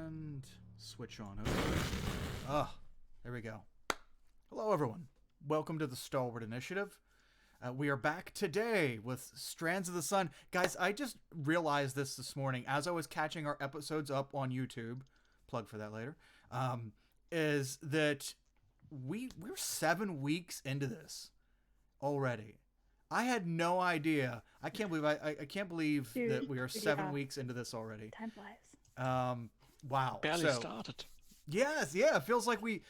And switch on over. There we go. Hello, everyone. Welcome to the Stalwart Initiative. We are back today with Strands of the Sun. Guys, I just realized this morning as I was catching our episodes up on YouTube. Plug for that later. Is that we're 7 weeks into this already. I had no idea. I can't believe I can't believe Dude, that we are 7 yeah. weeks into this already. Time flies. Wow. Barely started. Yes, yeah. It feels like we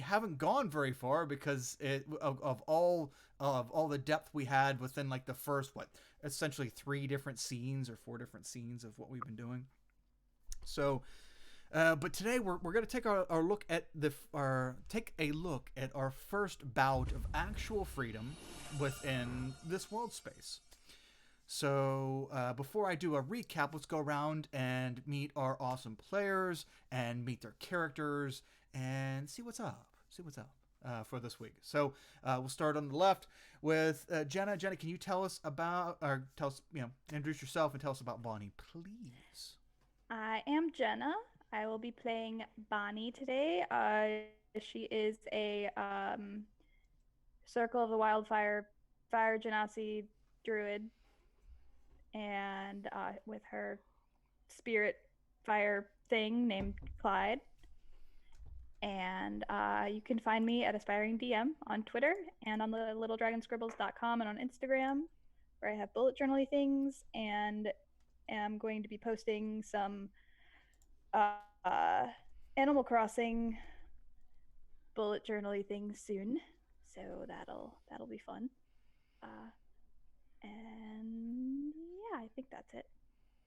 haven't gone very far because of all the depth we had within like the first essentially 3 different scenes or 4 different scenes of what we've been doing. So, but today we're going to take our look at take a look at our first bout of actual freedom within this world space. So before I do a recap, let's go around and meet our awesome players and meet their characters and see what's up. For this week. So we'll start on the left with Jenna. Jenna, can you introduce yourself and tell us about Bonnie, please? I am Jenna. I will be playing Bonnie today. She is a Circle of the Wildfire Fire Genasi druid, and with her spirit fire thing named Clyde. And you can find me at Aspiring DM on Twitter and on the littledragonscribbles.com and on Instagram, where I have bullet journaly things and am going to be posting some Animal Crossing bullet journaly things soon. So that'll be fun. And yeah, I think that's it.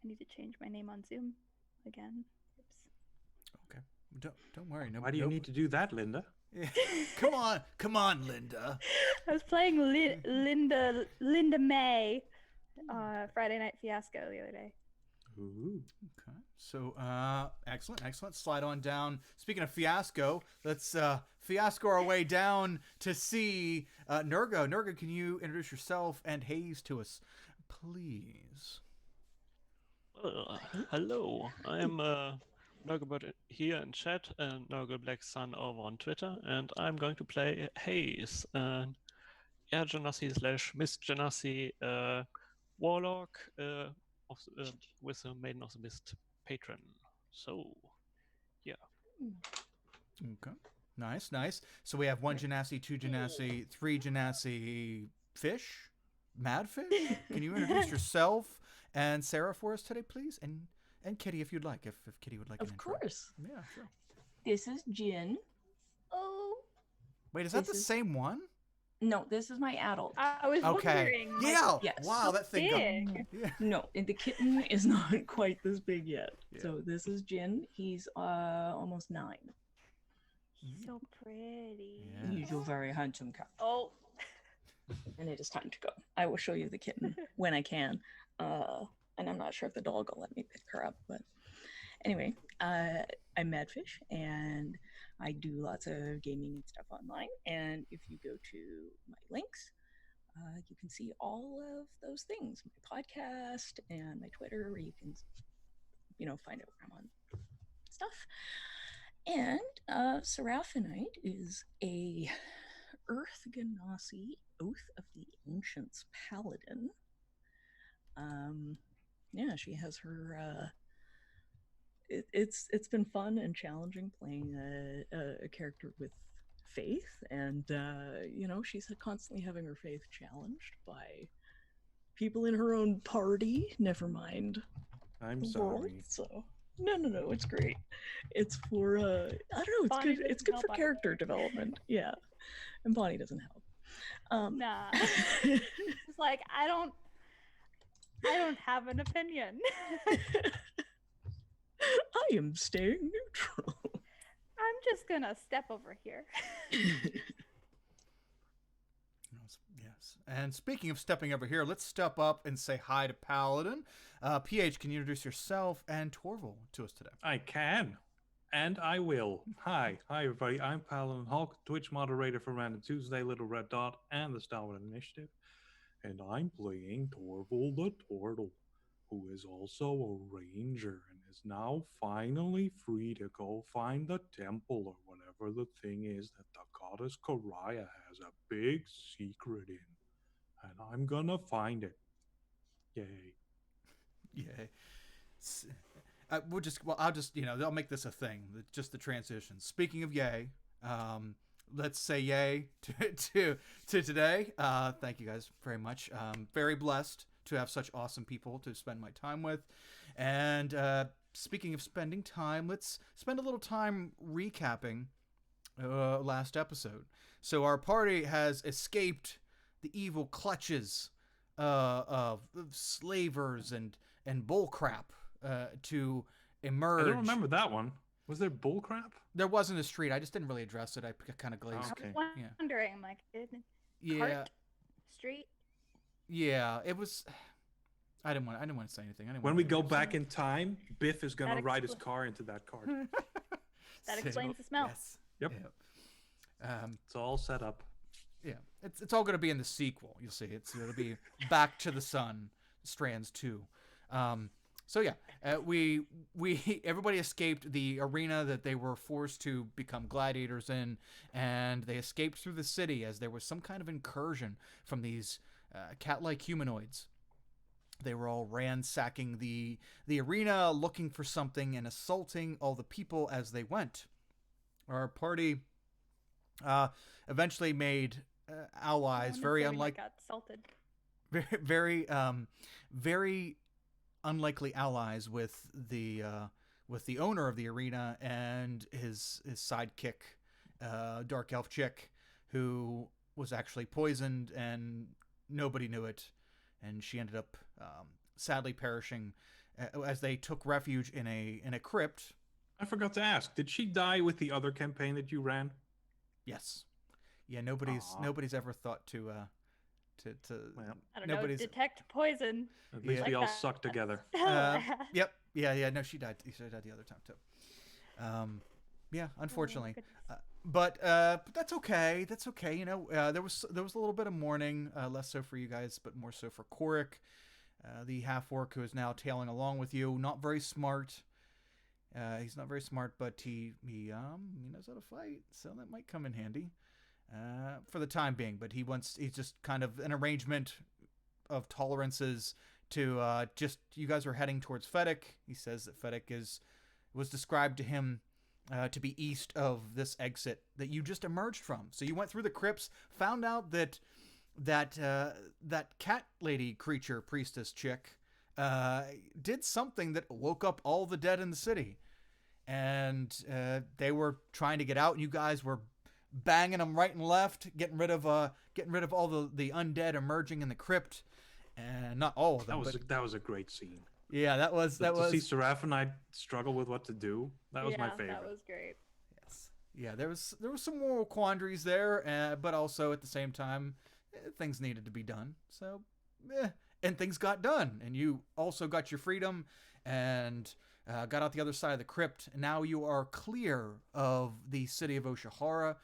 I need to change my name on Zoom again. Oops. Okay. Don't worry. Why do you need to do that, Linda? Yeah. Come on, Linda. I was playing Linda May Friday Night Fiasco the other day. Ooh. Okay. So excellent. Slide on down. Speaking of fiasco, let's fiasco our way down to see Nurga. Nurga, can you introduce yourself and Hayes to us, please? Hello, I'm Nurglebird here in chat, and Nurgle Black Sun over on Twitter, and I'm going to play Hayes, an Air Genasi / Mist Genasi warlock with a Maiden of the Mist patron. So, yeah. Okay. Nice. So we have 1 Genasi, 2 Genasi, 3 Genasi fish? Madfish? Can you introduce yourself and Sarah for us today, please? And Kitty, if you'd like, if Kitty would like an intro. Of course. Yeah, sure. This is Jin. Oh. Wait, is that the same one? No, this is my adult. I was wondering. Yeah. Yes. Wow, that thing. Big. Yeah. No, and the kitten is not quite this big yet. Yeah. So this is Jin. He's almost 9. So pretty. Yeah. He's a very handsome cat. Oh. And it is time to go. I will show you the kitten when I can. And I'm not sure if the dog will let me pick her up, but anyway, I'm Madfish, and I do lots of gaming and stuff online. And if you go to my links, you can see all of those things, my podcast and my Twitter, where you can, find out where I'm on stuff. And Seraphinite is a Earth Genasi Oath of the Ancients paladin. Yeah, she has her. It's been fun and challenging playing a character with faith, and she's constantly having her faith challenged by people in her own party. Never mind. I'm the sorry. world, so no, it's great. It's for I don't know. It's Bonnie good. It's doesn't good for help character either. development. Yeah, and Bonnie doesn't help. Nah. It's like I don't have an opinion. I am staying neutral. I'm just gonna step over here. Yes. And speaking of stepping over here, let's step up and say hi to Paladin. PH, can you introduce yourself and Torval to us today? I can. And I will. Hi, everybody. I'm Paladin Hulk, Twitch moderator for Random Tuesday, Little Red Dot, and the Stalwart Initiative. And I'm playing Torval the Turtle, who is also a ranger and is now finally free to go find the temple or whatever the thing is that the goddess Koraya has a big secret in. And I'm gonna find it. Yay. Yeah. I'll just, I'll make this a thing. Just the transition. Speaking of yay, let's say yay to today. Thank you guys very much. Very blessed to have such awesome people to spend my time with. And speaking of spending time, let's spend a little time recapping last episode. So our party has escaped the evil clutches of slavers and bullcrap to emerge. I don't remember that one. Was there bullcrap? There wasn't a street. I just didn't really address it. I kind of glazed. Okay. I was wondering, like, Yeah, cart, street. yeah. It was. I didn't want to say anything. When we go back in time, Biff is gonna That ride his car into that cart. That explains the smell. Yes. Yep. It's all set up. Yeah. It's all going to be in the sequel. You'll see. It'll be Back to the Sun, Strands 2. So yeah, we everybody escaped the arena that they were forced to become gladiators in, and they escaped through the city as there was some kind of incursion from these cat-like humanoids. They were all ransacking the arena, looking for something and assaulting all the people as they went. Our party eventually made allies, very unlike got salted. very very unlikely allies with the owner of the arena and his sidekick, dark elf chick, who was actually poisoned and nobody knew it, and she ended up sadly perishing as they took refuge in a crypt. I forgot to ask, did she die with the other campaign that you ran? Yes. Yeah, nobody's ever thought to Well, I don't know. nobody's Detect poison. at least Yeah. we Like all that. suck together. Yep. Yeah. No, she died. She died the other time too. Yeah, unfortunately. goodness. But that's okay. That's okay. There was a little bit of mourning, less so for you guys, but more so for Korik, the half orc who is now tailing along with you. Not very smart. He's not very smart, but he knows how to fight, so that might come in handy for the time being. But he's just kind of an arrangement of tolerances to just, you guys are heading towards Fedek. He says that Fedek was described to him to be east of this exit that you just emerged from. So you went through the crypts, found out that cat lady creature priestess chick did something that woke up all the dead in the city, and they were trying to get out, and you guys were banging them right and left, getting rid of all the undead emerging in the crypt, and not all of them. That was a great scene. Yeah, that was. To see Seraph and I struggle with what to do. That was my favorite. That was great. Yes. Yeah, there was some moral quandaries there, but also at the same time, things needed to be done. So, and things got done, and you also got your freedom and got out the other side of the crypt. And now you are clear of the city of Oshihara,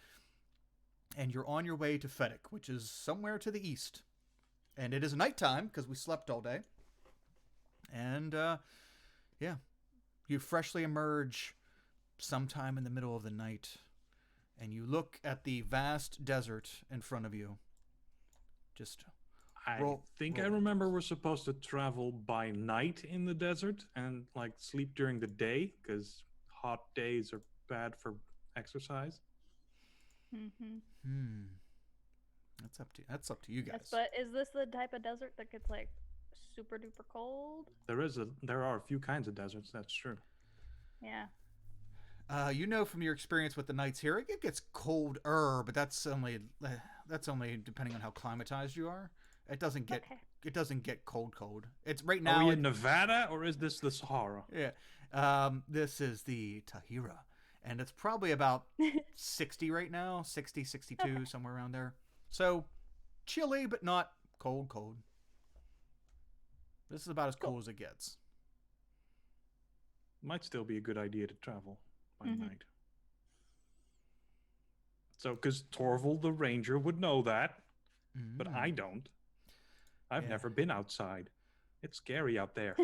and you're on your way to Fedek, which is somewhere to the east. And it is nighttime because we slept all day. And you freshly emerge sometime in the middle of the night, and you look at the vast desert in front of you. Just I roll. I remember we're supposed to travel by night in the desert and like sleep during the day because hot days are bad for exercise. Mm-hmm. That's up to you guys. Yes, but is this the type of desert that gets like super duper cold? There are a few kinds of deserts. That's true. Yeah. From your experience with the nights here, it gets colder, but that's only depending on how climatized you are. It doesn't get cold. It's right now. Are we in Nevada or is this the Sahara? Yeah. This is the Tahira, and it's probably about 60 right now, 60, 62, Okay. somewhere around there. So chilly, but not cold. This is about as cold as it gets. Might still be a good idea to travel by Mhm. night. So, because Torval the ranger would know that, but I don't. I've Yeah. never been outside. It's scary out there.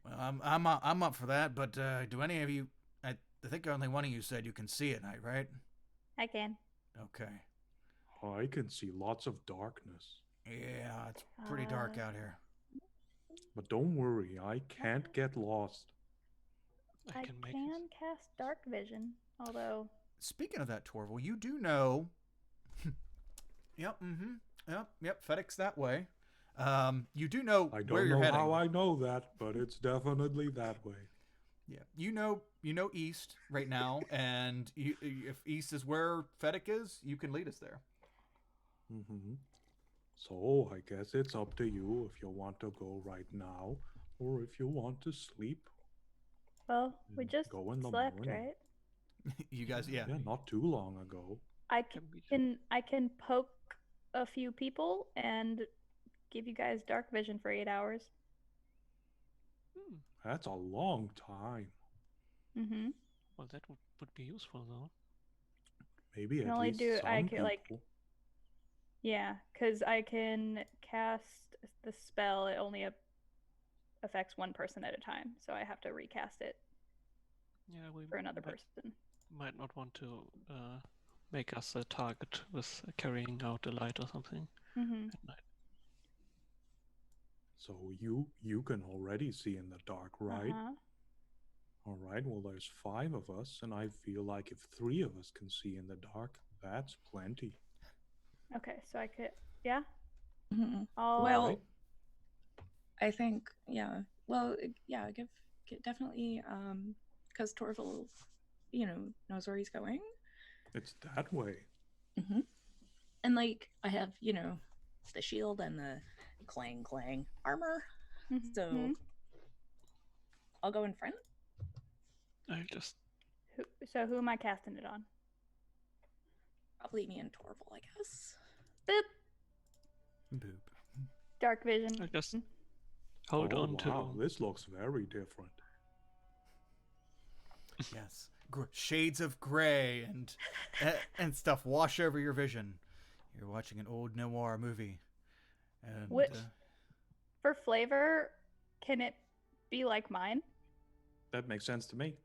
Well, I'm up for that, but do any of you? I think only one of you said you can see at night, right? I can. Okay. I can see lots of darkness. Yeah, it's pretty dark out here. But don't worry, I can't get lost. I can make can it. cast dark vision, although Speaking of that, Torval, you do know. Yep. Yep. FedEx that way. You do know I where don't you're know heading. how I know that, but it's definitely that way. Yeah, you know east right now, and if east is where Fedek is, you can lead us there. Mm-hmm. So I guess it's up to you if you want to go right now or if you want to sleep. well, we just Go in the slept, morning. right? You guys, yeah. Yeah, not too long ago. I Can we- can poke a few people and give you guys dark vision for 8 hours. Hmm. That's a long time. Mm-hmm. Well, that would be useful, though. Maybe Can at only least do- some I can, people. like- Yeah, because I can cast the spell. It only affects one person at a time, so I have to recast it Yeah, we for another might, person. might not want to make us a target with carrying out a light or something Mm-hmm. at night. So you can already see in the dark, right? Uh-huh. All right, well, there's 5 of us, and I feel like if 3 of us can see in the dark, that's plenty. Okay, so I could, yeah. Mhm. I'll, Well, Right? I think, yeah. Well, yeah, definitely, because Torval, knows where he's going. It's that way. Mm-hmm. And, like, I have, the shield and the clang armor. So Mhm. I'll go in front. I just So who am I casting it on? Probably me and Torval, I guess. Boop. Boop. Dark vision. I just hold Oh, on wow, to. this looks very different. Yes. Shades of gray and stuff wash over your vision. You're watching an old noir movie. And What- For flavor, can it be like mine? That makes sense to me.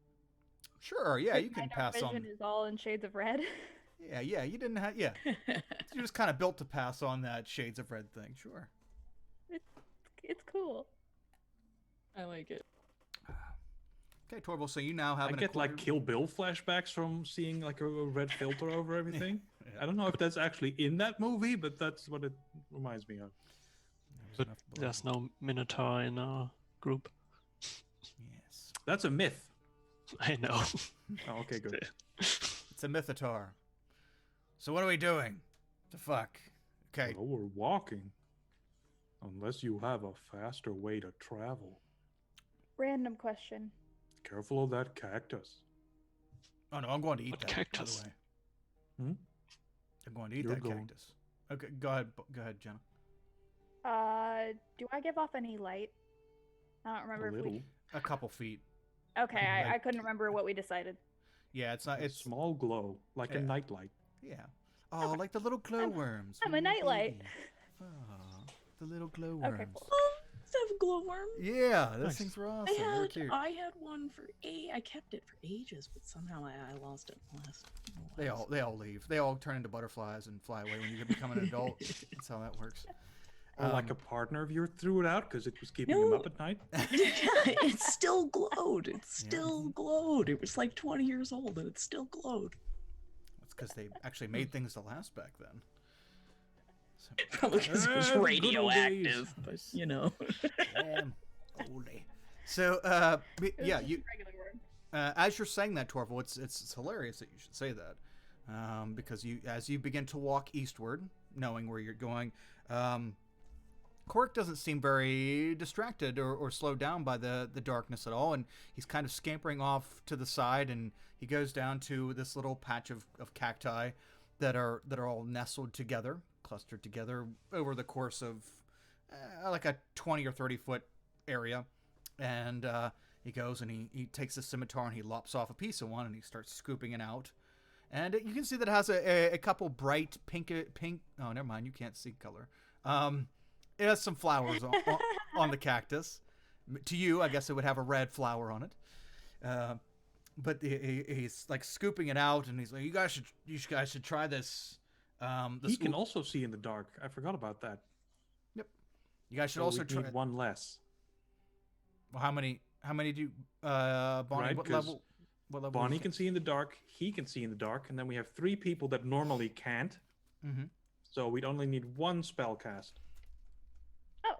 sure, yeah, 'Cause you my can dark pass vision on. is all in shades of red. Yeah, you didn't have. Yeah, you're just kind of built to pass on that shades of red thing. Sure. It's cool. I like it. Okay, Torval. So you now have I an get like acquired- Kill Bill flashbacks from seeing like a red filter over everything. Yeah. I don't know if that's actually in that movie, but that's what it reminds me of. There's But enough blood. there's no Minotaur in our group. Yes. That's a myth. I know. Oh, okay, good. It's a mythotar. So what are we doing? The fuck? Okay. Well, we're walking. Unless you have a faster way to travel. Random question. Careful of that cactus. Oh no, I'm going to eat What that. cactus? By the way. Hmm? I'm going to eat You're that going. cactus. Okay, go ahead. Go ahead, Jenna. Do I give off any light? I don't remember A if little. we. A couple feet. Okay, I like- couldn't remember what we decided. Yeah, it's not. A It's small glow, like a Yeah. nightlight. yeah. Oh, like the little glowworms. I'm when a you're nightlight. baby. Oh, the little glowworms. Okay, cool. Oh, have glowworm. Yeah, those Nice. things were awesome. They were cute. I had one for I kept it for ages, but somehow I lost it last. They all leave. They all turn into butterflies and fly away when you become an adult. That's how that works. Or like a partner of yours threw it out because it was keeping him No. up at night. It still glowed. It Yeah. still glowed. It was like 20 years old and it still glowed. That's because they actually made things to last back then. So, Probably because it was the good old radioactive, but days. you know. oldie. So, yeah, you. Regular worm. As you're saying that, Torval, it's hilarious that you should say that, because as you begin to walk eastward, knowing where you're going, Cork doesn't seem very distracted or slowed down by the darkness at all, and he's kind of scampering off to the side, and he goes down to this little patch of cacti that are all nestled together, clustered together over the course of like a 20 or 30 foot area, and he goes and he takes the scimitar and he lops off a piece of one and he starts scooping it out. And you can see that it has a couple bright pink. Oh, never mind. You can't see color. It has some flowers on the cactus. To you, I guess it would have a red flower on it. But he's like scooping it out, and he's like, you guys should try this. He can also see in the dark. I forgot about that. Yep. You guys should So also we try. need one less. Well, how many do you, Bonnie? Right, What 'cause level? What level? Bonnie can see in the dark. He can see in the dark, and then we have 3 people that normally can't. Mm-hmm. So we'd only need 1 spell cast. Oh,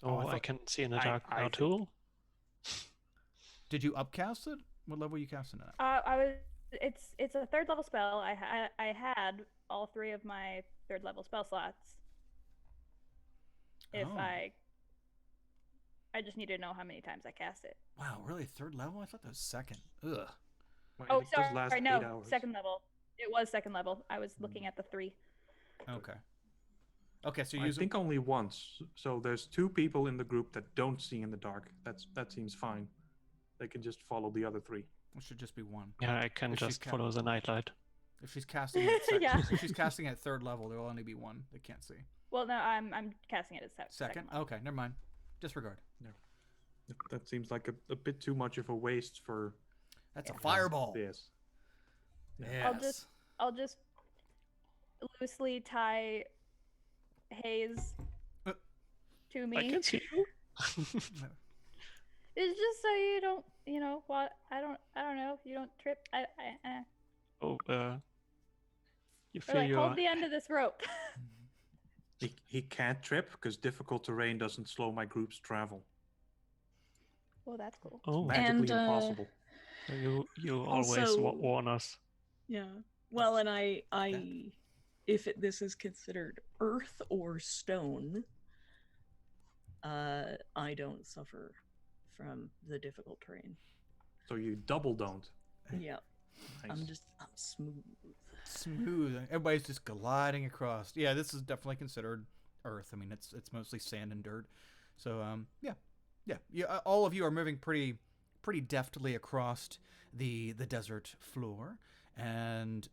So I I thought- can see in the I- dark I now think- too. Did you upcast it? What level are you casting it at? I was. It's a 3rd level spell. I had all 3 of my 3rd level spell slots. If Oh. I just need to know how many times I cast it. Wow, really? 3rd level? I thought that was 2nd. Ugh. Well, Oh, it does last sorry, 8 no, hours. 2nd level. It was 2nd level. I was looking at the 3. Okay. Okay, so I use think only once. So there's 2 people in the group that don't see in the dark. That seems fine. They can just follow the other 3. it should just be 1. Yeah, I can If she's just ca- follow the nightlight. If she's casting it, Yeah. if she's casting at 3rd level, there will only be 1 they can't see. Well, no, I'm casting it as Second? level. Okay, never mind. Disregard. That seems like a bit too much of a waste for That's a Yeah. fireball. this. Yes. I'll just loosely tie Hayes Uh, to I me. can see you. It's just so you don't, what? I don't know. You don't trip. Oh, you Or feel like your hold the end of this rope. He can't trip because difficult terrain doesn't slow my group's travel. Well, that's cool. oh, Magically And, impossible. so you always also- warn us. Yeah. Well, and if this is considered earth or stone, I don't suffer from the difficult terrain. So you double don't. Yeah. Nice. I'm smooth. Smooth. Everybody's just gliding across. Yeah, this is definitely considered Earth. I mean, it's mostly sand and dirt. So yeah. All of you are moving pretty deftly across the desert floor, and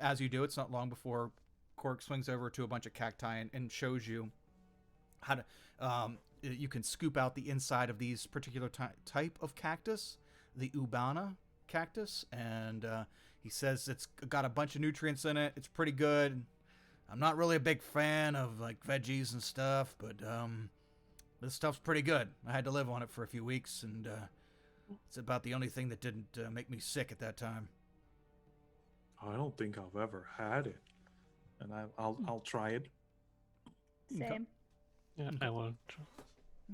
as you do, it's not long before Cork swings over to a bunch of cacti and shows you how to. You can scoop out the inside of these particular type of cactus, the Ubana cactus, and he says it's got a bunch of nutrients in it. It's pretty good. I'm not really a big fan of like veggies and stuff, but this stuff's pretty good. I had to live on it for a few weeks, and it's about the only thing that didn't make me sick at that time. I don't think I've ever had it, and I'll try it. Same. Yeah, I will. Try.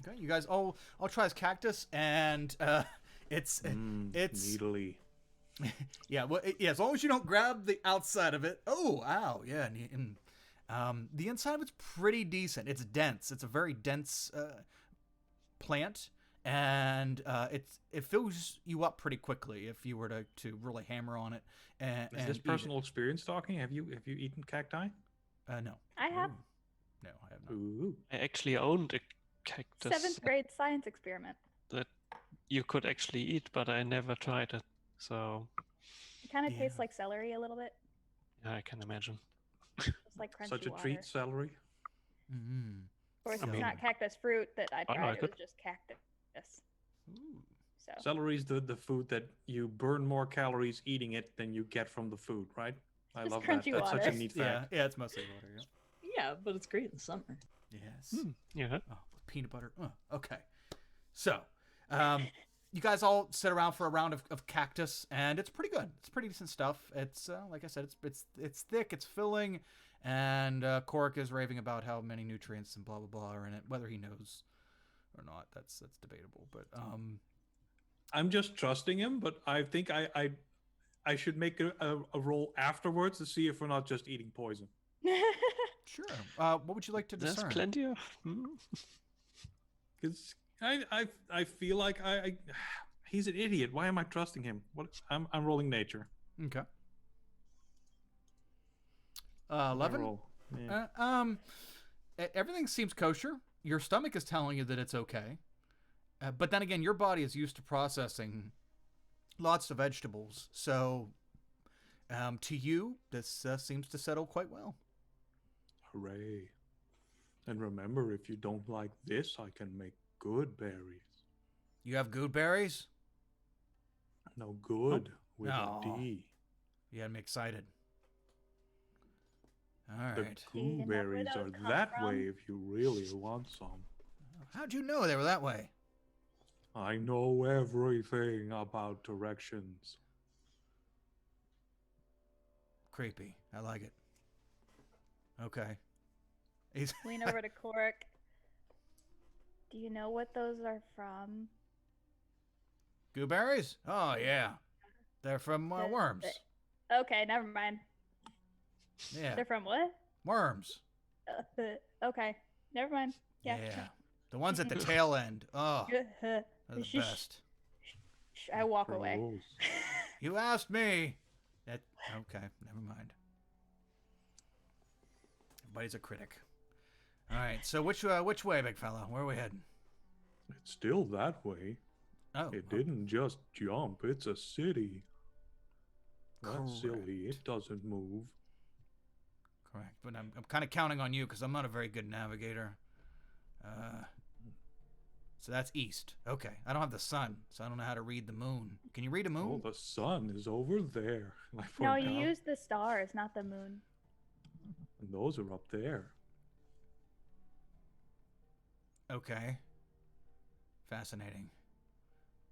Okay, you guys all try this cactus, and it's Needly. yeah, well, yeah, as long as you don't grab the outside of it. Oh, ow, yeah. And the inside of it's pretty decent. It's dense. It's a very dense plant, and it fills you up pretty quickly if you were to really hammer on it. And Is this eat personal experience talking? Have you eaten cacti? it. No, I have no, I have not. Ooh. I actually owned a cactus 7th grade science experiment. that you could actually eat, but I never tried it. So It kind of Yeah. tastes like celery a little bit. yeah, I can imagine. Just like crunchy Such a water. treat, celery. Mm-hmm. Of course, I it's mean- not cactus fruit that I I tried. like It was it. just cactus. Ooh. So Celery's the food that you burn more calories eating it than you get from the food, right? I Just love that. crunchy That's such a water. neat Yeah, fact. yeah, it's mostly water. Yeah. Yeah, but it's great in summer. Yes. Yeah. Oh, with peanut butter. Okay. So, you guys all sit around for a round of cactus, and it's pretty good. It's pretty decent stuff. It's like I said, it's thick, it's filling, and Cork is raving about how many nutrients and blah blah blah are in it. Whether he knows or not, that's debatable. But I'm just trusting him, but I think I should make a roll afterwards to see if we're not just eating poison. sure. What would you like to There's discern? plenty of. Because I feel like he's an idiot. Why am I trusting him? What I'm rolling nature. Okay. I 11. roll. Yeah. Everything seems kosher. Your stomach is telling you that it's okay, but then again, your body is used to processing lots of vegetables. So, to you, this seems to settle quite well. Hooray. And remember, if you don't like this, I can make good berries. You have gooseberries? No, good with No. a D. You had me excited. All The right. Do you know where gooseberries those are come that from? way if you really want some. How'd you know they were that way? I know everything about directions. Creepy. I like it. Okay. He's Lean over to Cork. Do you know what those are from? gooseberries? Oh yeah, they're from worms. Okay, never mind. Yeah, They're from what? worms. Okay, never mind. Yeah. The ones at the tail end. Oh, they're the Shh, best. shh, I walk away. Gross. You asked me. That okay? Never mind. Everybody's a critic. All right. So which way, big fella? Where are we heading? It's still that way. Oh, It didn't just jump. It's a city. That's silly. Correct. It doesn't move. Correct. But I'm kind of counting on you because I'm not a very good navigator. So that's east. Okay. I don't have the sun, so I don't know how to read the moon. Can you read a moon? Oh, the sun is over there. I No, point you out. use the stars, not the moon. And those are up there. Okay. Fascinating.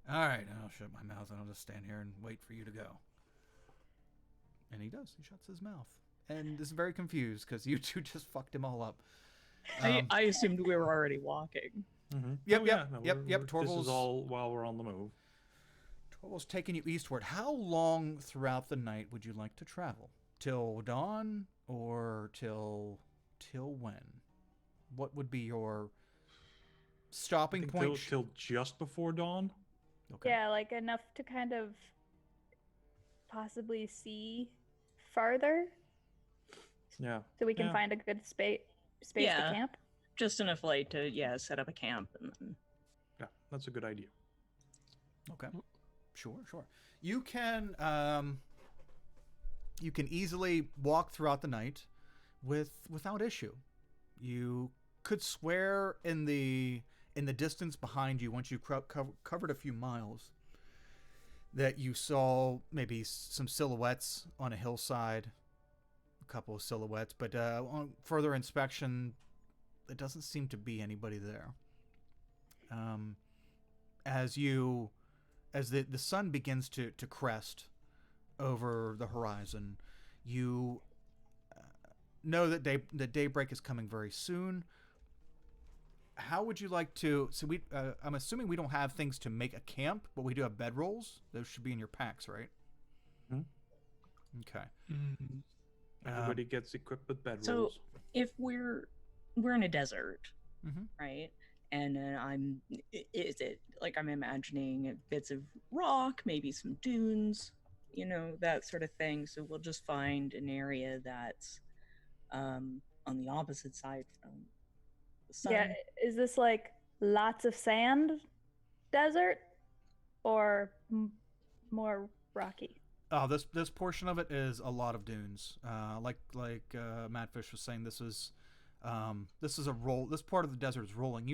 All right, I'll shut my mouth and I'll just stand here and wait for you to go. And he does. He shuts his mouth. And is very confused because you two just fucked him all up. I assumed we were already walking. Mm-hmm. Yep, Oh, yep, yeah, yep. This Torval's is all while we're on the move. Torval's taking you eastward. How long throughout the night would you like to travel? Till dawn or till when? What would be your stopping I think point? till just before dawn. Okay. Yeah, like enough to kind of possibly see farther, Yeah. so we can Yeah. find a good space Yeah. to camp. Just enough light to set up a camp and then Yeah, that's a good idea. Okay. Sure. You can easily walk throughout the night without issue. You could swear in the distance behind you, once you covered a few miles, that you saw maybe some silhouettes on a hillside, a couple of silhouettes, but on further inspection, there doesn't seem to be anybody there. As the sun begins to crest over the horizon, you know that the daybreak is coming very soon. How would you like to? So I'm assuming we don't have things to make a camp, but we do have bedrolls. Those should be in your packs, right? Hmm? Okay. Everybody gets equipped with bedrolls. So if we're in a desert, Mhm. right? And then is it like I'm imagining bits of rock, maybe some dunes, that sort of thing. So we'll just find an area that's on the opposite side from the sun. Yeah, is this like lots of sand desert or more rocky? Oh, this portion of it is a lot of dunes. Like Madfish was saying, this is a roll. This part of the desert is rolling.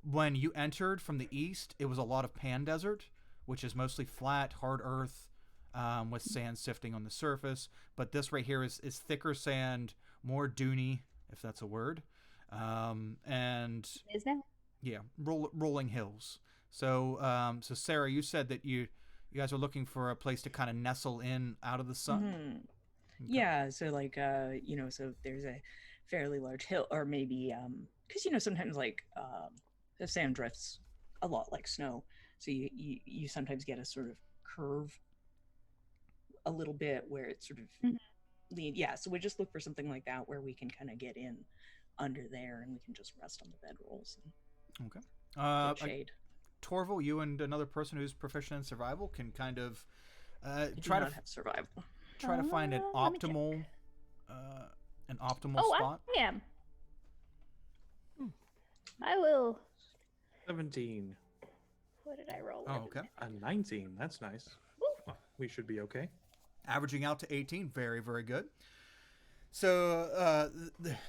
When you entered from the east, it was a lot of pan desert, which is mostly flat, hard earth, with sand sifting on the surface. But this right here is thicker sand, more duney, if that's a word, and It is now. yeah, rolling hills. So Sarah, you said that you guys are looking for a place to kind of nestle in out of the sun. Mhm. Okay. Yeah, so like so there's a fairly large hill, or maybe because sometimes like the sand drifts a lot like snow, so you sometimes get a sort of curve a little bit where it's sort of Mhm. lean. Yeah, so we just look for something like that where we can kind of get in under there and we can just rest on the bedrolls and Okay. get shade. Torval, you and another person who's proficient in survival can kind of I do try not to have survival. try to find an Let me check. optimal Oh, spot. I am. I will. 17. What did I roll? Oh, okay. A 19. That's nice. Woo. Well, we should be okay. Averaging out to 18. Very, very good. So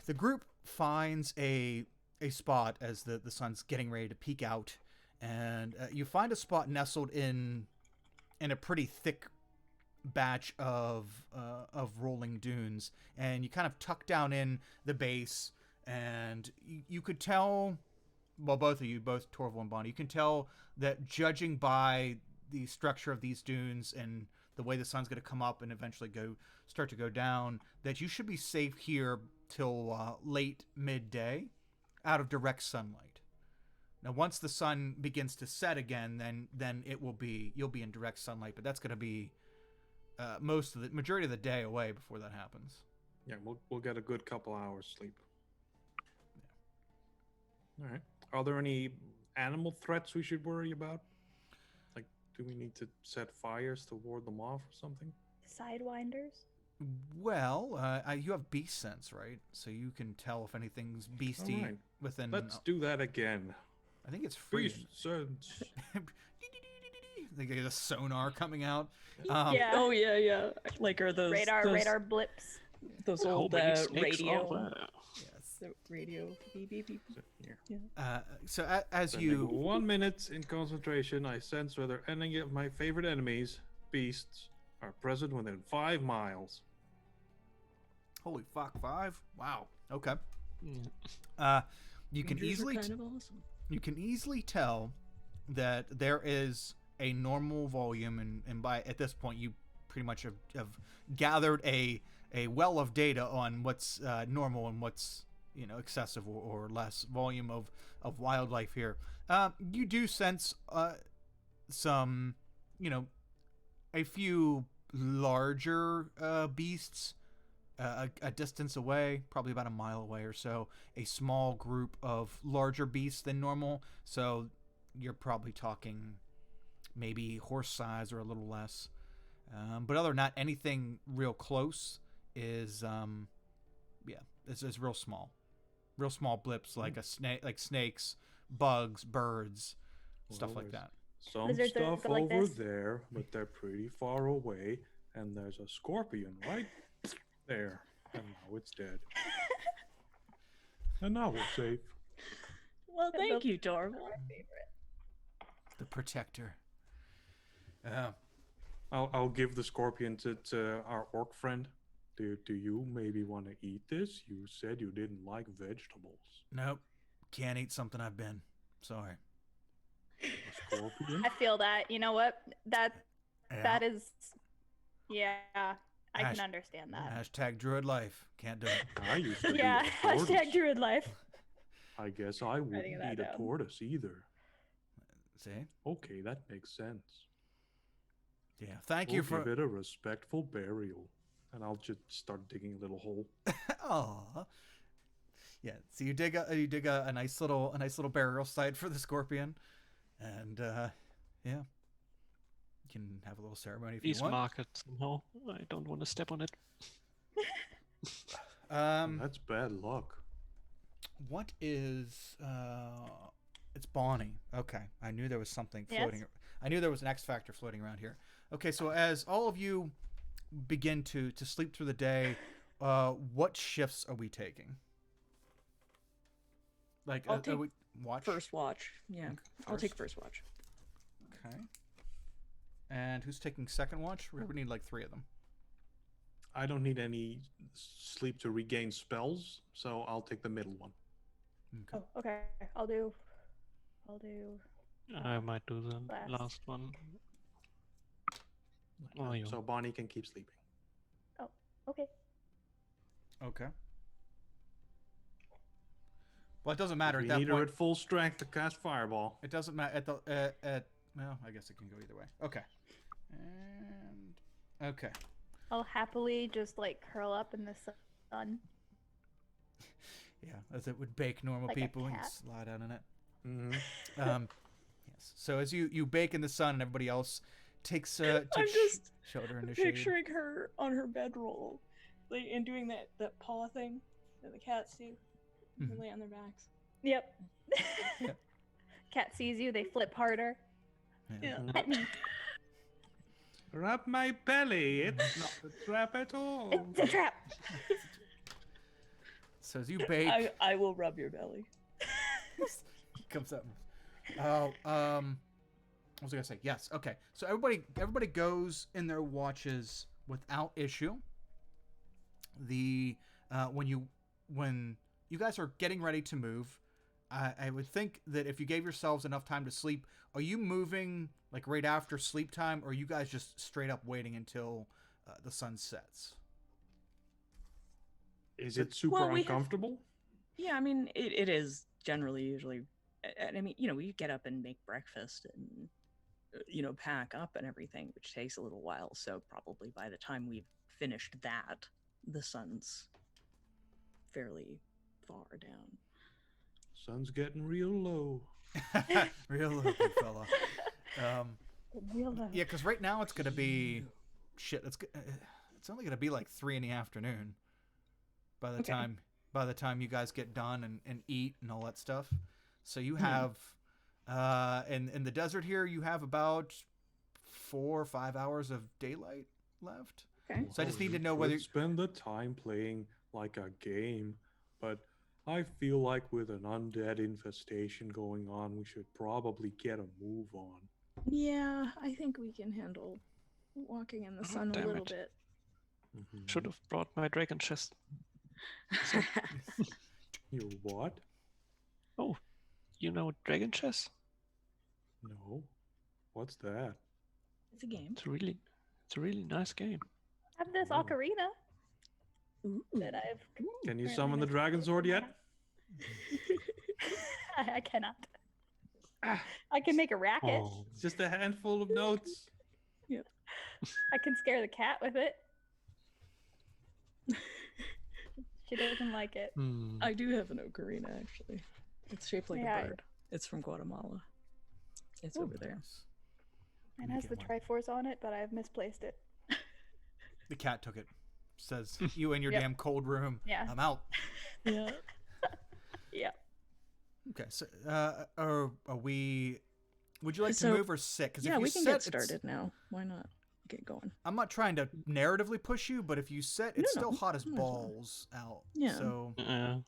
the group finds a spot as the sun's getting ready to peek out, and you find a spot nestled in a pretty thick batch of rolling dunes, and you kind of tuck down in the base, and you could tell, well, both of you, both Torval and Bonnie, you can tell that judging by the structure of these dunes and the way the sun's going to come up and eventually start to go down, that you should be safe here till late midday, out of direct sunlight. Now, once the sun begins to set again, then you'll be in direct sunlight, but that's going to be majority of the day away before that happens. Yeah, we'll get a good couple hours sleep. Yeah. All right. Are there any animal threats we should worry about? Like, do we need to set fires to ward them off or something? Sidewinders. Well, you have beast sense, right? So you can tell if anything's beastie All right. within. Let's do that again. I think it's free. Beast sense. They get a sonar coming out. Yeah. Oh yeah. Like are those radar blips. Those How old many snakes radio. are there? Yes. The radio beep beep beep. Here. So as Spending you 1 minute in concentration, I sense whether any of my favorite enemies, beasts, are present within 5 miles. holy fuck, 5? Wow. Okay. Yeah. You can Rangers are easily kind of awesome. you can easily tell that there is a normal volume, and by at this point you pretty much have gathered a well of data on what's normal and what's excessive or less volume of wildlife here. You do sense some a few larger beasts a distance away, probably about a mile away or so, a small group of larger beasts than normal. So you're probably talking maybe horse size or a little less. But other than that, anything real close is it's real small. Real small blips like a snake, like snakes, bugs, birds, stuff Well, like that. Some Lizards that stuff go like over this. there, but they're pretty far away, and there's a scorpion right there. And now it's dead. And now we're safe. Well, thank you, Darwin. The protector. I'll give the scorpion to our orc friend. Do you maybe want to eat this? You said you didn't like vegetables. Nope. Can't eat something I've been. Sorry. A scorpion? I feel that. You know what? That is. Yeah, I Hash- can understand that. Hashtag druid life. Can't do it. I used to Yeah, be a tortoise. hashtag druid life. I guess I wouldn't that eat a down. tortoise either. See? Okay, that makes sense. Yeah. Thank We'll you for. give it a respectful burial. And I'll just start digging a little hole. Aw. Yeah. So you dig a nice little burial site for the scorpion, and yeah, you can have a little ceremony if Please you want. mark it somehow. I don't want to step on it. That's bad luck. What is it's Bonnie. Okay. I knew there was something Yes? floating. I knew there was an X factor floating around here. Okay, so as all of you begin to sleep through the day, what shifts are we taking? Like I'll take we watch First watch. Yeah. Okay, I'll take first. first watch. Okay. And who's taking second watch? We need like 3 of them. I don't need any sleep to regain spells, so I'll take the middle one. Okay. Oh, okay. I'll do. I might do the Last. last one. Oh, you. So Bonnie can keep sleeping. Okay. Okay. Well, it doesn't matter If at we that need her point. at full strength to cast Fireball. It doesn't matter at the well, I guess it can go either way. Okay. And okay. I'll happily just like curl up in the sun. Yeah, as it would bake normal Like a people and cat. slide out in it. Mm-hmm. Yes. So as you bake in the sun and everybody else takes I'm just shelter in the shade. picturing her on her bedroll, like, and doing that paw thing that the cats do. They Mhm. lay on their backs. Yep. Yep. Cat sees you, they flip harder. Yeah. Yeah. Pet me. Rub my belly. It's not a trap at all. It's a trap. So as you bake, I will rub your belly. he comes up. Oh, what was I gonna say? Yes. Okay. So everybody goes in their watches without issue. The when you guys are getting ready to move, I would think that if you gave yourselves enough time to sleep, are you moving like right after sleep time, or are you guys just straight up waiting until the sun sets? Is it super Well, we have- uncomfortable? Yeah, I mean, it is generally usually. I mean, we get up and make breakfast and pack up and everything, which takes a little while. So probably by the time we've finished that, the sun's fairly far down. Sun's getting real low. Real low, big fella. Real low. Yeah, because right now it's gonna be shit. It's only gonna be like 3 in the afternoon by the time you guys get done and eat and all that stuff. So you have in the desert here you have about 4 or 5 hours of daylight left. Okay. So I just need to You know whether could spend the time playing like a game, but I feel like with an undead infestation going on, we should probably get a move on. Yeah, I think we can handle walking in the Oh, sun a damn little it. bit. Mhm. Should have brought my dragon chest. You what? Oh, you know dragon chess? No. What's that? It's a game. It's a really nice game. I have this Oh. ocarina Ooh. that I've. Can you currently summon the dragon misplaced sword in my yet? house. I cannot. Ah, I can make a racket. Oh, it's just a handful of notes. I can scare the cat with it. She doesn't like it. hmm. I do have an ocarina, actually. It's shaped like Yeah. a bird. It's from Guatemala. It's Oh, over there. nice. Mine Let me has get the one. Triforce on it, but I've misplaced it. The cat took it. Says you in your Yep. damn cold room. Yeah. I'm out. Yeah. Yeah. Okay, so are we? Would you like to So- move or sit? Because Yeah, if you we can sit, get started now. Why not get going? I'm not trying to narratively push you, but if you sit, it's No, still hot as might as well. balls out. Yeah. So Yeah.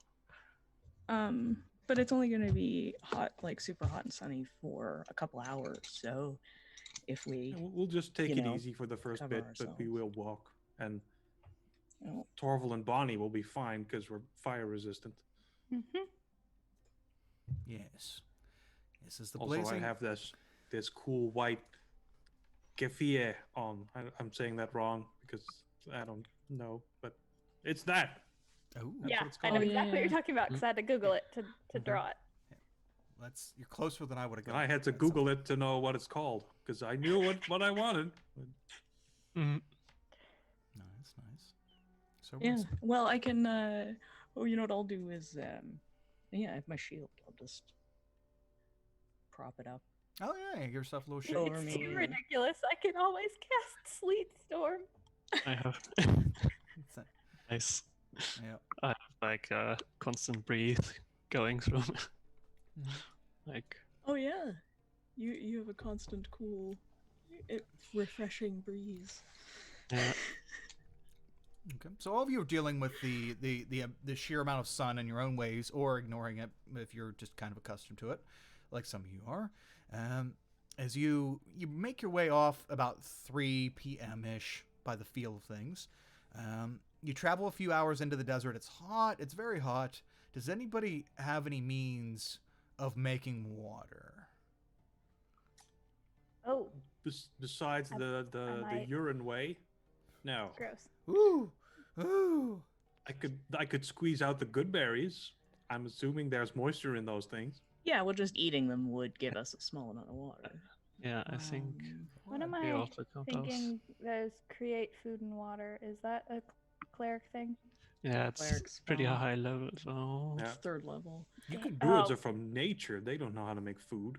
But it's only going to be hot, like super hot and sunny for a couple hours. So if we, We'll just take You it know, easy for the first cover bit, but we ourselves. will walk. And you know, Torval and Bonnie will be fine because we're fire resistant. Mm-hmm. yes, this is the Also, blazing. I have this cool white keffiyeh on. I'm saying that wrong because I don't know, but it's that. Oh, That's Yeah, what it's I know called. exactly what you're Yeah. talking about because I had to Google it to Mhm. draw it. you're closer than I would have And gone. I had to Google it to know what it's called because I knew what I wanted. Mhm. No, that's nice. So yeah. what's- Well, I can. Oh, you know what I'll do is, yeah, I have my shield. I'll just prop it up. Oh yeah, give yourself a little shit. Oh. It's Over too me. ridiculous. I can always cast Sleet Storm. I have It's a- nice. yeah. I have like a constant breathe going through. Mhm. Like Oh yeah, you have a constant cool, refreshing breeze. yeah. Okay. So all of you are dealing with the sheer amount of sun in your own ways, or ignoring it if you're just kind of accustomed to it, like some of you are. As you make your way off about 3 p.m. ish by the feel of things, you travel a few hours into the desert. It's hot. It's very hot. Does anybody have any means of making water? Oh, Besides the might- urine way, no. gross. Ooh, ooh. I could squeeze out the good berries. I'm assuming there's moisture in those things. Yeah, well, just eating them would give us a small amount of water. Yeah, I think What am we I also count those. thinking? There's create food and water. Is that a cleric thing? Yeah, it's Cleric's pretty fine. high level, so Yeah. It's third level. You can Oh. Druids are from nature. They don't know how to make food.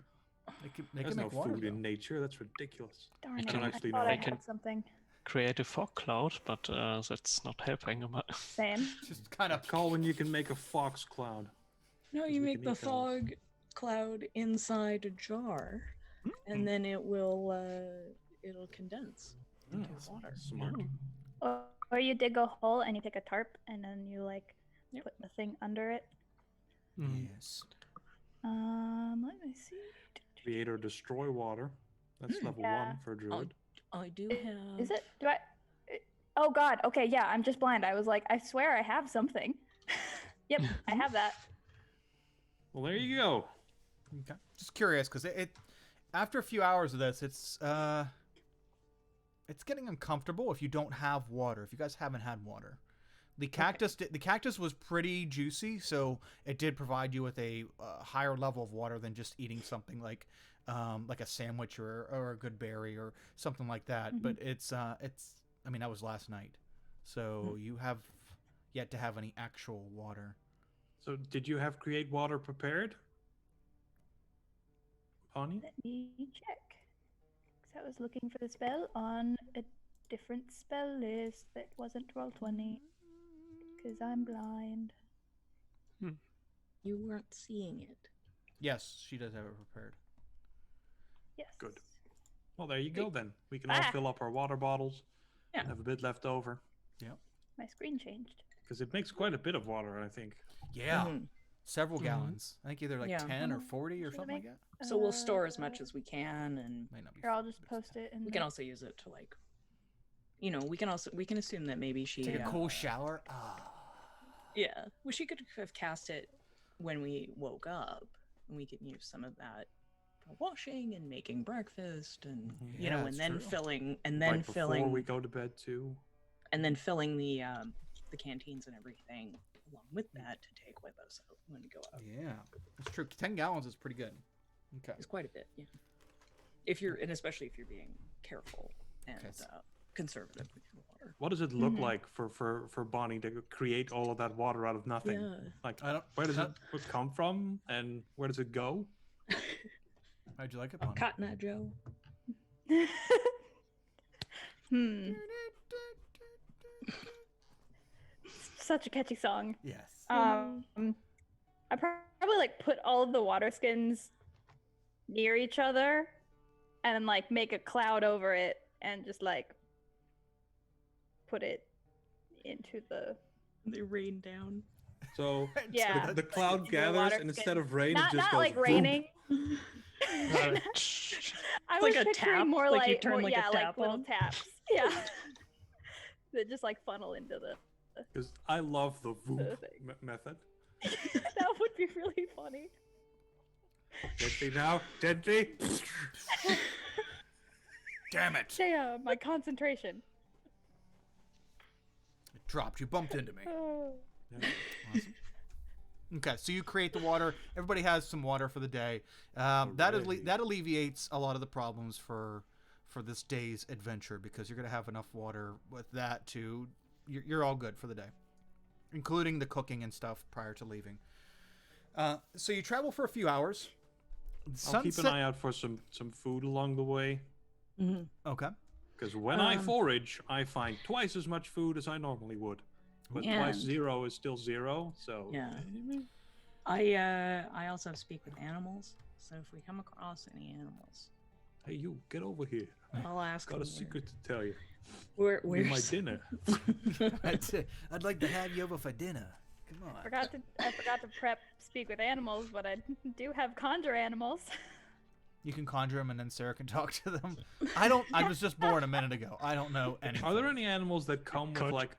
They can There's make no water. food in though. nature. That's ridiculous. Darn I it! can I actually thought know. I I can- had something. create a fog cloud, but that's not helping. Same. Just kind of Call when you can make a fox cloud. No, 'Cause you we make can the eat those. fog cloud inside a jar, and then it'll condense into water. Smart. Mm. Or you dig a hole and you pick a tarp and then you like Yep. put the thing under it. Yes. Let me see. Create or destroy water. That's level Yeah. 1 for a druid. I do have. Is it? Do I? Oh God. Okay. Yeah. I'm just blind. I was like, I swear I have something. Yep, I have that. Well, there you go. Okay. Just curious, because it after a few hours of this, it's getting uncomfortable if you don't have water. If you guys haven't had water, the cactus was pretty juicy, so it did provide you with a higher level of water than just eating something like a sandwich or a good berry or something like that. Mhm. But it's I mean, that was last night, so you have yet to have any actual water. So, did you have create water prepared? Bonnie? Let me check. 'Cause I was looking for the spell on a different spell list that wasn't Roll20. Because I'm blind. You weren't seeing it. Yes, she does have it prepared. Yes. Good. Well, there you go then. We can all fill up our water bottles. Yeah. Have a bit left over. My screen changed. Because it makes quite a bit of water, I think. Yeah, Mhm. several gallons. I think either like Yeah. 10 or 40 or Should I something like make- that. So we'll store as much as we can, and Might not be. Here, I'll 40, just but it's post it in we the... can also use it to like, we can assume that maybe she Take a cool shower. Yeah, well, she could have cast it when we woke up, and we could use some of that for washing and making breakfast, and Yeah, and that's then true. filling, Right before we go to bed, too. and then filling the canteens and everything along with that to take with us when we go out. Yeah, that's true. 10 gallons is pretty good. Okay. It's quite a bit, yeah. And especially if you're being careful and Okay. conservative with your water. What does it look like for Bonnie to create all of that water out of nothing? Yeah. Like, I don't. where does it come from, and where does it go? How'd you like it, Oh, Bonnie? Cotton Eye Joe. Such a catchy song. Yes. I probably like put all of the water skins near each other and then like make a cloud over it and just like put it into the They rain down. So Yeah. the cloud The gathers, water and skin. instead of rain, not it just not goes like boom. raining. Uh, I Like was a picturing tap? more Like you like turn more, like a yeah, like tap little on? taps. Yeah. That just like funnel into the Because I love the whoop thing. method. that would be really funny. Gently now, gently. Damn it! Damn, my concentration. It dropped. You bumped into me. Oh. Awesome. Okay, so you create the water. Everybody has some water for the day. That alleviates a lot of the problems for this day's adventure, because you're gonna have enough water with that to you're all good for the day, including the cooking and stuff prior to leaving. So you travel for a few hours. I'll keep an eye out for some food along the way. Mm-hmm. Okay. Because when I forage, I find twice as much food as I normally would. But twice And- 0 is still 0, so... Yeah. I also speak with animals, so if we come across any animals, Hey, you, get over here. I'll ask Got them a secret to tell you. Where's You're my dinner. I'd like to have you over for dinner. Come on. I forgot to prep speak with animals, but I do have conjure animals. You can conjure them, and then Sarah can talk to them. I was just born a minute ago. I don't know anything. Are there any animals that come with, Could- like,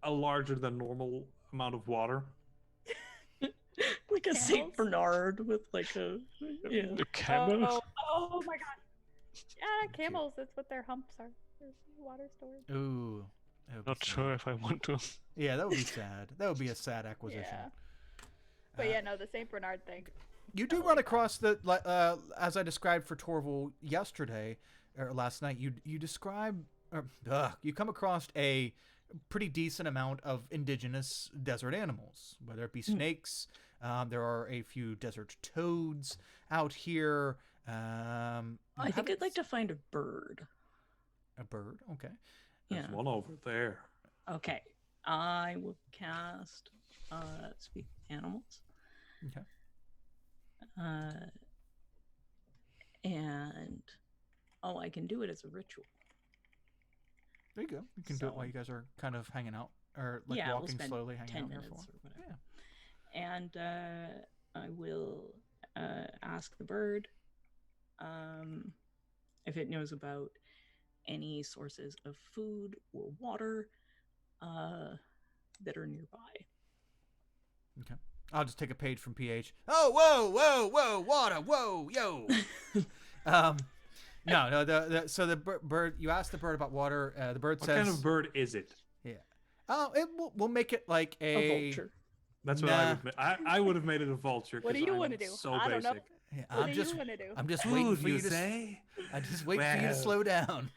a larger than normal amount of water? like a Saint Camels? Bernard with like a The camel? Oh my god. Yeah, camels. That's what their humps are. Their water storage. Ooh. That would be Not sad. sure if I want to. Yeah, that would be sad. That would be a sad acquisition. Yeah. But yeah, no, the Saint Bernard thing. You do run across the, as I described for Torval yesterday, or last night, you come across a pretty decent amount of indigenous desert animals, whether it be snakes. There are a few desert toads out here. I think I'd like to find a bird. A bird, okay. There's Yeah. one over there. Okay. I will cast speak with animals. Okay. And I can do it as a ritual. There you go. You can do it So- while you guys are kind of hanging out, or like Yeah, we'll walking spend slowly, hanging 10 out here for a minutes while. or whatever. Yeah. And I will ask the bird if it knows about any sources of food or water that are nearby. Okay. I'll just take a page from PH. Oh, whoa, water, whoa, yo. No. So the bird. You asked the bird about water. The bird What says, kind of bird is it? Yeah. Oh, we'll make it like A vulture. That's what Nah. I would have made it a vulture. What do 'cause you I'm want to do? So I don't know. basic. Yeah, What do you want to do? I'm just waiting for you to say? I just wait for you to Well. slow down.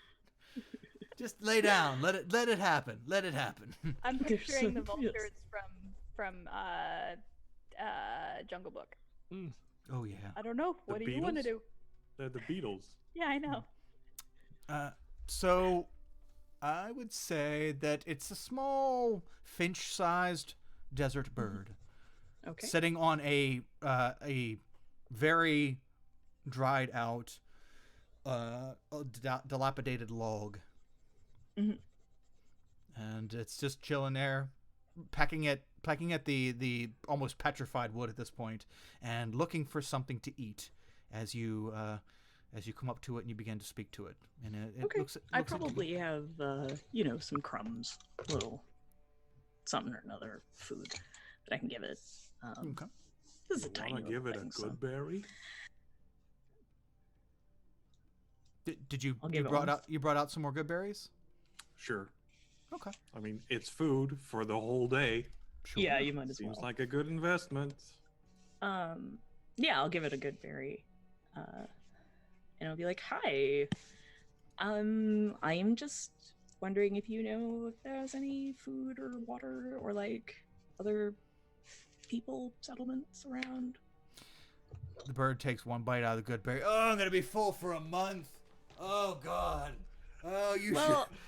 Just lay down. Let it happen. Let it happen. I'm There's picturing the some- yes. vultures from Jungle Book. Oh yeah. I don't know. What do you want to Beatles? do? They're the Beatles. Yeah, I know. So I would say that it's a small finch-sized desert bird Okay. sitting on a very dried out dilapidated log. Mhm. And it's just chilling there, pecking at the almost petrified wood at this point, and looking for something to eat as you come up to it and you begin to speak to it. And it Okay. looks I at you. probably have, some crumbs, little something or another food that I can give it. Okay. This is a You tiny want to little give it a thing, good so- berry? Did you I'll give it one. you brought out some more good berries? Sure. Okay. I mean, it's food for the whole day. Sure. Yeah, you might as Seems well. like a good investment. Yeah, I'll give it a good berry. And I'll be like, hi. I am just wondering if you know if there's any food or water or like other people, settlements around. The bird takes one bite out of the good berry. Oh, I'm gonna be full for a month. Oh God. Oh,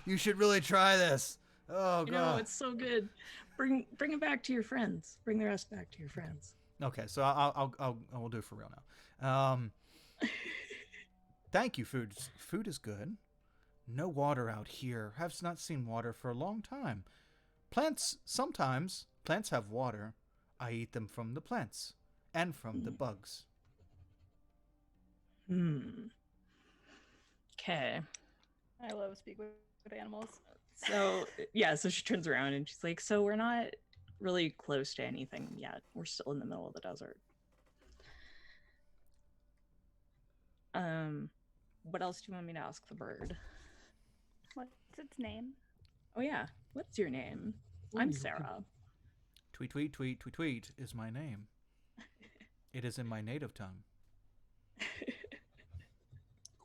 you should really try this. Oh You God. know, it's so good. Bring it back to your friends. Bring the rest back to your friends. Okay, so I'll do it for real now. Thank you, food. Food is good. No water out here. Have not seen water for a long time. Plants have water. I eat them from the plants and from the bugs. Okay. I love speak with animals. So yeah, so she turns around and she's like, so we're not really close to anything yet. We're still in the middle of the desert. What else do you want me to ask the bird? What's its name? Oh yeah, what's your name? I'm Sarah. Tweet, tweet, tweet, tweet, tweet is my name. It is in my native tongue.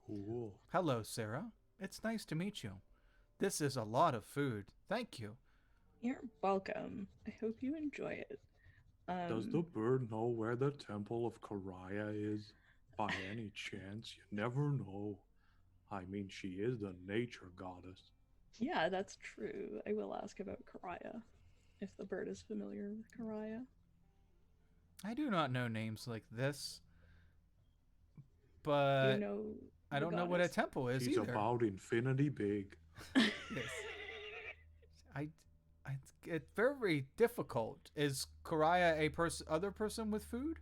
Cool. Hello, Sarah. It's nice to meet you. This is a lot of food. Thank you. You're welcome. I hope you enjoy it. Does the bird know where the Temple of Kariah is? By any chance? You never know. I mean, she is the nature goddess. Yeah, that's true. I will ask about Kariah, if the bird is familiar with Kariah. I do not know names like this, but you know, I don't know what a temple is She's either. about infinity big. Yes. It's very difficult. Is Kariah a other person with food?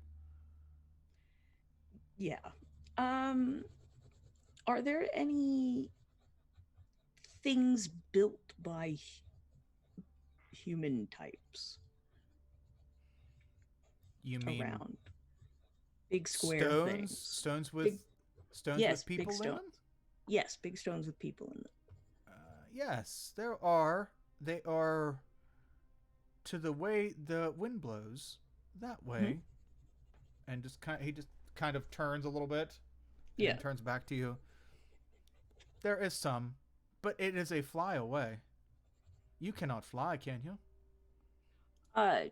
Yeah. Are there any things built by human types You mean around? Big square stones? things. Stones with Big- stones yes, with people big in them? stones. Yes, big stones with people in them. Yes, there are. They are to the way the wind blows that way, and he just kind of turns a little bit. And Yeah. then turns back to you. There is some, but it is a fly away. You cannot fly, can you?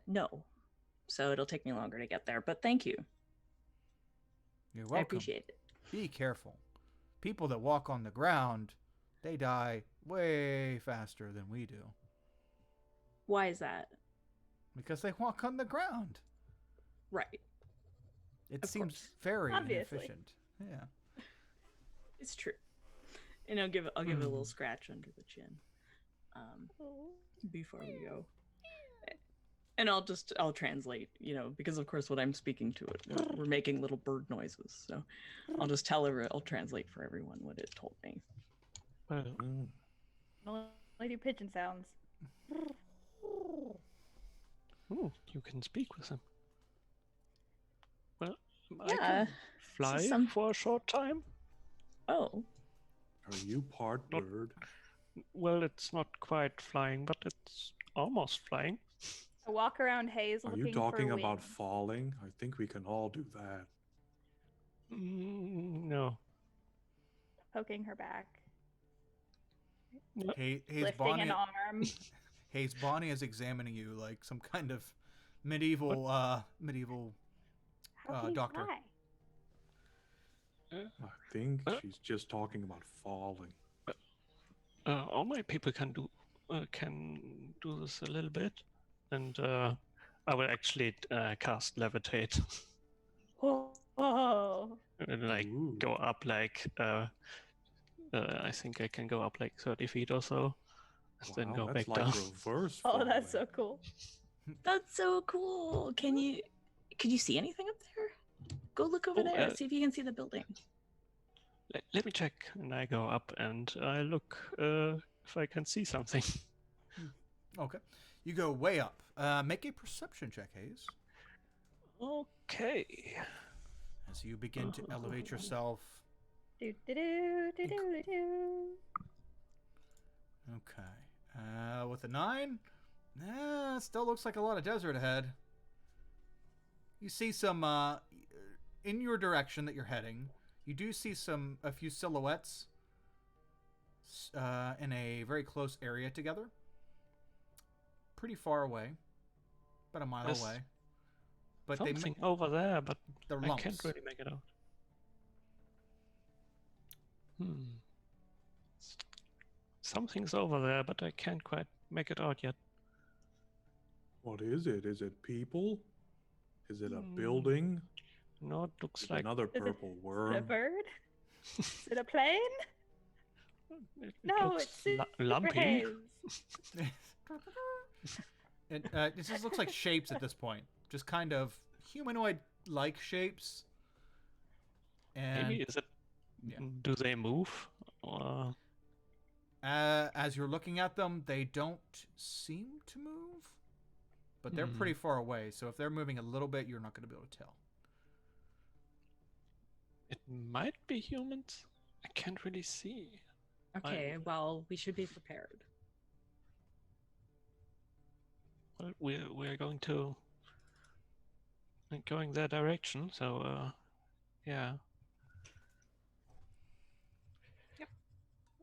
No. So it'll take me longer to get there, but thank you. You're welcome. I appreciate it. Be careful. People that walk on the ground, they die way faster than we do. Why is that? Because they walk on the ground. Right. It Of seems course. very Obviously. inefficient. Yeah. It's true. And I'll give it a little scratch under the chin. before we go. And I'll translate, because of course what I'm speaking to it, we're making little bird noises. So I'll translate for everyone what it told me. Well, Only do pigeon sounds. ooh, you can speak with him. Well, I Yeah. can fly for a short time. Oh. Are you part Not- bird? Well, it's not quite flying, but it's almost flying. I walk around Hayes Are looking you talking for about wind. falling? I think we can all do that. No. Poking her back. Hayes Lifting Bonnie. an arm. Hayes Bonnie is examining you like some kind of medieval How can you doctor. fly? I think she's just talking about falling. All my people can do this a little bit, and I will actually cast levitate Whoa. and like Ooh. go up like I think I can go up like 30 feet or so, and then go that's back like down. reverse Oh, that's so falling. cool. That's so cool. Could you see anything up there? Go look over there. See if you can see the building. Let me check, and I go up and I look if I can see something. Okay. You go way up. Make a perception check, Hayes. Okay. As you begin to elevate yourself. Do do do do do do. Okay. With a 9, it still looks like a lot of desert ahead. You see some in your direction that you're heading. You do see a few silhouettes in a very close area together. Pretty far away, about a mile There's away. But something over there, but they're I lumps. can't really make it out. Something's over there, but I can't quite make it out yet. What is it? Is it people? Is it a building? No, it looks Is it like another Is it- purple Is it a worm? bird? Is it a plane? it No, looks it's super lumpy. Hayes. It just looks like shapes at this point. Just kind of humanoid-like shapes. And Maybe is it? yeah. Do they move? Or as you're looking at them, they don't seem to move. But they're pretty far away, so if they're moving a little bit, you're not going to be able to tell. it might be humans. I can't really see. Okay, well, we should be prepared. Well, we're going that direction, so yeah.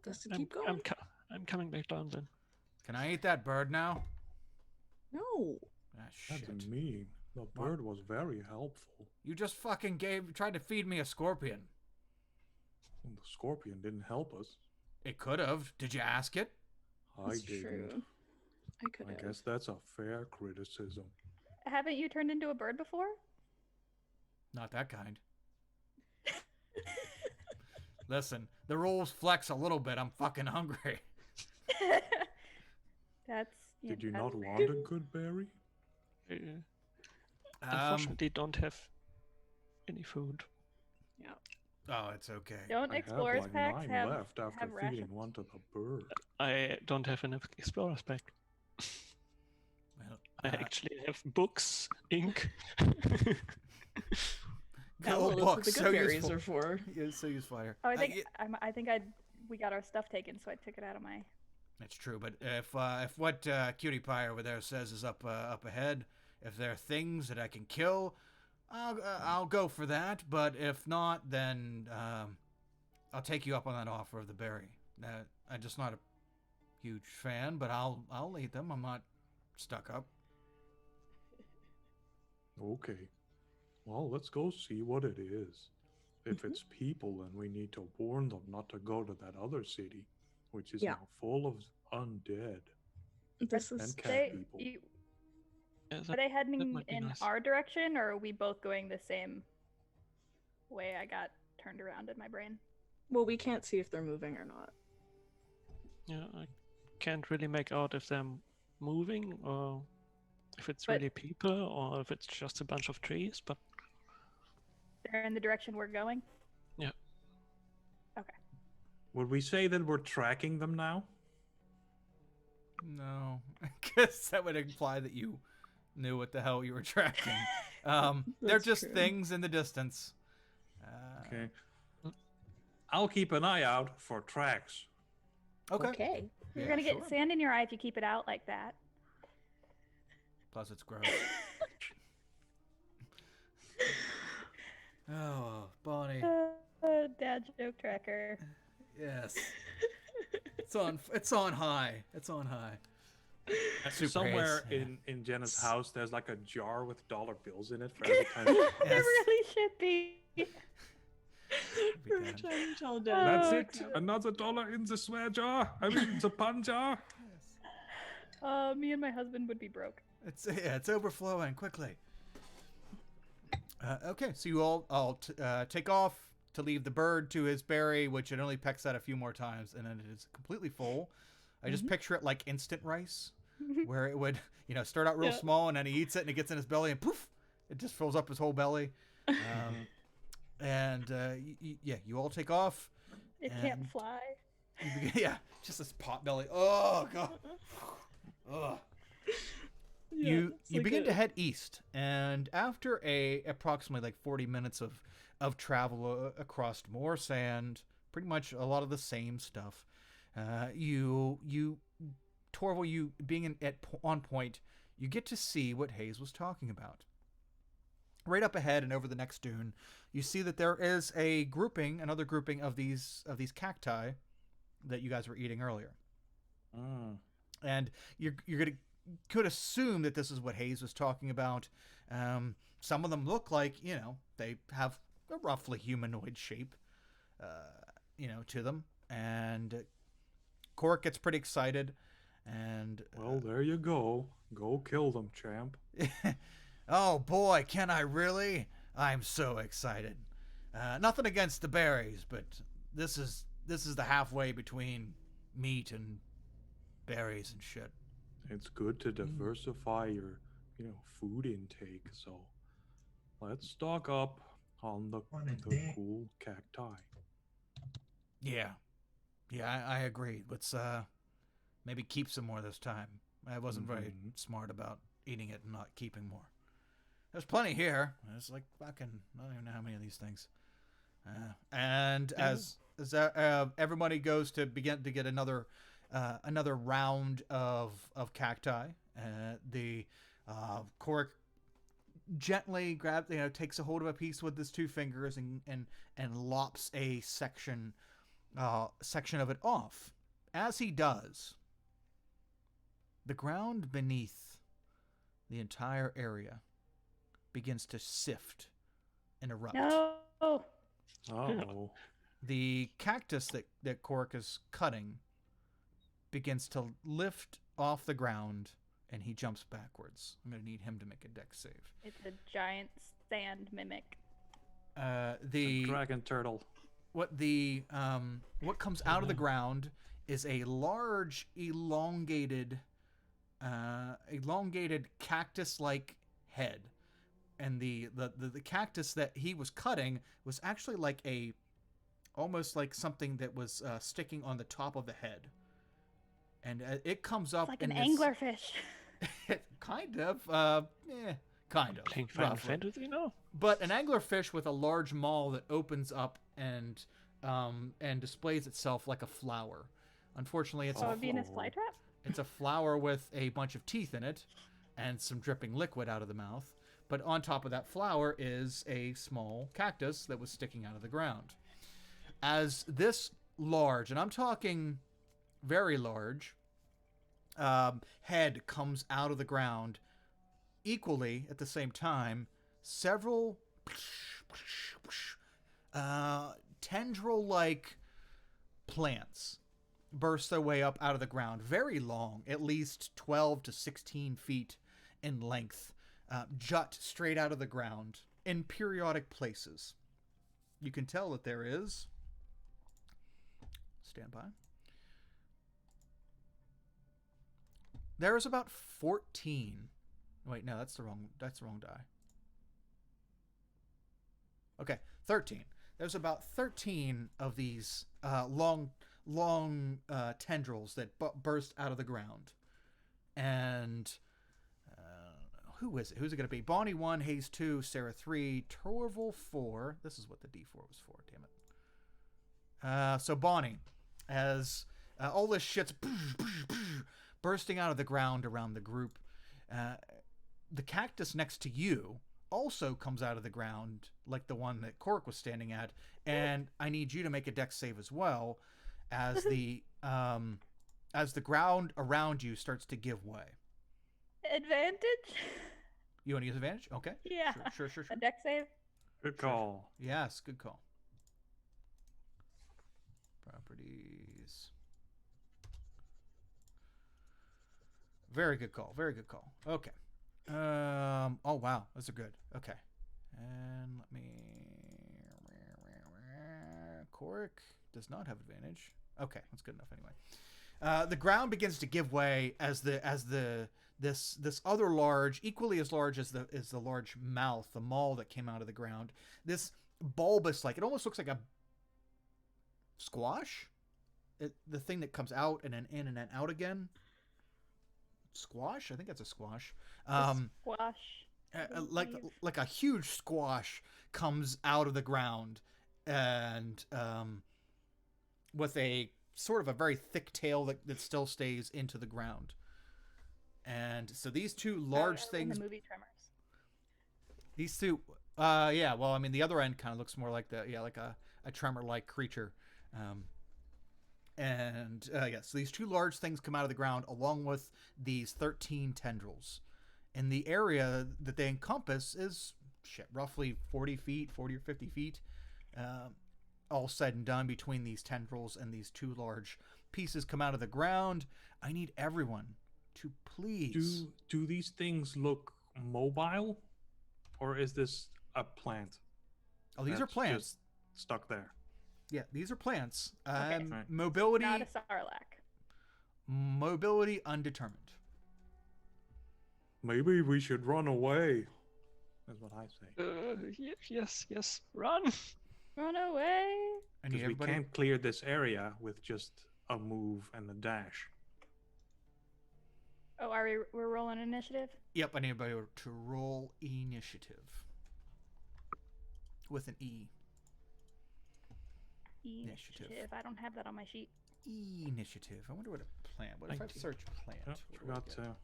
Just to keep going. I'm coming back down then. Can I eat that bird now? No. Ah, That's shit. mean. The bird was very helpful. You just fucking tried to feed me a scorpion. And the scorpion didn't help us. It could have. Did you ask it? I That's didn't. true. I could I have. guess that's a fair criticism. Haven't you turned into a bird before? Not that kind. Listen, the rules flex a little bit. I'm fucking hungry. Did you not want a good berry? Unfortunately, don't have any food. Oh, it's okay. Don't I explorers have like packs 9 have left after have feeding rations? one to the bird. I don't have an explorer's pack. Well, I actually have books, ink. Yeah, Gold well, that's books, what the so good berries useful. are for. Yeah, so useful here. Oh, I think we got our stuff taken, so I took it out of my. That's true, but if what Cutie Pie over there says is up ahead, if there are things that I can kill, I'll go for that. But if not, then I'll take you up on that offer of the berry. I'm just not a huge fan, but I'll eat them. I'm not stuck up. Okay. Well, let's go see what it is. If it's people, then we need to warn them not to go to that other city, which is now full of undead This and is cat people. Yeah, Are they heading might be in nice. our direction, or are we both going the same way? I got turned around in my brain. well, we can't see if they're moving or not. Yeah, can't really make out if they're moving or if it's But- really people or if it's just a bunch of trees. But They're in the direction we're going. yeah, Would we say that we're tracking them now? No, I guess that would imply that you knew what the hell you were tracking. They're That's just true. things in the distance. Okay. I'll keep an eye out for tracks. Okay. You're Yeah, gonna get sure. sand in your eye if you keep it out like that. Plus, it's gross. Oh, Bonnie. Dad joke tracker. Yes. It's on. It's on high. It's on high. Super Somewhere haze, in Jenna's house, there's like a jar with dollar bills in it for every time. It Yes. really should be. Be Every good. time you tell Oh, Dad. That's Oh, it. Another dollar in the swear jar. I mean, the pun jar. Me and my husband would be broke. It's overflowing quickly. Okay, so you all take off to leave the bird to his berry, which it only pecks at a few more times, and then it is completely full. I just picture it like instant rice, where it would, start out real Yeah. small, and then he eats it, and it gets in his belly, and poof, it just fills up his whole belly. And you all take off. It can't And- fly. Yeah, just this pot belly. Oh god. Ugh. Yeah, you it's you like begin a- to head east, and after approximately like 40 minutes of travel across more sand, pretty much a lot of the same stuff. Torval, you being on point, you get to see what Hayes was talking about. Right up ahead and over the next dune, you see that there is another grouping of these cacti that you guys were eating earlier. And could assume that this is what Hayes was talking about. Some of them look like, they have a roughly humanoid shape, to them. And Cork gets pretty excited. And Well, there you go. Go kill them, champ. oh boy, can I really? I'm so excited. Nothing against the berries, but this is the halfway between meat and berries and shit. It's good to diversify your, food intake. So let's stock up on the cool cacti. Yeah, I agree. Let's maybe keep some more this time. I wasn't very smart about eating it and not keeping more. There's plenty here. There's like fucking, I don't even know how many of these things. And as everybody goes to begin to get another round of cacti, the Cork gently takes a hold of a piece with his two fingers and lops a section of it off. As he does, the ground beneath the entire area begins to sift and erupt. No. Oh. The cactus that Cork is cutting begins to lift off the ground, and he jumps backwards. I'm going to need him to make a dex save. It's a giant sand mimic. The Dragon turtle. what comes out of the ground is a large elongated cactus-like head, and the cactus that he was cutting was actually like almost like something that was sticking on the top of the head, and it comes up It's like an in this- anglerfish. kind of kind of playing Final roughly. Fantasy now? But an anglerfish with a large maw that opens up and displays itself like a flower. Unfortunately, it's Oh, a a Venus flytrap? it's a flower with a bunch of teeth in it and some dripping liquid out of the mouth. But on top of that flower is a small cactus that was sticking out of the ground. As this large, and I'm talking very large, head comes out of the ground, equally at the same time, several tendril-like plants burst their way up out of the ground, very long, at least 12 to 16 feet in length, jut straight out of the ground in periodic places. You can tell that there is, stand by, There's about 14. Wait, no, that's the wrong die. Okay, 13. There's about 13 of these long tendrils that burst out of the ground. And who is it? Who's it going to be? Bonnie 1, Hayes 2, Sarah 3, Torval 4. This is what the D4 was for, damn it. So Bonnie, as all this shit's bursting out of the ground around the group, the cactus next to you also comes out of the ground like the one that Cork was standing at, and I need you to make a dex save as well as the ground around you starts to give way. Advantage? You want to use advantage? Okay. Yeah. Sure. A deck save? Good call. Yes, good call. Properties. Very good call. Okay. Oh wow, those are good. Okay. And let me. Cork does not have advantage. Okay, that's good enough anyway. The ground begins to give way as this other large, equally as large as the large mouth, the maw that came out of the ground. This bulbous, like it almost looks like a squash. The thing that comes out and then in and then out again. Squash? I think that's a squash. Squash. Like a huge squash comes out of the ground, and with a sort of a very thick tail that still stays into the ground. And so these two large things. In the movie Tremors. These two, yeah. Well, I mean, the other end kind of looks more like like a tremor-like creature. So these two large things come out of the ground along with these 13 tendrils. And the area that they encompass is roughly 40 or 50 feet, all said and done between these tendrils and these two large pieces come out of the ground. I need everyone to please. Do these things look mobile, or is this a plant? Oh, these are plants. Just stuck there. Yeah, these are plants. Okay. Mobility. Not a sarlacc. Mobility undetermined. Maybe we should run away. That's what I say. Yes, run. Run away. Because we can't clear this area with just a move and a dash. Oh, we're rolling initiative? Yep, I need everybody to roll initiative. With an E. Initiative. I don't have that on my sheet. Initiative. I wonder what a plant. What if I search plant? Oh, What do I forgot get? to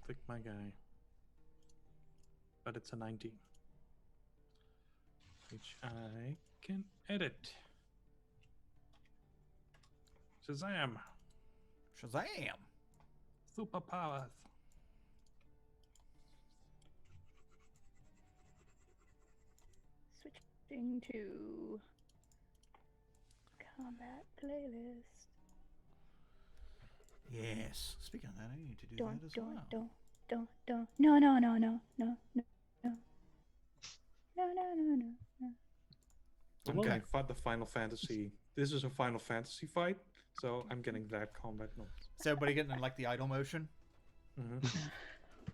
click my guy. But it's a 19. Which I can edit. Shazam! Shazam! Superpowers. Switching to combat playlist. Yes. Speaking of that, I need to do that as well. I'm Okay. gonna fight the Final Fantasy. This is a Final Fantasy fight, so I'm getting that combat noise. Is everybody getting like the idle motion? Mhm.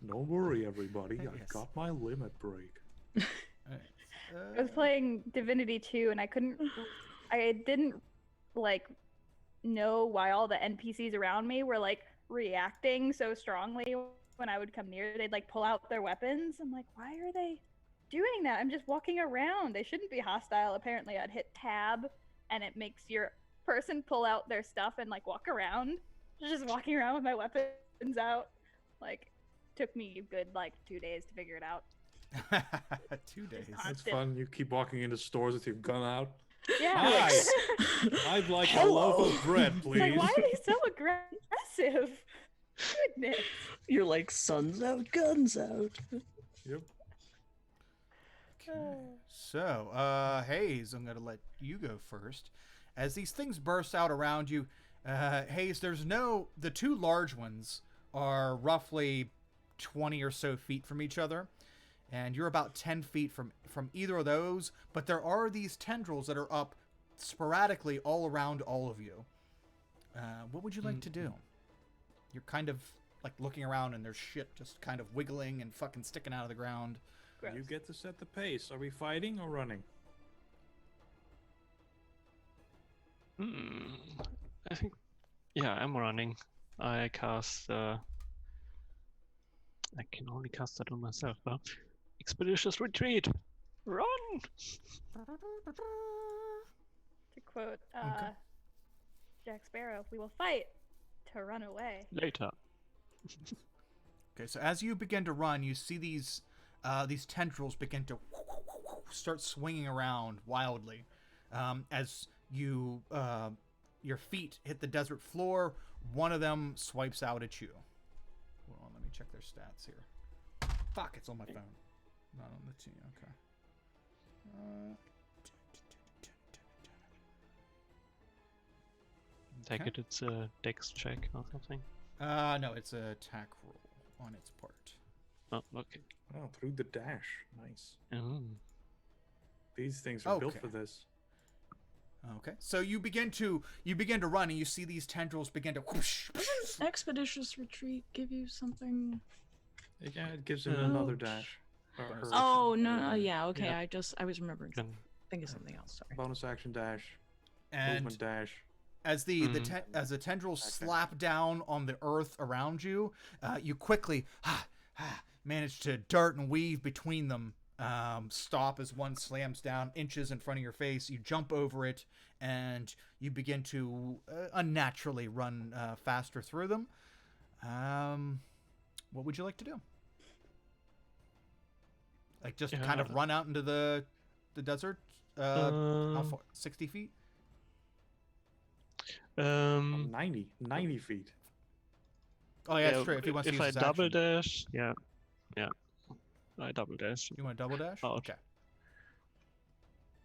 Don't worry, everybody. I Yes. got my limit break. I was playing Divinity 2 and I didn't like know why all the NPCs around me were like reacting so strongly when I would come near. They'd like pull out their weapons. I'm like, why are they doing that? I'm just walking around. They shouldn't be hostile. Apparently I'd hit tab and it makes your person pull out their stuff and like walk around. Just walking around with my weapons out. Like took me a good like 2 days to figure it out. 2 days. It's fun. You keep walking into stores with your gun out. Yeah. Hi. I'd like a loaf of bread, please. Like, why are they so aggressive? Goodness. You're like, sun's out, guns out. Yep. Okay. So, Hayes, I'm going to let you go first. As these things burst out around you, Hayes, the two large ones are roughly 20 or so feet from each other. And you're about 10 feet from either of those. But there are these tendrils that are up sporadically all around all of you. What would you like to do? You're kind of like looking around, and there's shit just kind of wiggling and fucking sticking out of the ground. Gross. You get to set the pace. Are we fighting or running? I think, yeah, I'm running. I cast. I can only cast that on myself, but expeditious retreat. Run! To quote Okay. Jack Sparrow, we will fight to run away. Later. Okay, so as you begin to run, you see these tendrils begin to start swinging around wildly. As you your feet hit the desert floor, one of them swipes out at you. Hold on, let me check their stats here. Fuck, it's on my phone. Not on the team. Okay. Take Okay. it, it's a dex check or something. No, it's a attack roll on its part. Oh, okay. Oh, through the dash. Nice. Oh. These things are built Okay. for this. Okay, so you begin to run, and you see these tendrils begin to whoosh. Doesn't expeditious retreat give you something? Yeah, it gives him Oh. another dash. Or her. Oh no, yeah, okay. Yeah. I was remembering. Can, Think of something else. Sorry. Bonus action dash. And Movement dash. as as the tendrils slap down on the earth around you, you quickly manage to dart and weave between them. Stop as one slams down inches in front of your face. You jump over it, and you begin to unnaturally run faster through them. What would you like to do? Like just kind of run out into the desert? How far? 60 feet? 90 feet. Oh yeah, that's true. If he wants to if use I his double action. dash, yeah. I double dash. You want to double dash? Out. Okay.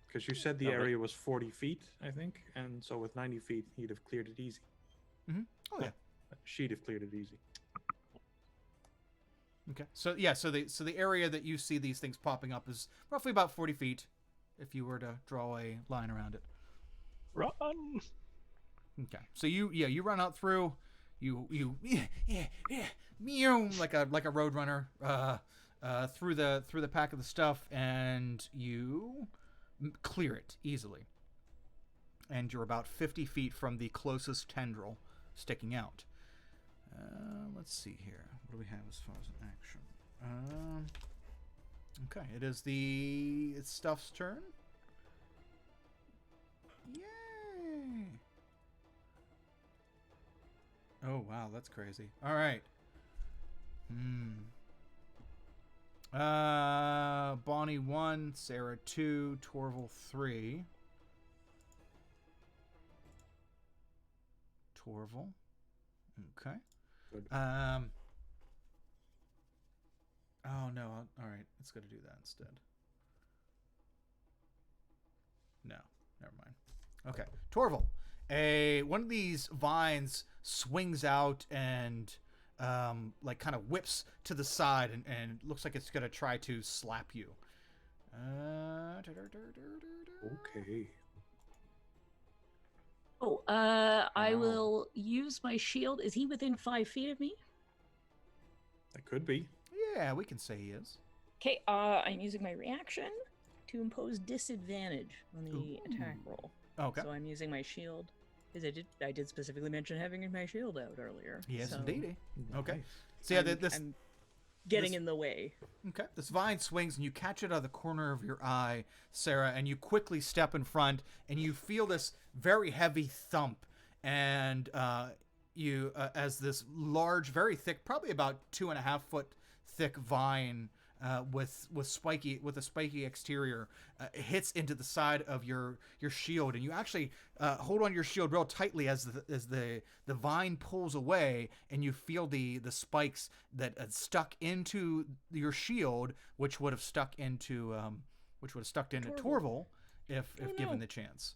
Because you said the Okay. area was 40 feet, I think. And so with 90 feet, he'd have cleared it easy. Oh yeah. She'd have cleared it easy. Okay. So yeah, so the area that you see these things popping up is roughly about 40 feet, if you were to draw a line around it. Run! Okay. So you run out through, you meow like a roadrunner through the pack of the stuff, and you clear it easily. And you're about 50 feet from the closest tendril sticking out. Let's see here. What do we have as far as an action? Okay, it's Stuff's turn. Yay! Oh wow, that's crazy. All right. Bonnie 1, Sarah 2, Torval 3. Torval. Okay. Good. Oh no. All right. It's going to do that instead. No. Never mind. Okay. Torval. One of these vines swings out and like kind of whips to the side and looks like it's going to try to slap you. Okay. Oh, I will use my shield. Is he within 5 feet of me? That could be. Yeah, we can say he is. Okay, I'm using my reaction to impose disadvantage on the attack roll. Okay. So I'm using my shield. Because I did specifically mention having my shield out earlier. Yes, so indeed. Okay. Nice. So yeah, I'm getting this- in the way. Okay. This vine swings and you catch it out of the corner of your eye, Sarah, and you quickly step in front and you feel this very heavy thump, and you as this large, very thick, probably about 2.5 foot thick vine with a spiky exterior hits into the side of your shield, and you actually hold on your shield real tightly as the vine pulls away, and you feel the spikes that stuck into your shield, which would have stuck into Torval if given the chance.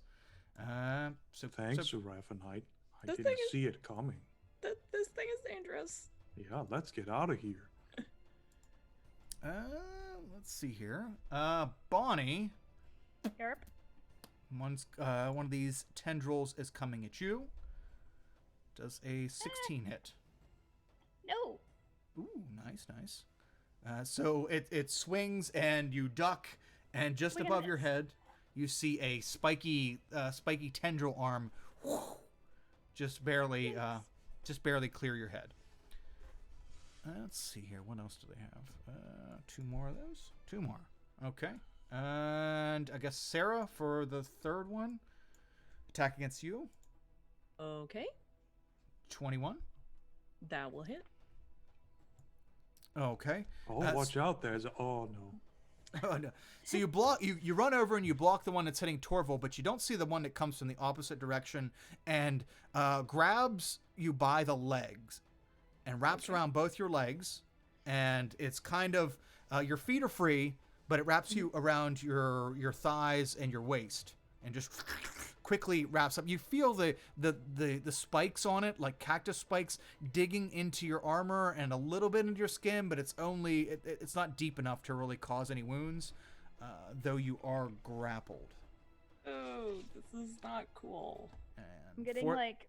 Thanks, Seraphinite. I This didn't thing is- see it coming. This thing is dangerous. Yeah, let's get out of here. Let's see here. Bonnie, Yarp. one of these tendrils is coming at you. Does a 16 hit? No. Ooh, nice, nice. So it swings and you duck, and just We're gonna above your miss. head, you see a spiky tendril arm, just barely clear your head. Let's see here. What else do they have? Two more of those. Two more. Okay. And I guess Sarah for the third one. Attack against you. Okay, 21. that will hit. Okay. Oh, watch out! There's oh no. Oh, no. So you run over and you block the one that's hitting Torval, but you don't see the one that comes from the opposite direction and grabs you by the legs and wraps around both your legs, and it's kind of your feet are free, but it wraps you around your thighs and your waist, and just quickly wraps up. You feel the spikes on it, like cactus spikes, digging into your armor and a little bit into your skin, but it's not deep enough to really cause any wounds, though you are grappled. Oh, this is not cool. And I'm getting like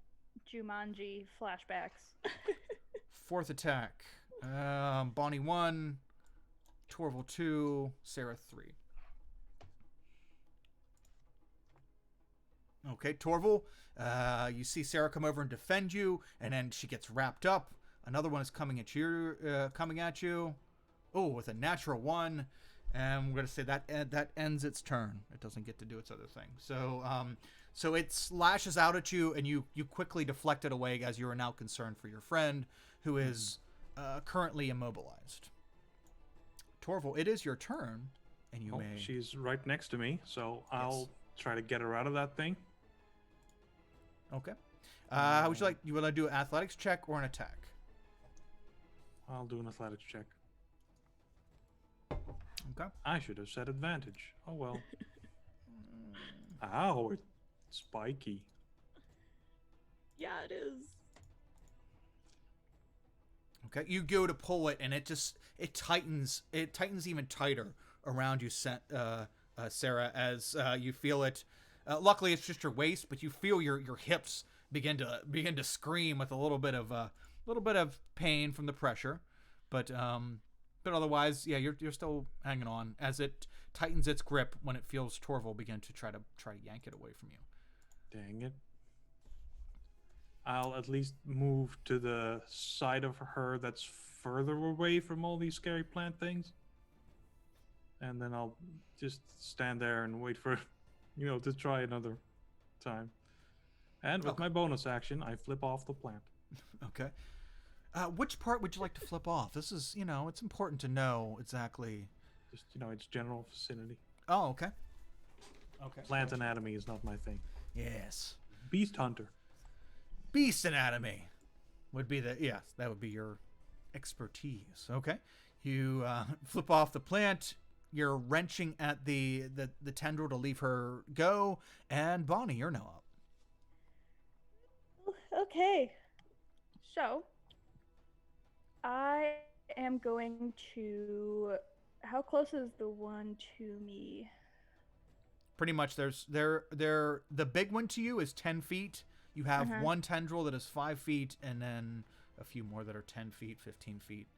Jumanji flashbacks. fourth attack. Bonnie 1, Torval 2, Sarah 3. Okay, Torval, you see Sarah come over and defend you, and then she gets wrapped up. Another one is coming at you. Oh, with a natural 1, and we're gonna say that ends its turn. It doesn't get to do its other thing. So it slashes out at you, and you quickly deflect it away as you are now concerned for your friend, who is currently immobilized. Torval, it is your turn, and you may. She's right next to me, so I'll try to get her out of that thing. Okay. How would you like? You want to do an athletics check or an attack? I'll do an athletics check. Okay. I should have said advantage. Oh well. Ow, it's spiky. Yeah, it is. Okay. You go to pull it, and it tightens. It tightens even tighter around you, Sarah, as you feel it. Luckily, it's just your waist, but you feel your hips begin to scream with a little bit of pain from the pressure, but otherwise, yeah, you're still hanging on as it tightens its grip when it feels Torval begin to try to yank it away from you. Dang it. I'll at least move to the side of her that's further away from all these scary plant things. And then I'll just stand there and wait for, to try another time. And with my bonus action, I flip off the plant. Okay. Which part would you like to flip off? This is, it's important to know exactly. Just, its general vicinity. Oh, okay. Okay. Plant anatomy is not my thing. Yes. Beast hunter. Beast anatomy would be that would be your expertise. Okay. You flip off the plant. You're wrenching at the tendril to leave her go, and Bonnie, you're now up. Okay. So, I am going to. How close is the one to me? Pretty much, the big one to you is 10 feet. You have one tendril that is 5 feet, and then a few more that are 10 feet, 15 feet.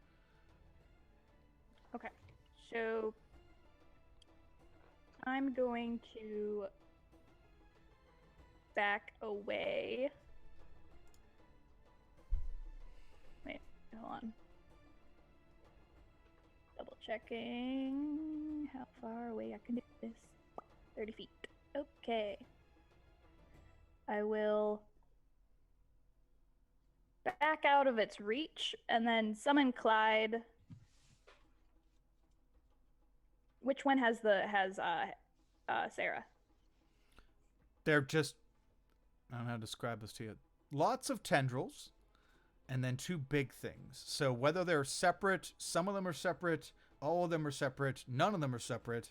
Okay. So, I'm going to back away. Wait, hold on. Double checking how far away I can do this. 30 feet. Okay. I will back out of its reach and then summon Clyde. Which one has Sarah? They're just, I don't know how to describe this to you. Lots of tendrils, and then two big things. So whether they're separate, some of them are separate, all of them are separate, none of them are separate,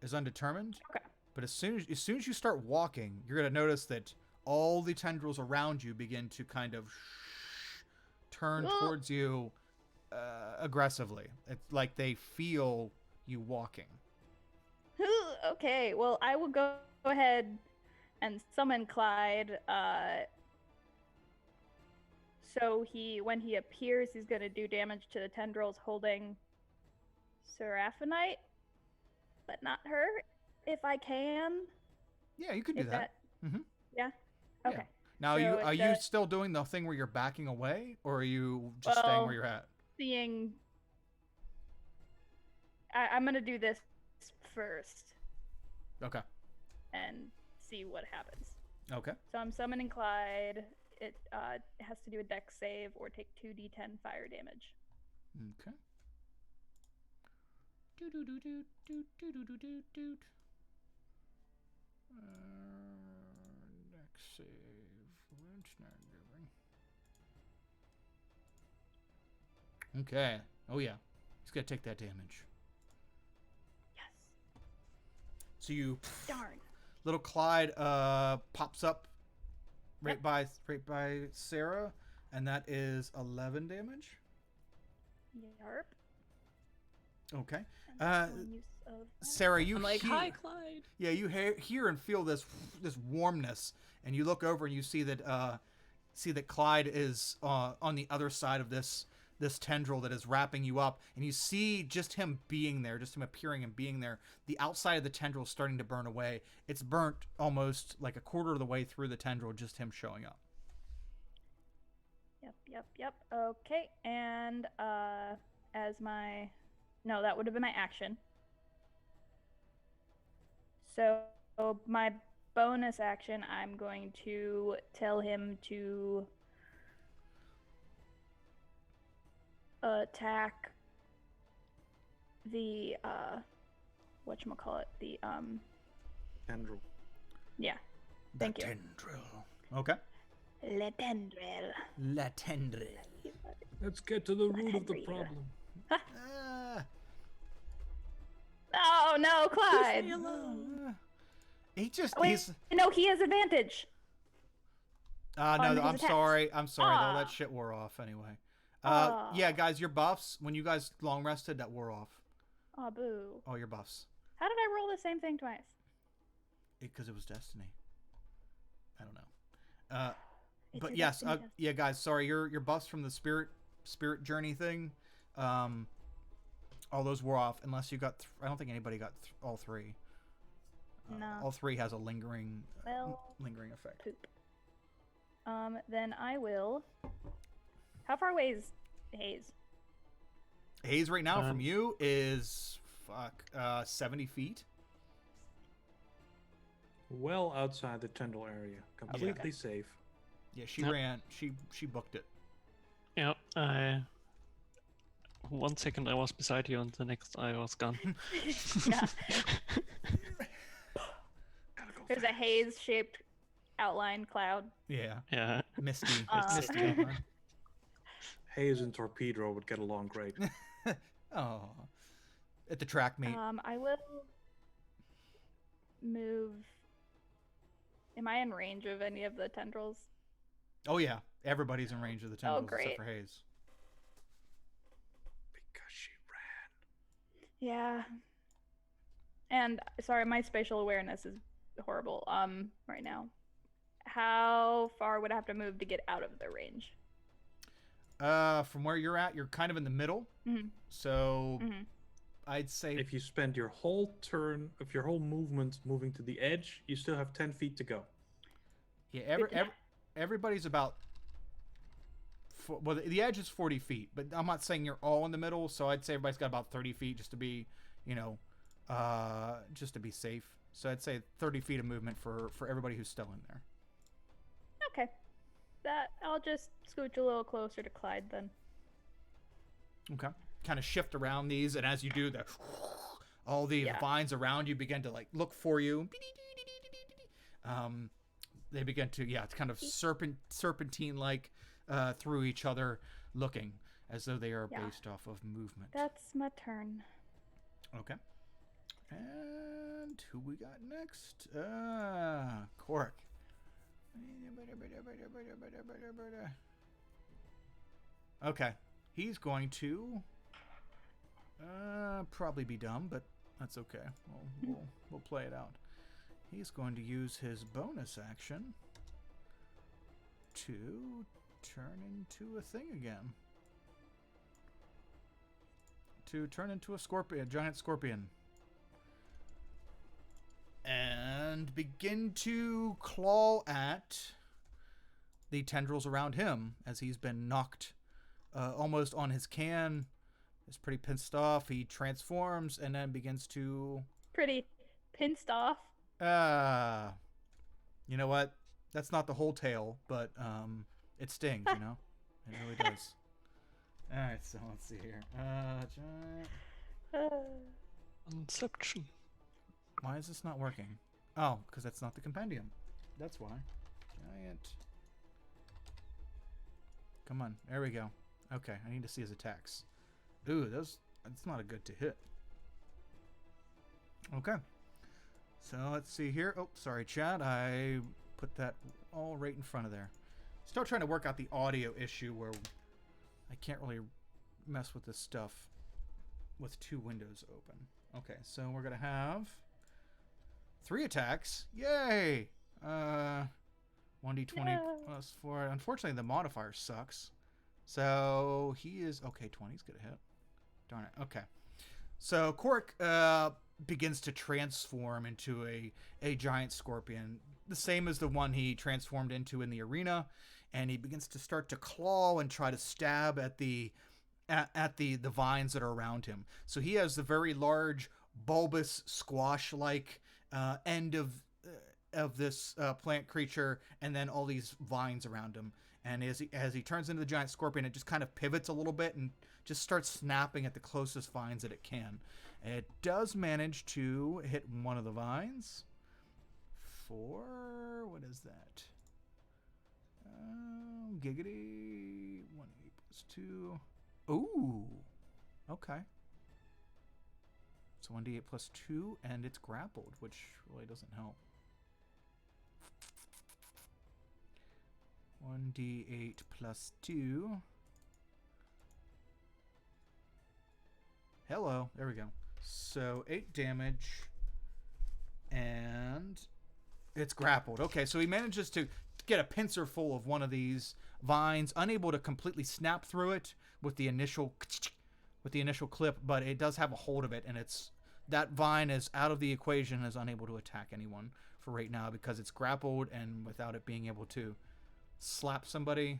is undetermined. Okay. But as soon as you start walking, you're gonna notice that all the tendrils around you begin to kind of turn towards you aggressively. It's like they feel you walking. Okay, well, I will go ahead and summon Clyde So when he appears, he's gonna do damage to the tendrils holding Seraphinite, but not her, if I can. Yeah, you can do If that. Mm-hmm. Yeah. Yeah. Okay. Now, So are you still doing the thing where you're backing away, or are you just staying where you're at? Seeing. I'm gonna do this first. Okay. And see what happens. Okay. So I'm summoning Clyde. It has to do a dex save or take 2d10 fire damage. Okay. Do do do do do do do do do do. Dex save. It's not giving. Okay. Oh yeah. He's gonna take that damage. Yes. So you. Darn. Little Clyde pops up right by Sarah, and that is 11 damage. Yarp. Okay. Use of Sarah, you I'm like, hear, hi, Clyde. Yeah, you hear and feel this warmness, and you look over and you see that Clyde is on the other side of this tendril that is wrapping you up, and you see just him being there, just him appearing and being there. The outside of the tendril is starting to burn away. It's burnt almost like a quarter of the way through the tendril, just him showing up. Yep. Okay, and as my... No, that would have been my action. So my bonus action, I'm going to tell him to attack the whatchamacallit, the Tendril. yeah. Thank you. Tendril. Okay. Le tendril. La tendril. Let's get to the root of the Tendril. problem. Oh no, Clyde! He just Wait, he's no, he has advantage. no, on his I'm attacks. sorry. All Ah. that shit wore off anyway. Ah. Yeah, guys, your buffs, when you guys long rested, that wore off. Oh boo. All your buffs. How did I roll the same thing twice? Because it was destiny. I don't know. It's But a yes, destiny test. yeah, guys, sorry, your buffs from the spirit journey thing, all those wore off unless you got. I don't think anybody got all three. No. All three has a lingering effect. Poop. Then I will. How far away is Hayes? Hayes right now from you is 70 feet. Well outside the tendril area. Completely safe. Yeah, she Yep. ran. She booked it. Yeah, 1 second I was beside you, and the next I was gone. Yeah. There's a haze-shaped outline cloud. Yeah, Yeah. misty. Uh, Misty outline. Hayes and Torpedo would get along great. Oh, at the track meet. I will move. Am I in range of any of the tendrils? Oh yeah, everybody's in range of the tendrils great. except for Hayes. Because she ran. Yeah. And sorry, my spatial awareness is horrible. Right now. How far would I have to move to get out of the range? From where you're at, you're kind of in the middle. Mhm. So Mhm. I'd say If you spend your whole turn, if your whole movement moving to the edge, you still have 10 feet to go. yeah, everybody's about. Well, the edge is 40 feet, but I'm not saying you're all in the middle. So I'd say everybody's got about 30 feet just to be, just to be safe. So I'd say 30 feet of movement for everybody who's still in there. Okay. I'll just scooch a little closer to Clyde then. Okay. Kind of shift around these, and as you do, all the vines around you begin to like look for you. They begin to it's kind of serpentine like through each other, looking as though they are based off of movement. That's my turn. Okay. And who we got next? Cork. Okay. He's going to probably be dumb, but that's okay. We'll play it out. He's going to use his bonus action to turn into a thing again. To turn into a scorpion, a giant scorpion. And begin to claw at the tendrils around him as he's been knocked almost on his can. He's pretty pissed off. He transforms and then begins to... Pretty pinced off. You know what? That's not the whole tail, but it stings, you know? It really does. Alright, so let's see here. Giant... Inception. Why is this not working? Oh, because that's not the compendium. That's why. Giant. Come on. There we go. Okay, I need to see his attacks. Ooh, that's not a good to hit. Okay. So let's see here. Oh, sorry, chat. I put that all right in front of there. Still trying to work out the audio issue where I can't really mess with this stuff with two windows open. Okay, so we're going to have 3 attacks. Yay! 1d20 Yeah. plus 4. Unfortunately, the modifier sucks. So he is... Okay, 20's going to hit. Darn it. Okay. So Cork begins to transform into a giant scorpion. The same as the one he transformed into in the arena. And he begins to start to claw and try to stab at the vines that are around him. So he has the very large, bulbous, squash-like end of this plant creature, and then all these vines around him. And as he turns into the giant scorpion, it just kind of pivots a little bit and just starts snapping at the closest vines that it can. It does manage to hit one of the vines. What is that? Giggity. 1 plus 2. Ooh. Okay. So 1d8 plus 2, and it's grappled, which really doesn't help. 1d8 plus 2. Hello. There we go. So 8 damage. And it's grappled. Okay, so he manages to get a pincer full of one of these vines, unable to completely snap through it with the initial clip, but it does have a hold of it, and that vine is out of the equation and is unable to attack anyone for right now because it's grappled, and without it being able to slap somebody,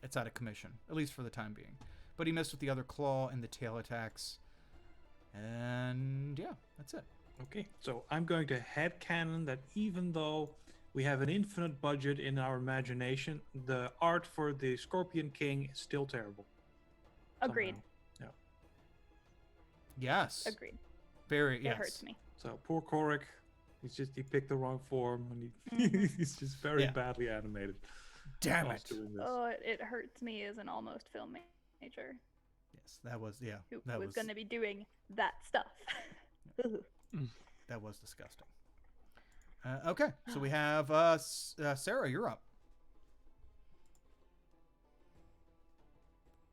it's out of commission, at least for the time being. But he missed with the other claw and the tail attacks. And yeah, that's it. Okay, so I'm going to headcanon that even though we have an infinite budget in our imagination, the art for the Scorpion King is still terrible. Agreed. Somehow. Yes. Agreed. Very, yes. It hurts me. So poor Korik, he picked the wrong form, and he's just very badly animated. Damn whilst it. doing this. Oh, it hurts me as an almost film major Yes, that was, who that was going to be doing that stuff. That was disgusting. Okay, so we have Sarah, you're up.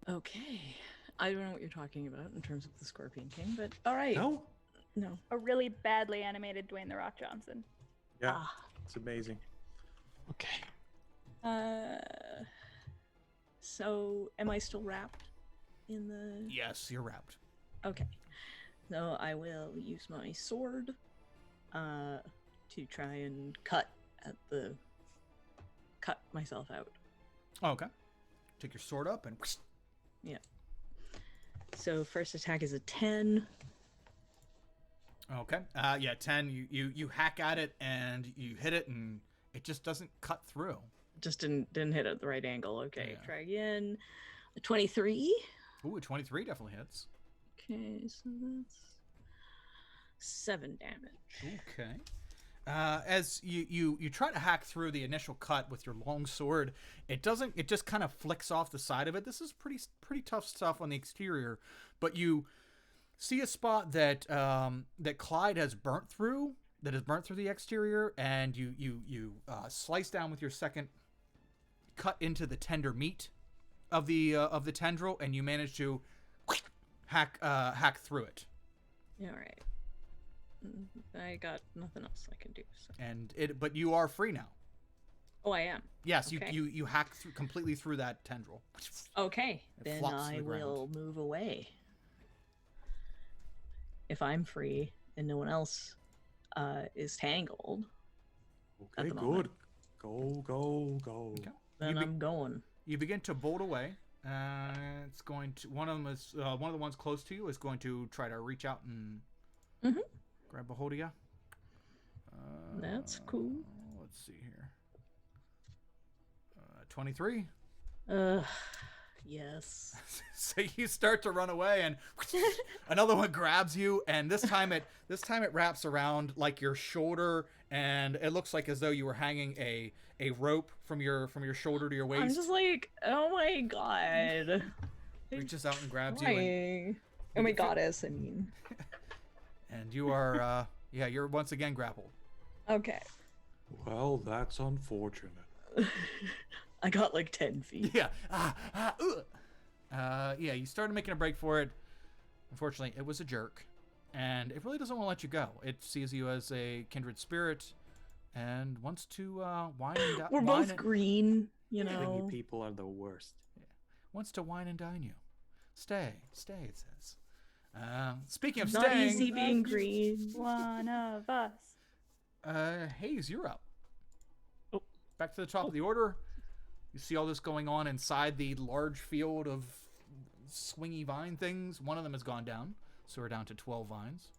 Okay. I don't know what you're talking about in terms of the Scorpion King, but all right. No? No. A really badly animated Dwayne The Rock Johnson. Yeah, Ah. it's amazing. Okay. So am I still wrapped in the... Yes, you're wrapped. Okay. So I will use my sword to try and cut myself out. Oh, okay. Take your sword up and... Yeah. So first attack is a 10. Okay. 10. You hack at it and you hit it and it just doesn't cut through. Just didn't hit at the right angle. Okay, Yeah. try again. A 23. Ooh, a 23 definitely hits. Okay, so that's 7 damage. Okay. As you try to hack through the initial cut with your long sword, it doesn't. It just kind of flicks off the side of it. This is pretty tough stuff on the exterior, but you see a spot that that Clyde has burnt through. That has burnt through the exterior, and you slice down with your second cut into the tender meat of the tendril, and you manage to hack through it. Yeah, all right. I got nothing else I can do. So. And but you are free now. Oh, I am. Yes, Okay. you hack completely through that tendril. Okay, It then flops to I the ground. will move away. If I'm free and no one else is tangled, Okay, the good. moment. Go. Okay. then I'm going. You begin to bolt away. It's going to one of them is one of the ones close to you is going to try to reach out and grab a hold of you. That's cool. Let's see here. 23. Yes. So you start to run away, and another one grabs you, and this time it wraps around like your shoulder, and it looks like as though you were hanging a rope from your shoulder to your waist. I'm just like, oh my god. Reaches out and grabs you, Crying. Oh my goddess, I mean. and you are you're once again grappled. Okay. Well, that's unfortunate. I got like 10 feet. Yeah. You started making a break for it. Unfortunately, it was a jerk, and it really doesn't want to let you go. It sees you as a kindred spirit, and wants to wine and We're both green, you Thingy know. people are the worst. Wants to wine and dine you. Stay, it says. Speaking of Not staying, easy being green. One of us. Hayes, you're up. Oh. Back to the top of the order. You see all this going on inside the large field of swingy vine things. One of them has gone down, so we're down to 12 vines.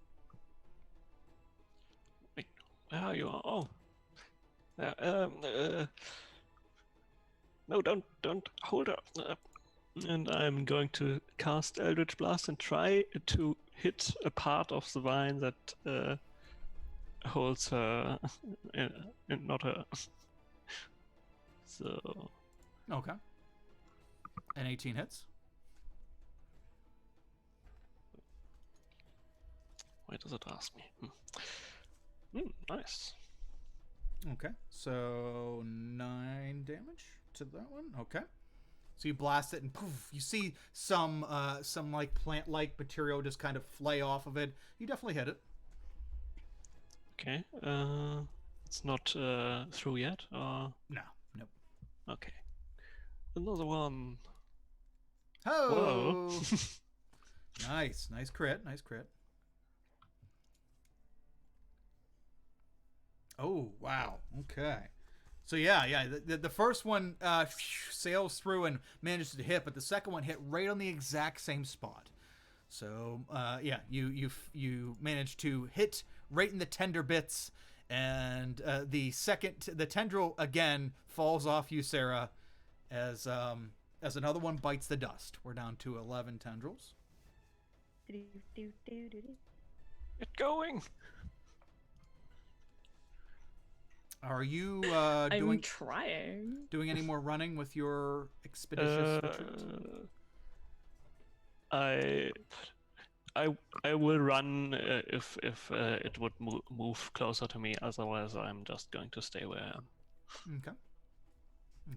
Wait, where are you? Oh. No, don't hold up. And I'm going to cast Eldritch Blast and try to hit a part of the vine that holds her, and not her. So. Okay. And 18 hits. Why does it ask me? Nice. Okay. So 9 damage to that one. Okay. So you blast it and poof, you see some like plant-like material just kind of flay off of it. You definitely hit it. Okay. It's not through yet. No. Nope. Okay. Another one. Oh. Whoa. Nice crit. Oh, wow. Okay. So the first one sails through and manages to hit, but the second one hit right on the exact same spot. So you managed to hit right in the tender bits, and the tendril again falls off you, Sarah, as another one bites the dust. We're down to 11 tendrils. Get going. Are you I'm trying. doing any more running with your expeditious retreat? I will run if it would move closer to me. Otherwise, I'm just going to stay where I am. Okay.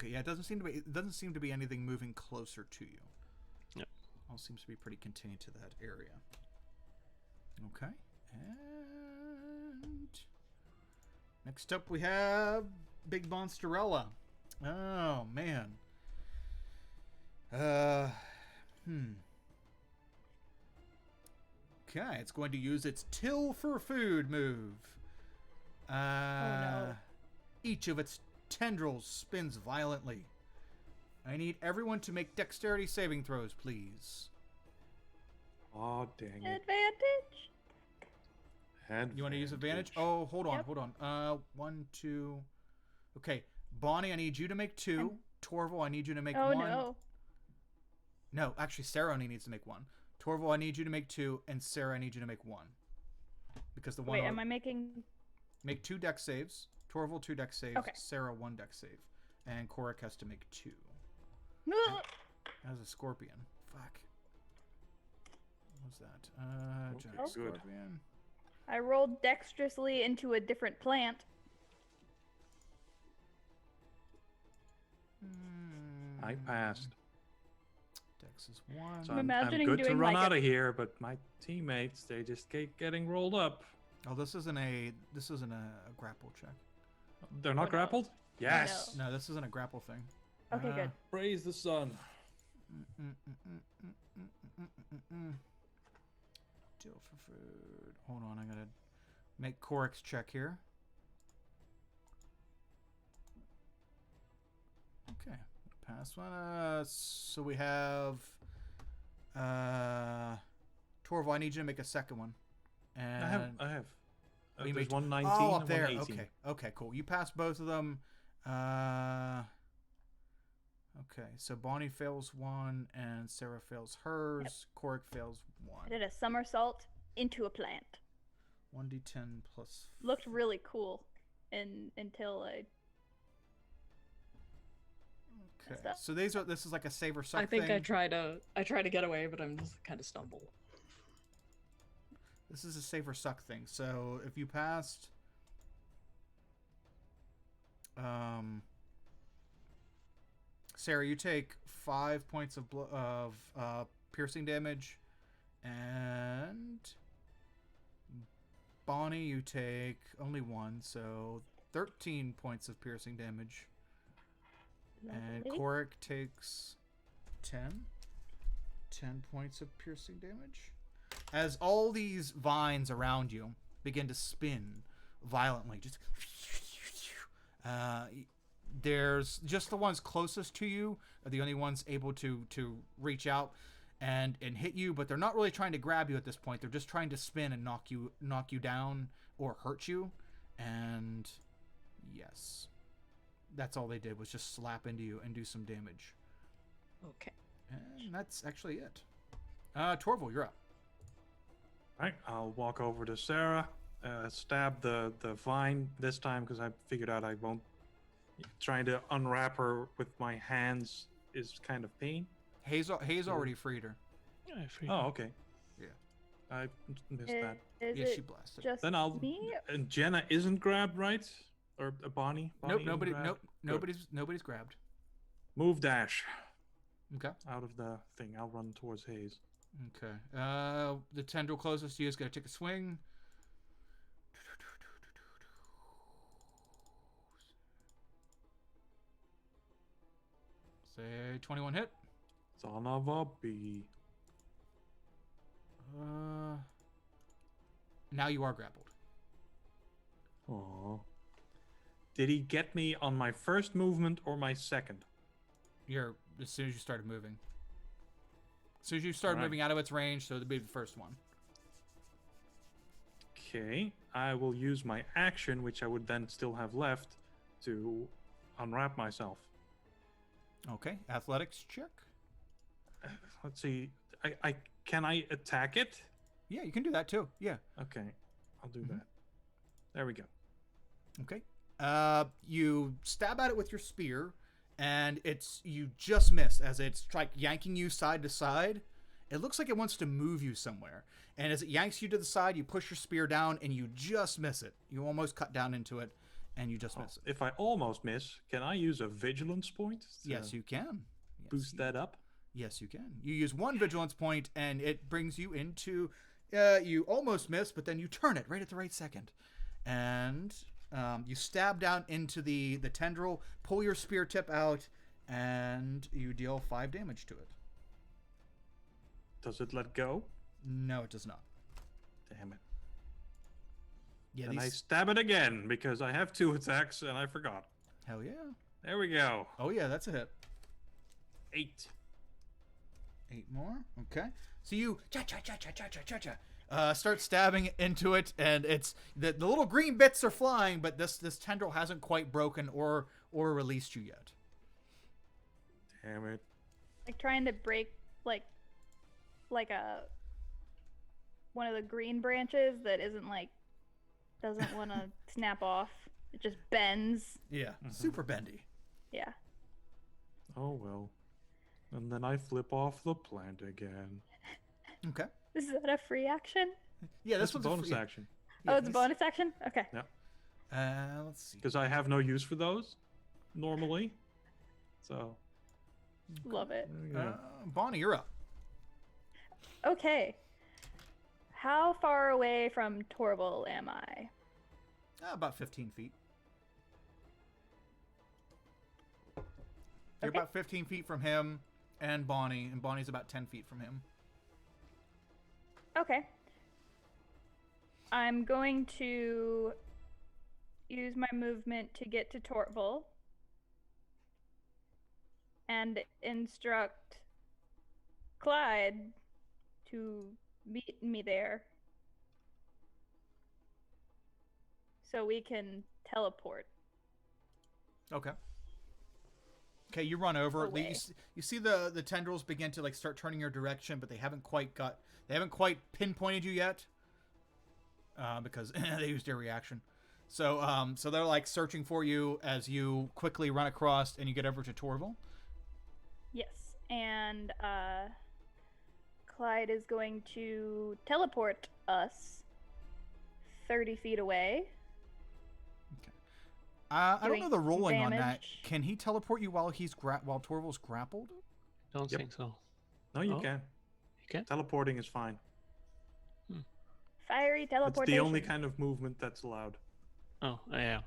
Yeah, it doesn't seem to be anything moving closer to you. Yeah. All seems to be pretty contained to that area. Okay. And next up we have Big Monsterella. Oh man. Okay, it's going to use its till for food move. Oh no. Each of its tendrils spins violently. I need everyone to make dexterity saving throws, please. Oh, dang it. Advantage. You want to use advantage? Oh, hold on. 1, 2. Okay, Bonnie, I need you to make 2. Torval, I need you to make 1. No. No, actually, Sarah only needs to make 1. Torval, I need you to make 2, and Sarah, I need you to make 1. Because the one. Wait, am I making? Make 2 dex saves. Torval 2 dex saves. Okay. Sarah 1 dex save, and Korik has to make 2. As a scorpion. Fuck. What was that? Giant good. scorpion. I rolled dexterously into a different plant. I passed. Dex is 1. So I'm I'm imagining good to doing run like out of here, but my teammates, they just keep getting rolled up. Oh, this isn't a grapple check. They're not grappled? Yes. No, this isn't a grapple thing. Okay, good. Praise the sun. Deal for food. Hold on, I gotta make Korik's check here. Okay, pass one. So we have Torval. I need you to make a second one. And I have. we There's made 119 oh, up and there. 118. Okay, cool. You passed both of them. Okay, so Bonnie fails one, and Sarah fails hers. Korik fails I one. did a somersault into a plant. 1d10 plus. Looked really cool until I. Okay, Stuff. so this is like a save or suck I think thing. I try to get away, but I'm just kind of stumble. This is a save or suck thing. So if you passed, Sarah, you take 5 points of piercing damage, and Bonnie, you take only 1, so 13 points of piercing damage. And Lovely. Korik takes 10 points of piercing damage. As all these vines around you begin to spin violently, just there's just the ones closest to you are the only ones able to reach out and hit you, but they're not really trying to grab you at this point. They're just trying to spin and knock you down or hurt you. And yes, that's all they did was just slap into you and do some damage. Okay. And that's actually it. Torval, you're up. Right, I'll walk over to Sarah, stab the vine this time because I figured out I won't. Trying to unwrap her with my hands is kind of pain. Hayes already freed her. Yeah, I freed Oh, her. okay. Yeah. I missed that. Is Yeah, it she blasted. just Then I'll. me? And Jenna isn't grabbed, right? Or Bonnie? Nope, Bonnie nobody. isn't grabbed? Nope, Good. nobody's grabbed. Move dash Okay. out of the thing. I'll run towards Hayes. Okay. The tendril closest to you is gonna take a swing. Say 21 hit. Son of a bee. Now you are grappled. Aww. Did he get me on my first movement or my second? You're as soon as you started moving. As soon as you started Alright. moving out of its range, so it'd be the first one. Okay, I will use my action, which I would then still have left, to unwrap myself. Okay. Athletics check. Let's see. Can I attack it? Yeah, you can do that too. Yeah. Okay, I'll do Mhm. that. There we go. Okay. You stab at it with your spear, and you just miss as it's like yanking you side to side. It looks like it wants to move you somewhere, and as it yanks you to the side, you push your spear down, and you just miss it. You almost cut down into it, and you just miss it. If I almost miss, can I use a vigilance point? To Yes, you can. Yes, boost you- that up. Yes, you can. You use one vigilance point, and it brings you into. You almost miss, but then you turn it right at the right second, and you stab down into the tendril, pull your spear tip out, and you deal 5 damage to it. Does it let go? No, it does not. Damn it. Yeah, And I these. stab it again because I have 2 attacks and I forgot. Hell yeah. There we go. Oh yeah, that's a hit. 8. 8 more. Okay. So you start stabbing into it, and it's the little green bits are flying, but this tendril hasn't quite broken or released you yet. Damn it. Like trying to break like a one of the green branches that isn't like doesn't want to snap off. It just bends. Yeah. Super bendy. Yeah. Oh well. And then I flip off the plant again. Okay. Is that a free action? Yeah, this That's a one's bonus free- action. Oh, it's a this- bonus action? Okay. Let's see. Because I have no use for those normally. So Love it. there we go. Bonnie, you're up. Okay. How far away from Torval am I? About 15 feet. You're Okay. about 15 feet from him and Bonnie's about 10 feet from him. Okay. I'm going to use my movement to get to Tortville and instruct Clyde to meet me there so we can teleport. Okay. Okay, you run over. Away. You see the tendrils begin to like start turning your direction, but they haven't quite pinpointed you yet. Because they used their reaction. So they're like searching for you as you quickly run across and you get over to Torval. Yes, and Clyde is going to teleport us 30 feet away. I don't Doing know the rolling on that. damage. Can he teleport you while while Torval's grappled? Don't Yep. think so. No, you Oh. can. You can? Teleporting is fine. Fiery It's teleportation. the only kind of movement that's allowed. Oh, yeah.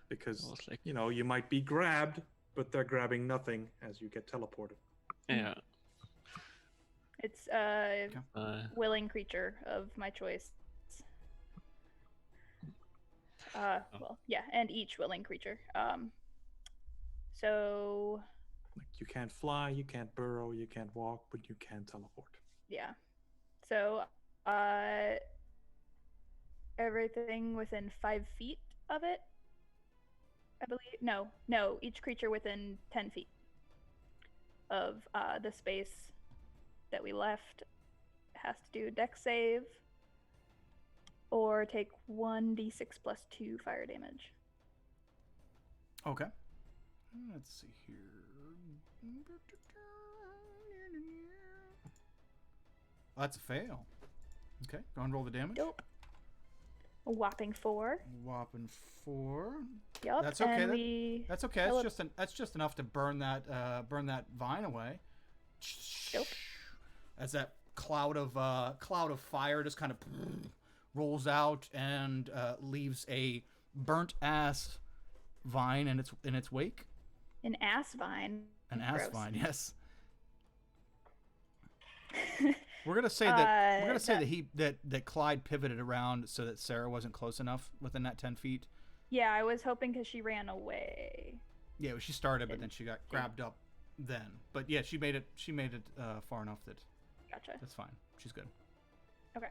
Because, I was like- you might be grabbed, but they're grabbing nothing as you get teleported. Yeah. It's a Uh, willing creature of my choice. Well, yeah, and each willing creature. So Like, you can't fly, you can't burrow, you can't walk, but you can teleport. yeah. So everything within 5 feet of it, I believe. No, each creature within 10 feet of the space that we left has to do a dex save or take 1d6 plus 2 fire damage. Okay. Let's see here. That's a fail. Okay, go and roll the damage. Dope. A whopping 4. Whopping 4. Yup. That's okay, And that- That's okay. Tele- That's just enough to burn that vine away. Dope. As that cloud of fire just kind of rolls out and leaves a burnt ass vine in its wake. An ass vine. An ass Gross. vine, yes. We're gonna say that Clyde pivoted around so that Sarah wasn't close enough within that 10 feet. Yeah, I was hoping because she ran away. Yeah, she started, but then she got grabbed up. Then, but yeah, she made it far enough that Gotcha. that's fine. She's good. Okay.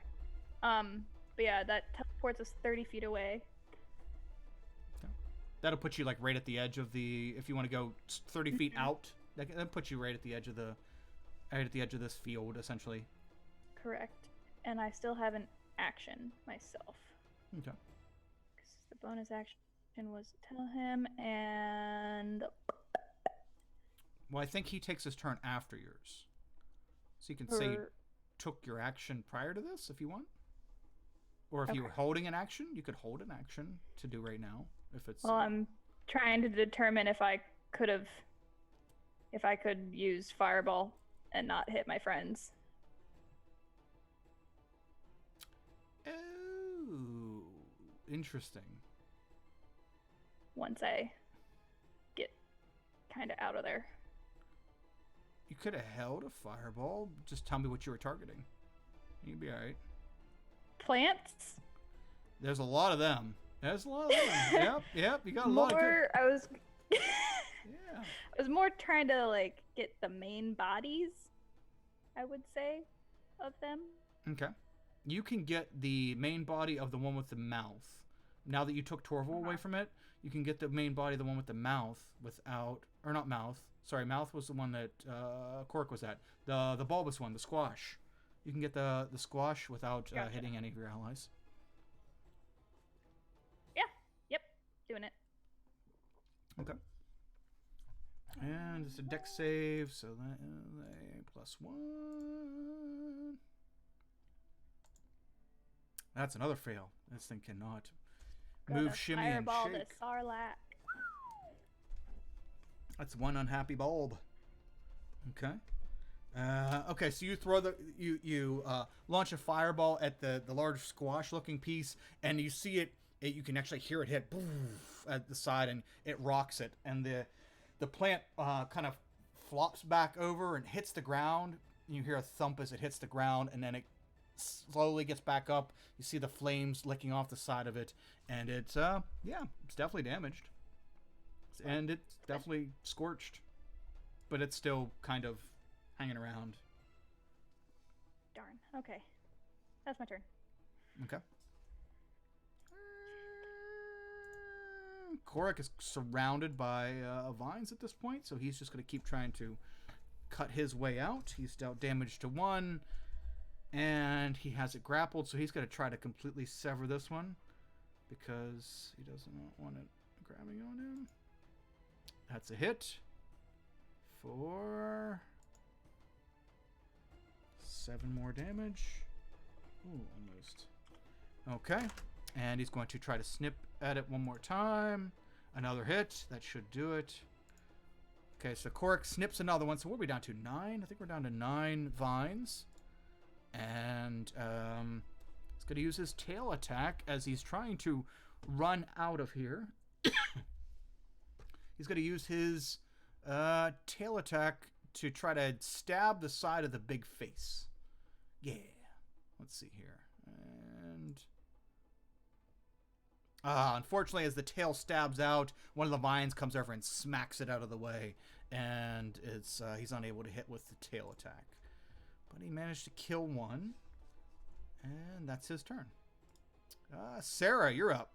But yeah, that teleports us 30 feet away. That'll put you like right at the edge of the. If you want to go 30 feet out, that puts you right at the edge of this field, essentially. Correct. And I still have an action myself. Okay. 'Cause the bonus action was to tell him, and Well, I think he takes his turn after yours, so you can say you for- took your action prior to this if you want, or if you were Okay. holding an action, you could hold an action to do right now if it's. well, I'm trying to determine if I could use fireball and not hit my friends. Oh, interesting. Once I get kind of out of there. You could have held a fireball. Just tell me what you were targeting. You'd be all right. Plants. There's a lot of them. Yep. You got a lot of good. More. I was. Yeah. I was more trying to like get the main bodies, I would say, of them. Okay. You can get the main body of the one with the mouth. Now that you took Torval away from it, you can get the main body of the one with the mouth without, or not mouth. Sorry, mouth was the one that Cork was at. The bulbous one, the squash. You can get the squash without Gotcha. hitting any of your allies. Yep, doing it. Okay. And it's a dex save, so that is a +1. That's another fail. This thing cannot move, Gotta shimmy, and fireball shake. this Sarlacc. That's one unhappy bulb. Okay. Okay, so you throw you launch a fireball at the large squash-looking piece, and you see it. You can actually hear it hit at the side, and it rocks it, and the plant kind of flops back over and hits the ground. You hear a thump as it hits the ground, and then it slowly gets back up. You see the flames licking off the side of it, and it's it's definitely damaged, and it's definitely scorched, but it's still kind of hanging around. Darn. Okay. That's my turn. Okay. Korik is surrounded by vines at this point, so he's just going to keep trying to cut his way out. He's dealt damage to one, and he has it grappled, so he's going to try to completely sever this one because he doesn't want it grabbing on him. That's a hit for 7 more damage. Ooh, almost. Okay, and he's going to try to snip at it one more time. Another hit. That should do it. Okay, so Korik snips another one. So what are we down to? 9? I think we're down to 9 vines. And he's going to use his tail attack as he's trying to run out of here. He's going to use his tail attack to try to stab the side of the big face. Yeah. Let's see here. And unfortunately, as the tail stabs out, one of the vines comes over and smacks it out of the way, and it's he's unable to hit with the tail attack. But he managed to kill one, and that's his turn. Sarah, you're up.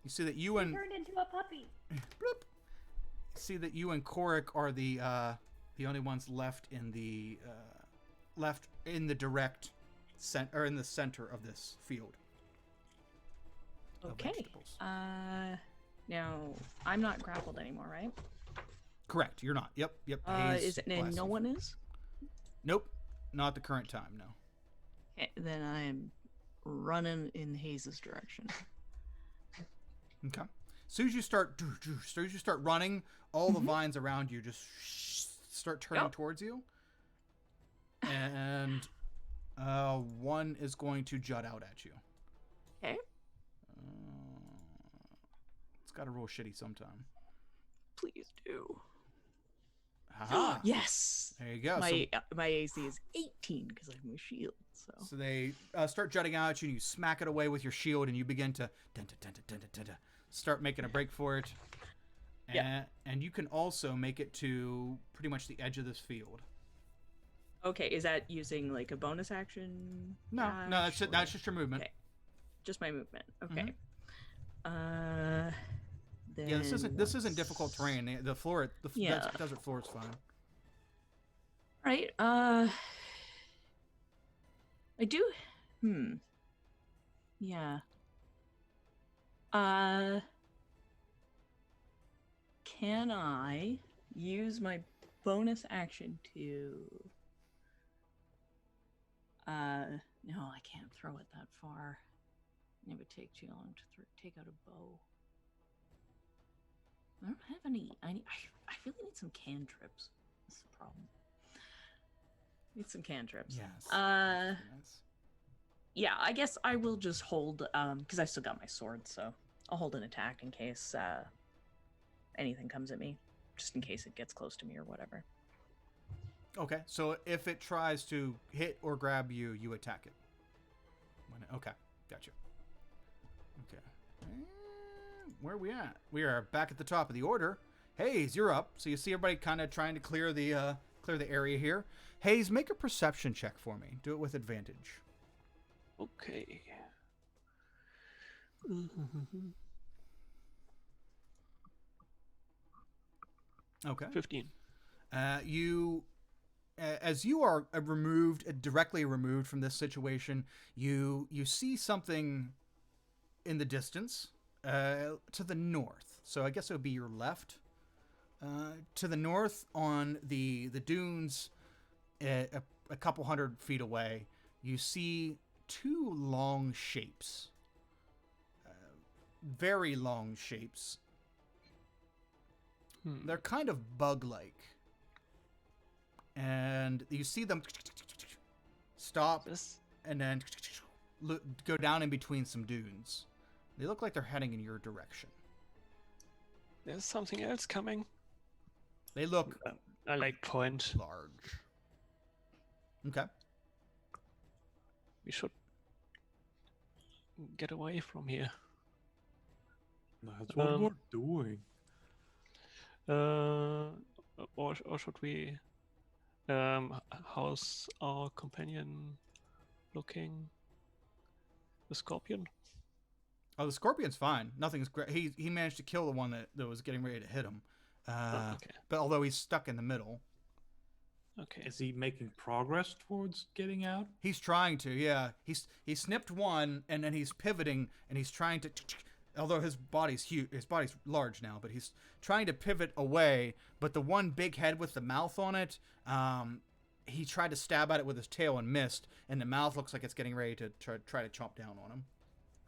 You see that you and Turned into a puppy. bloop, see that you and Korik are the only ones left in the direct or in the center of this field. Okay. Vegetables. Now I'm not grappled anymore, right? Correct. You're not. Yep. Hayes Is it? And blasted. no one is. Nope. Not at the current time. No. Okay, then I am running in Hayes' direction. Okay. As soon as you start running, all the vines around you just start turning towards you, and one is going to jut out at you. Okay. It's got to roll shitty sometime. Please do. Haha. Yes. There you go. My AC is 18 because I have my shield. So they start jutting out at you, and you smack it away with your shield, and you begin to start making a break for it. And you can also make it to pretty much the edge of this field. Okay, is that using like a bonus action? No, that's just your movement. Okay. Just my movement. Okay. Then Yeah, this isn't difficult terrain. The floor, desert floor is fine. Right. I do. Yeah. Can I use my bonus action to? No, I can't throw it that far. It would take too long to take out a bow. I don't have any. I really need some cantrips. That's the problem. Need some cantrips. Yes. Yeah, I guess I will just hold, because I still got my sword, so I'll hold an attack in case anything comes at me, just in case it gets close to me or whatever. Okay, so if it tries to hit or grab you, you attack it. Okay, gotcha. Okay. And where are we at? We are back at the top of the order. Hayes, you're up. So you see everybody kind of trying to clear the area here. Hayes, make a perception check for me. Do it with advantage. Okay. Okay. 15. As you are directly removed from this situation, you see something in the distance to the north. So I guess it would be your left. To the north on the dunes, a couple hundred feet away, you see 2 long shapes. Very long shapes. They're kind of bug-like. And you see them stop and then go down in between some dunes. They look like they're heading in your direction. There's something else coming. They look I like point. large. Okay. We should get away from here. That's what we're doing. Or should we? How's our companion looking? The scorpion? Oh, the scorpion's fine. Nothing's great. He managed to kill the one that was getting ready to hit him. Okay. But although he's stuck in the middle, Okay. Is he making progress towards getting out? he's trying to. Yeah, he snipped one, and then he's pivoting, and he's trying to. Although his body's huge, his body's large now, but he's trying to pivot away. But the one big head with the mouth on it, he tried to stab at it with his tail and missed, and the mouth looks like it's getting ready to try to chomp down on him.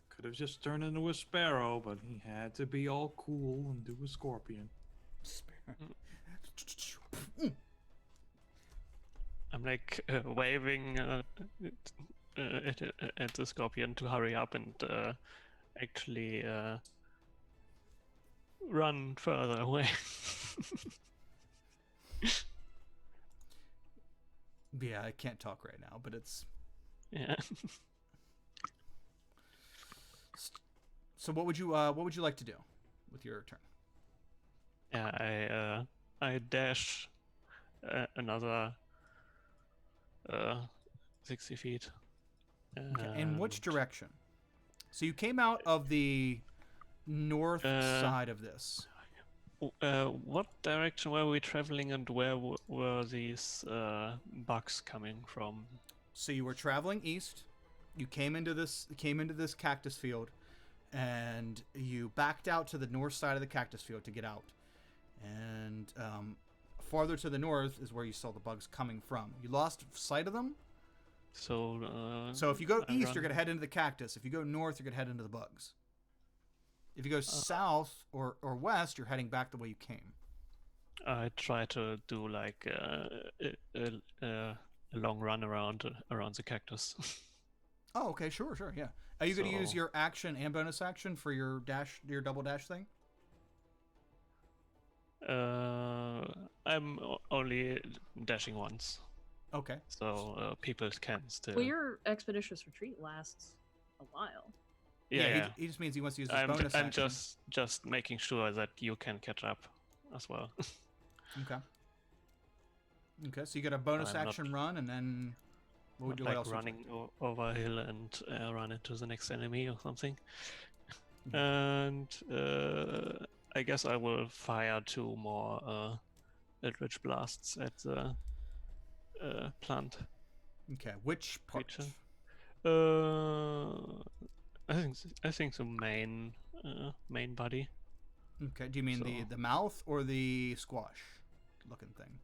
Could have just turned into a sparrow, but he had to be all cool and do a scorpion. I'm like waving at the scorpion to hurry up and actually run further away. Yeah, I can't talk right now, but it's. Yeah. So what would you like to do with your turn? Yeah, I dash another 60 feet. Okay. In which direction? So you came out of the north side of this. What direction were we traveling, and where were these bugs coming from? So you were traveling east. You came into this cactus field, and you backed out to the north side of the cactus field to get out. And farther to the north is where you saw the bugs coming from. You lost sight of them. So So if you go I east, run- you're gonna head into the cactus. If you go north, you're gonna head into the bugs. If you go south or west, you're heading back the way you came. I try to do like a long run around the cactus. Oh, okay, sure, yeah. Are you going to use So- your action and bonus action for your double dash thing? I'm only dashing once, Okay. so people can still. Well, your expeditious retreat lasts a while. yeah. He just means he wants to use his I'm bonus I'm action. just making sure that you can catch up as well. Okay. Okay, so you get a bonus I'm not- action run, and then what would Not you what like else? would you running over a hill and run into the next enemy or something. Mhm. And I guess I will fire 2 more Eldritch blasts at the plant like? Okay, which part? creature. I think the main body. Okay, do you mean So- the mouth or the squash looking thing?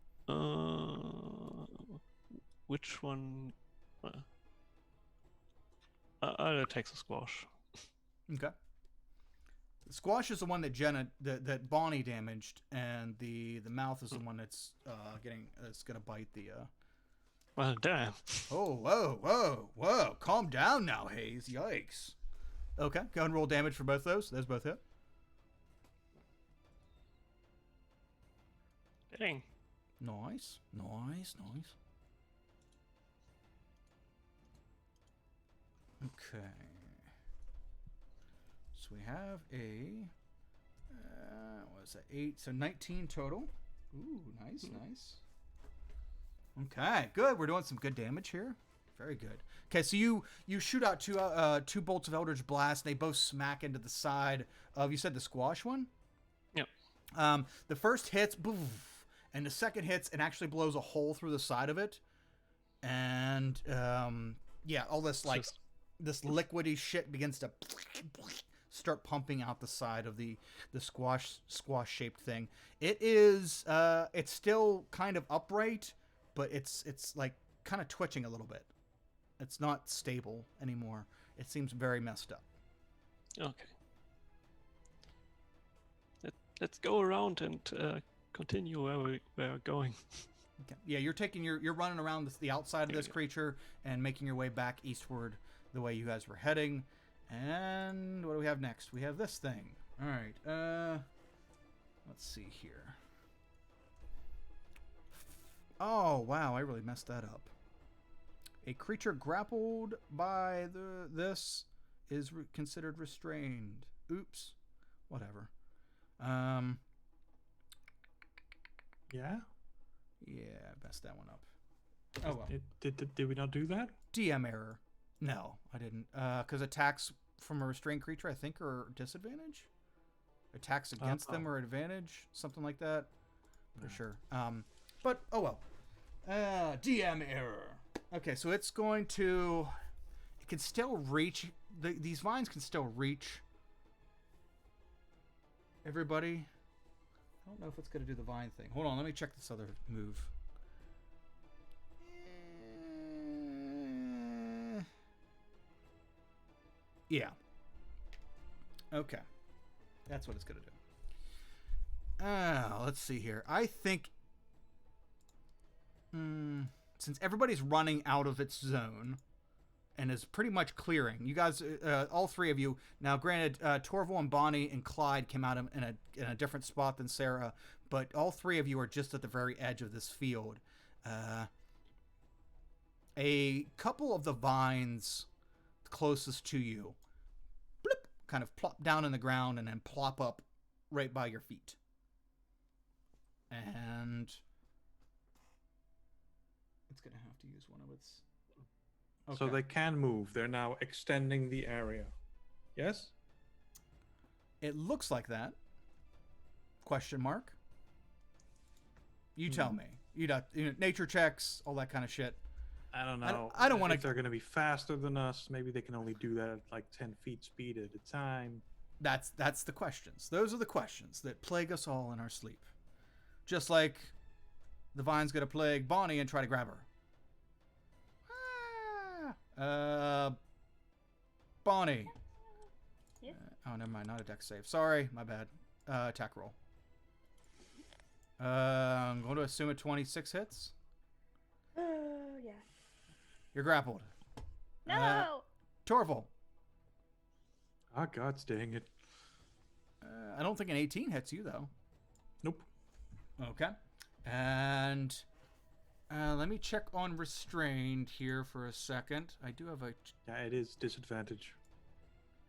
Which one? I'll take the squash. Okay. The squash is the one that that Bonnie damaged, and the mouth is the one that's gonna bite the. Well, damn. Oh, whoa! Calm down now, Hayes. Yikes. Okay, go and roll damage for both those. Those both hit. Dang. Nice. Okay. So we have a what is that? 8, so 19 total. Ooh, nice. Okay, good. We're doing some good damage here. Very good. Okay, so you shoot out two bolts of Eldritch Blast. They both smack into the side of, you said, the squash one? Yep. The first hits, boof, and the second hits and actually blows a hole through the side of it. And yeah, all this like Just- this liquidy shit begins to start pumping out the side of the squash shaped thing. It is it's still kind of upright, but it's like kind of twitching a little bit. It's not stable anymore. It seems very messed up. Okay. Let's go around and continue where we're going. Okay. Yeah, you're running around the outside of Here this we go. creature and making your way back eastward the way you guys were heading. And what do we have next? We have this thing. All right. Let's see here. Oh, wow, I really messed that up. A creature grappled by this is considered restrained. Oops. Whatever. Yeah? Yeah, I messed that one up. Oh, well. Did we not do that? DM error. No, I didn't. Because attacks from a restrained creature, I think, are disadvantage? Attacks against them are advantage? Something like that. For sure. But, oh well. DM error. Okay, so it's going to... It can still reach... These vines can still reach everybody. I don't know if it's going to do the vine thing. Hold on, let me check this other move. Yeah. Okay. That's what it's going to do. Let's see here. I think... since everybody's running out of its zone and is pretty much clearing, you guys, all three of you, now granted, Torval and Bonnie and Clyde came out in a different spot than Sarah, but all three of you are just at the very edge of this field. A couple of the vines closest to you blip, kind of plop down in the ground and then plop up right by your feet. And it's going to have to use one of its... Okay. So they can move. They're now extending the area. Yes? It looks like that. Question mark. You tell me. You know, nature checks, all that kind of shit. I don't know. I don't want to... If they're going to be faster than us, maybe they can only do that at like 10 feet speed at a time. That's the questions. Those are the questions that plague us all in our sleep. Just like the vine's going to plague Bonnie and try to grab her. Bonnie. Yes. Oh, never mind. Not a dex save. Sorry. My bad. Attack roll. I'm going to assume a 26 hits. Yeah. You're grappled. No! Torval. Ah, God dang it. I don't think an 18 hits you, though. Nope. Okay. And let me check on restrained here for a second. I do have a... Yeah, it is disadvantage.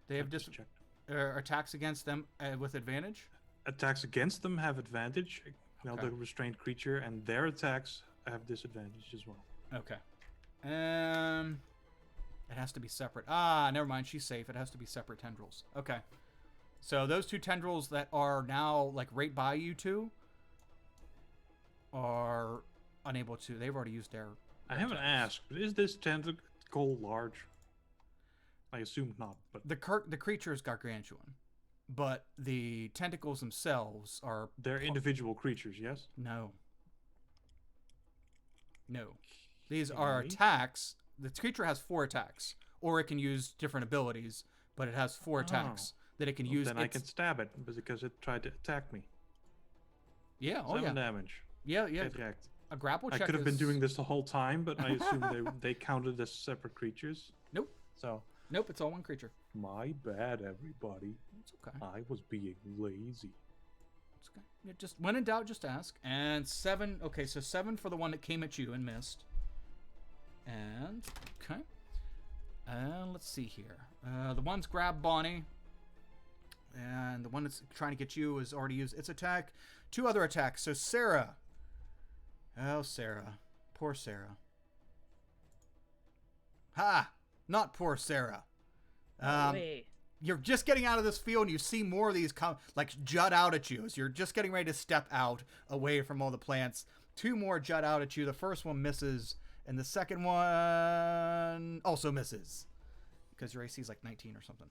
They have just checked. attacks against them with advantage? Attacks against them have advantage. Now Okay. the restrained creature and their attacks have disadvantage as well. Okay. It has to be separate. Ah, never mind. She's safe. It has to be separate tendrils. Okay. So those two tendrils that are now like right by you two are unable to. They've already used their... I haven't asked, but is this tentacle large? I assume not, but The creature is gargantuan, but the tentacles themselves are... they're individual creatures, yes? No. These are Okay. attacks. The creature has 4 attacks, or it can use different abilities, but it has 4 attacks that it can Well, use. then I can stab it because it tried to attack me. Yeah, 7 damage. Yeah. Get jacked. A grapple I check could have been is- doing this the whole time, but I assume they counted as separate creatures. Nope. So, Nope, it's all one creature. my bad, everybody. It's okay. I was being lazy. It's okay. Yeah, just when in doubt, just ask. And 7. Okay, so 7 for the one that came at you and missed. And okay. Let's see here. The one's grabbed Bonnie, and the one that's trying to get you has already used its attack. 2 other attacks. So Sarah. Oh, Sarah. Poor Sarah. Ha! Not poor Sarah. Wait. You're just getting out of this field and you see more of these come like jut out at you as you're just getting ready to step out away from all the plants. 2 more jut out at you. The first one misses and the second one also misses because your AC is like 19 or something.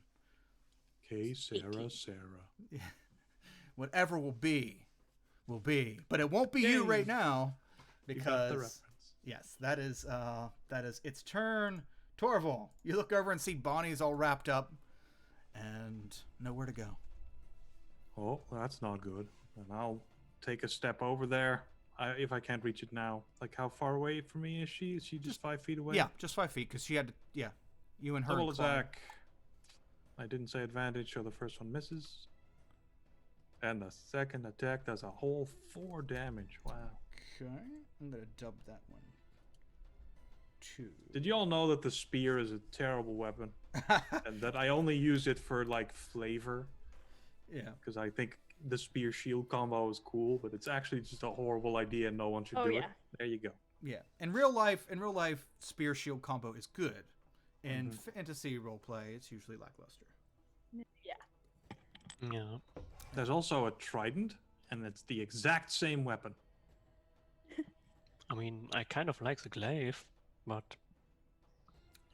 Okay, Sarah, 18. Sarah. Whatever will be. But it won't be you Yay. right now You got because the reference. yes, that is its turn. Torval, you look over and see Bonnie's all wrapped up and nowhere to go. Oh, that's not good. And I'll take a step over there. If I can't reach it now. Like, how far away from me is she? Is she just 5 feet away? Yeah, just 5 feet because she had to. Yeah, you and her. Double and Clyde. attack. I didn't say advantage, so the first one misses. And the second attack does a whole 4 damage. Wow. Okay, I'm gonna dub that one. 2. Did you all know that the spear is a terrible weapon? And that I only use it for, like, flavor? Yeah. Because I think the spear shield combo is cool, but it's actually just a horrible idea and no one should Oh, do yeah. it. There you go. Yeah. In real life, spear shield combo is good. In fantasy roleplay, it's usually lackluster. Yeah. Yeah. There's also a trident, and it's the exact same weapon. I mean, I kind of like the glaive, but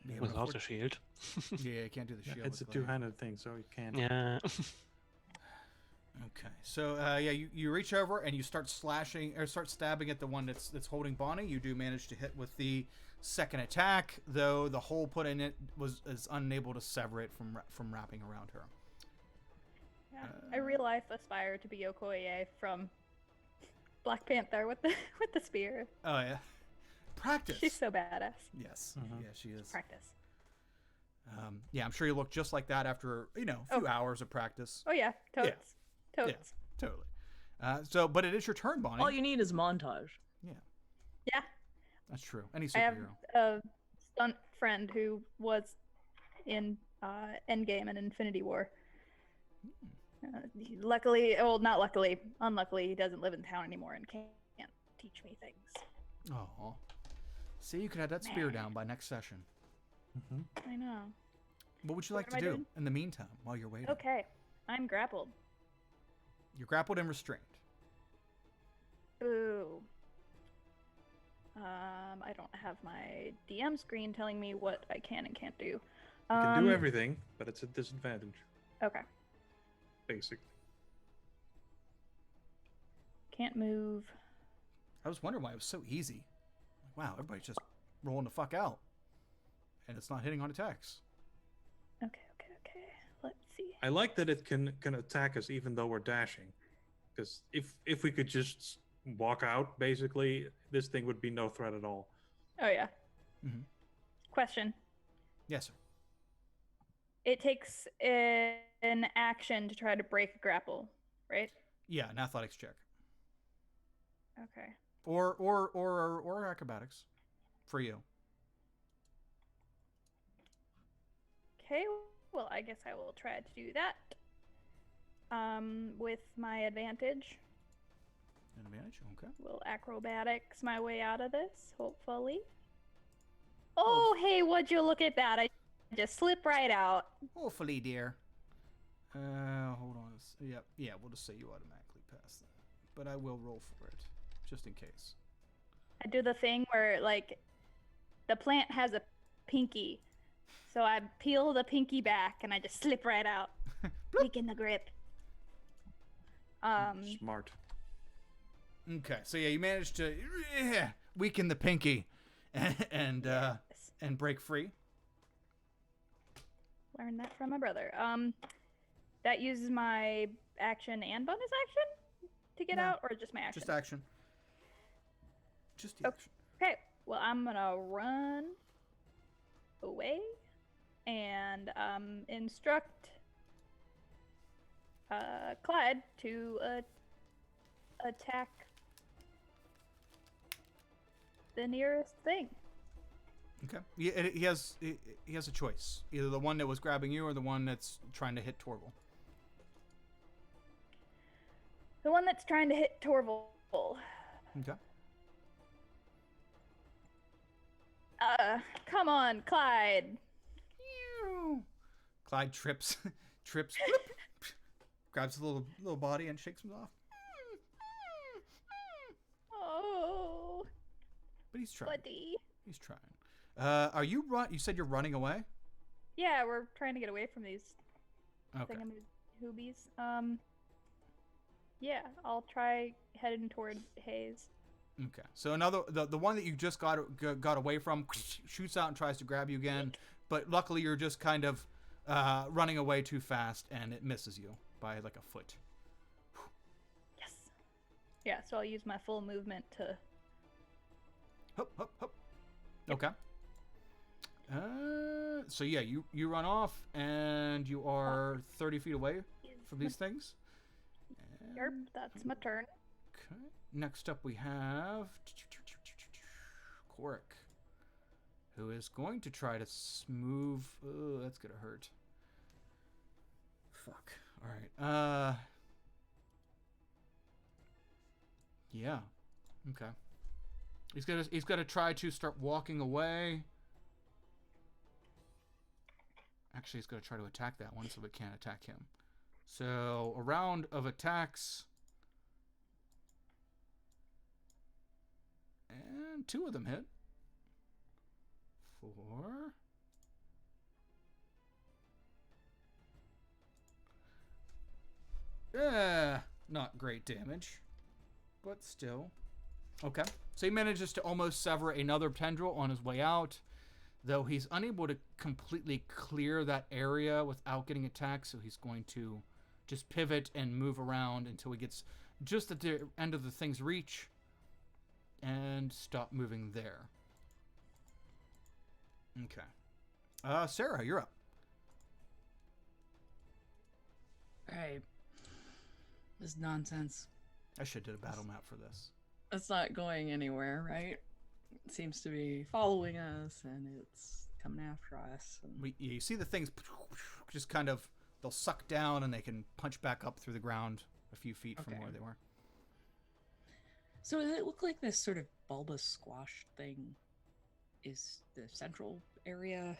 Yeah, without a shield. yeah, you can't do the Yeah, shield. it's a with glaive. two-handed thing, so you can't. Yeah. Okay, so yeah, you reach over and you start stabbing at the one that's holding Bonnie. You do manage to hit with the second attack, though the hole put in it is unable to sever it from wrapping around her. Yeah. I real life aspire to be Okoye from Black Panther with the spear. Oh yeah, practice. She's so badass. Yes, Mhm. yeah, she is. Practice. Yeah, I'm sure you look just like that after a few hours of practice. Oh yeah, totes. Totes. Yeah, totally. But it is your turn, Bonnie. All you need is montage. Yeah. That's true. Any I have superhero. a stunt friend who was in Endgame and Infinity War. Not luckily, unluckily, he doesn't live in town anymore and can't teach me things. Oh, see, you could have that spear down by next session. Mm-hmm. I know. What would you What like am to I do doing? in the meantime while you're waiting? Okay, I'm grappled. You're grappled and restrained. Boo. I don't have my DM screen telling me what I can and can't do. You can do everything, but it's a disadvantage, Okay. basically. Can't move. I was wondering why it was so easy. Like, wow, everybody's just rolling the fuck out, and it's not hitting on attacks. Okay. Let's see. I like that it can attack us even though we're dashing. Because if we could just walk out, basically, this thing would be no threat at all. Oh yeah. Mhm. Question. Yes, sir. It takes an action to try to break a grapple, right? Yeah, an athletics check, Okay. or acrobatics, for you. Okay. Well, I guess I will try to do that. With my advantage. An advantage. Okay. Will acrobatics my way out of this, hopefully. Oh, hey, would you look at that? I just slip right out. Hopefully, dear. Hold on. Yeah, we'll just say you automatically pass that, but I will roll for it just in case. I do the thing where, like, the plant has a pinky. So I peel the pinky back and I just slip right out. Weaken the grip. Smart. Okay, so yeah, you managed to weaken the pinky and break free. Learned that from my brother. That uses my action and bonus action to get No, out, or just my action? Just action. Just the Okay. action. Okay, well, I'm gonna run away and instruct Clyde to attack the nearest thing. Okay. He has a choice. Either the one that was grabbing you or the one that's trying to hit Torval. The one that's trying to hit Torval. Okay. Come on, Clyde. Clyde trips, flip, grabs the little body and shakes him off. Oh, But he's trying. buddy. He's trying. Are you You said you're running away. Yeah, we're trying to get away from these Okay. thingamahoobies. Yeah, I'll try heading toward Hayes. Okay. So the one that you just got away from shoots out and tries to grab you again, but luckily you're just kind of running away too fast and it misses you by like a foot. Yes. Yeah, so I'll use my full movement to. Hop, hop, hop. Okay. So yeah, you run off and you are 30 feet away from these things. Yep, that's my turn. Okay. Next up we have Korik, who is going to try to smooth. Oh, that's gonna hurt. Fuck. All right. Yeah. Okay. He's gonna try to start walking away. Actually, he's gonna try to attack that one, so it can't attack him. So a round of attacks. And 2 of them hit. 4. Not great damage. But still. Okay. So he manages to almost sever another tendril on his way out. Though he's unable to completely clear that area without getting attacked. So he's going to just pivot and move around until he gets just at the end of the thing's reach. And stop moving there. Okay. Sarah, you're up. Alright. This is nonsense. I should have did a battle map for this. It's not going anywhere, right? It seems to be following us and it's coming after us. And... You see the things just kind of, they'll suck down and they can punch back up through the ground a few feet from where they were. So does it look like this sort of bulbous squash thing is the central area?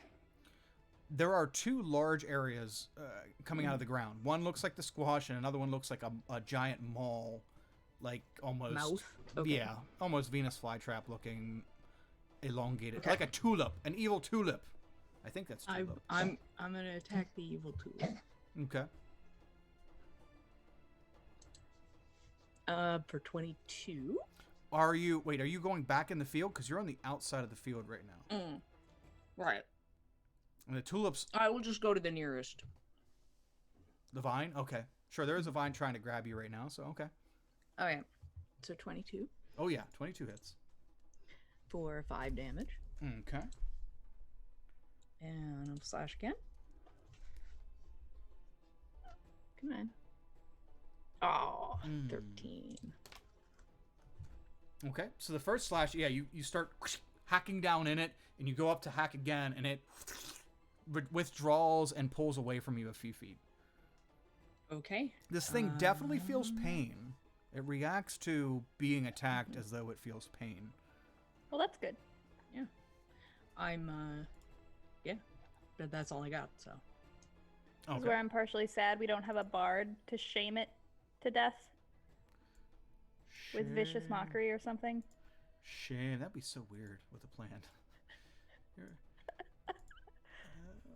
There are 2 large areas coming out of the ground. One looks like the squash and another one looks like a giant maul. Like almost... Mouth? Okay. Yeah, almost Venus flytrap looking elongated. Like a tulip, an evil tulip. I think that's tulip. I'm gonna attack the evil tulip. Okay. For 22. Are you going back in the field? Because you're on the outside of the field right now. Right. And the tulips... I will just go to the nearest. The vine? Okay. Sure, there is a vine trying to grab you right now, so okay. Okay. So 22. Oh yeah, 22 hits. For 5 damage. Okay. And I'll slash again. Come on. Oh, 13. Okay, so the first slash, yeah, you start hacking down in it, and you go up to hack again, and it withdraws and pulls away from you a few feet. Okay. This thing definitely feels pain. It reacts to being attacked as though it feels pain. Well, that's good. Yeah. I'm, yeah. But that's all I got, so. This is where I'm partially sad we don't have a bard to shame it to death with vicious mockery or something. Shame. That'd be so weird with a plan.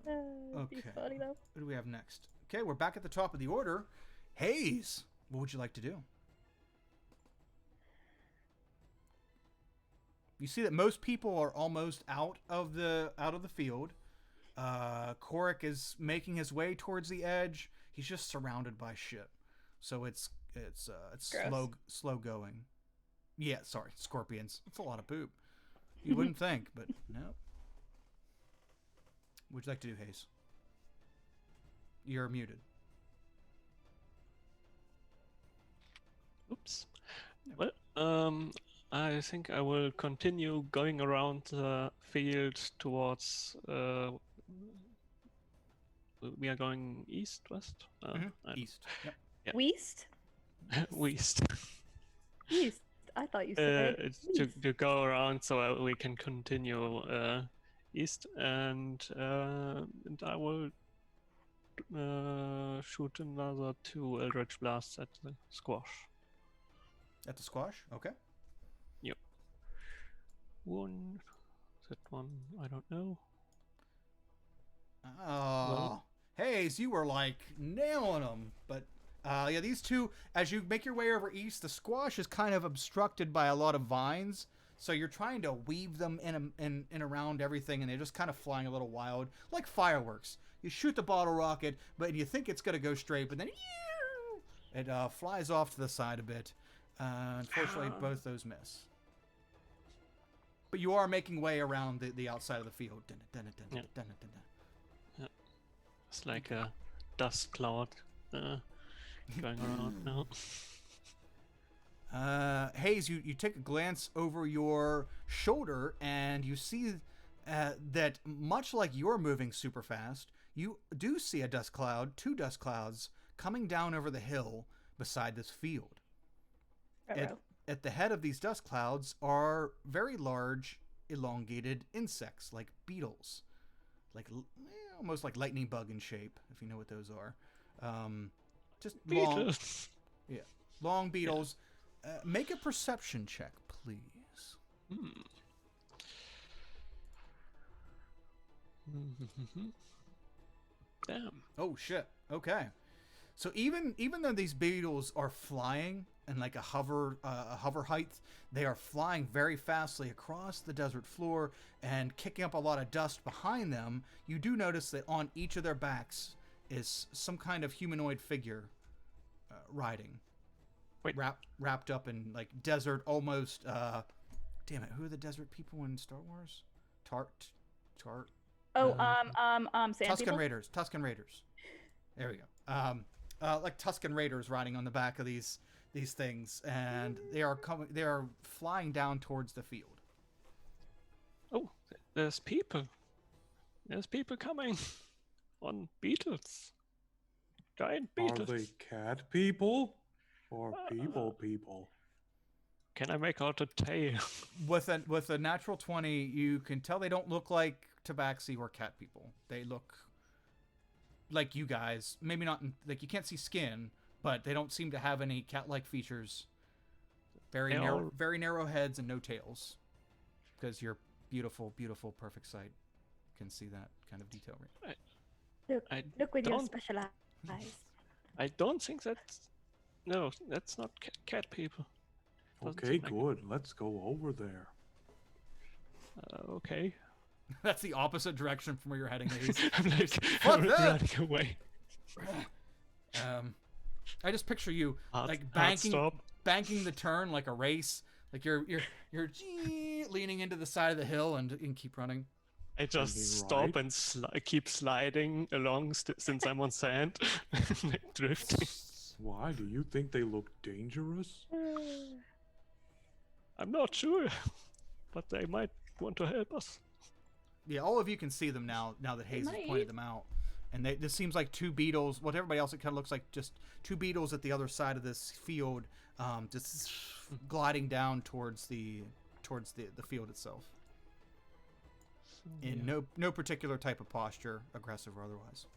It'd be funny though. What do we have next? Okay, we're back at the top of the order. Hayes, what would you like to do? You see that most people are almost out of the field. Korik is making his way towards the edge. He's just surrounded by shit, so it's slow going. Yeah, sorry, scorpions. It's a lot of poop. You wouldn't think, but no. What'd you like to do, Hayes? You're muted. Oops. Well, I think I will continue going around the field towards. We are going east, west. East. Yep. Yeah. West? West. East. I thought you said It's to go around so we can continue east, and I will shoot another 2 Eldritch Blasts at the squash. At the squash? Okay. Yep. That one, I don't know. Oh, Hayes, you were like nailing them. But yeah, these 2, as you make your way over east, the squash is kind of obstructed by a lot of vines. So you're trying to weave them in around everything, and they're just kind of flying a little wild, like fireworks. You shoot the bottle rocket, but you think it's going to go straight, but then it flies off to the side a bit. Unfortunately, both those miss. But you are making way around the outside of the field. Yeah. It's like a dust cloud going around now. Hayes, you take a glance over your shoulder and you see that much like you're moving super fast, you do see two dust clouds coming down over the hill beside this field. At the head of these dust clouds are very large, elongated insects like beetles, almost like lightning bug in shape, if you know what those are. Just long, long beetles. Make a perception check, please. Damn. Oh shit. Okay. So even though these beetles are flying in like a hover height, they are flying very fastly across the desert floor and kicking up a lot of dust behind them. You do notice that on each of their backs is some kind of humanoid figure riding. Wait. Wrapped up in like desert almost. Damn it! Who are the desert people in Star Wars? Tart. Oh, sand Tusken people? Raiders. Tusken Raiders. There we go. Like Tusken Raiders riding on the back of these things, and they are coming. They are flying down towards the field. Oh, there's people. There's people coming on beetles. Giant Are beetles. they cat people or people? Can I make out a tail? With a natural 20, you can tell they don't look like tabaxi or cat people. They look like you guys. Maybe not like you can't see skin, but they don't seem to have any cat-like features. Very narrow heads and no tails. Because your beautiful, perfect sight can see that kind of detail. Look with your special eyes. I don't think that's... No, that's not cat people. Doesn't Okay, seem like good. Let's go over there. Okay. That's the opposite direction from where you're heading. I'm like Fuck that! running away. I just picture you Hard banking stop. the turn like a race. Like you're leaning into the side of the hill and keep running. I just Turning stop right. and keep sliding along since I'm on sand, like drifting. Why do you think they look dangerous? I'm not sure, but they might want to help us. Yeah, all of you can see them now that Hayes has pointed them out. And this seems like two beetles. What everybody else, it kind of looks like just two beetles at the other side of this field, just gliding down towards the field itself. In no particular type of posture, aggressive or otherwise.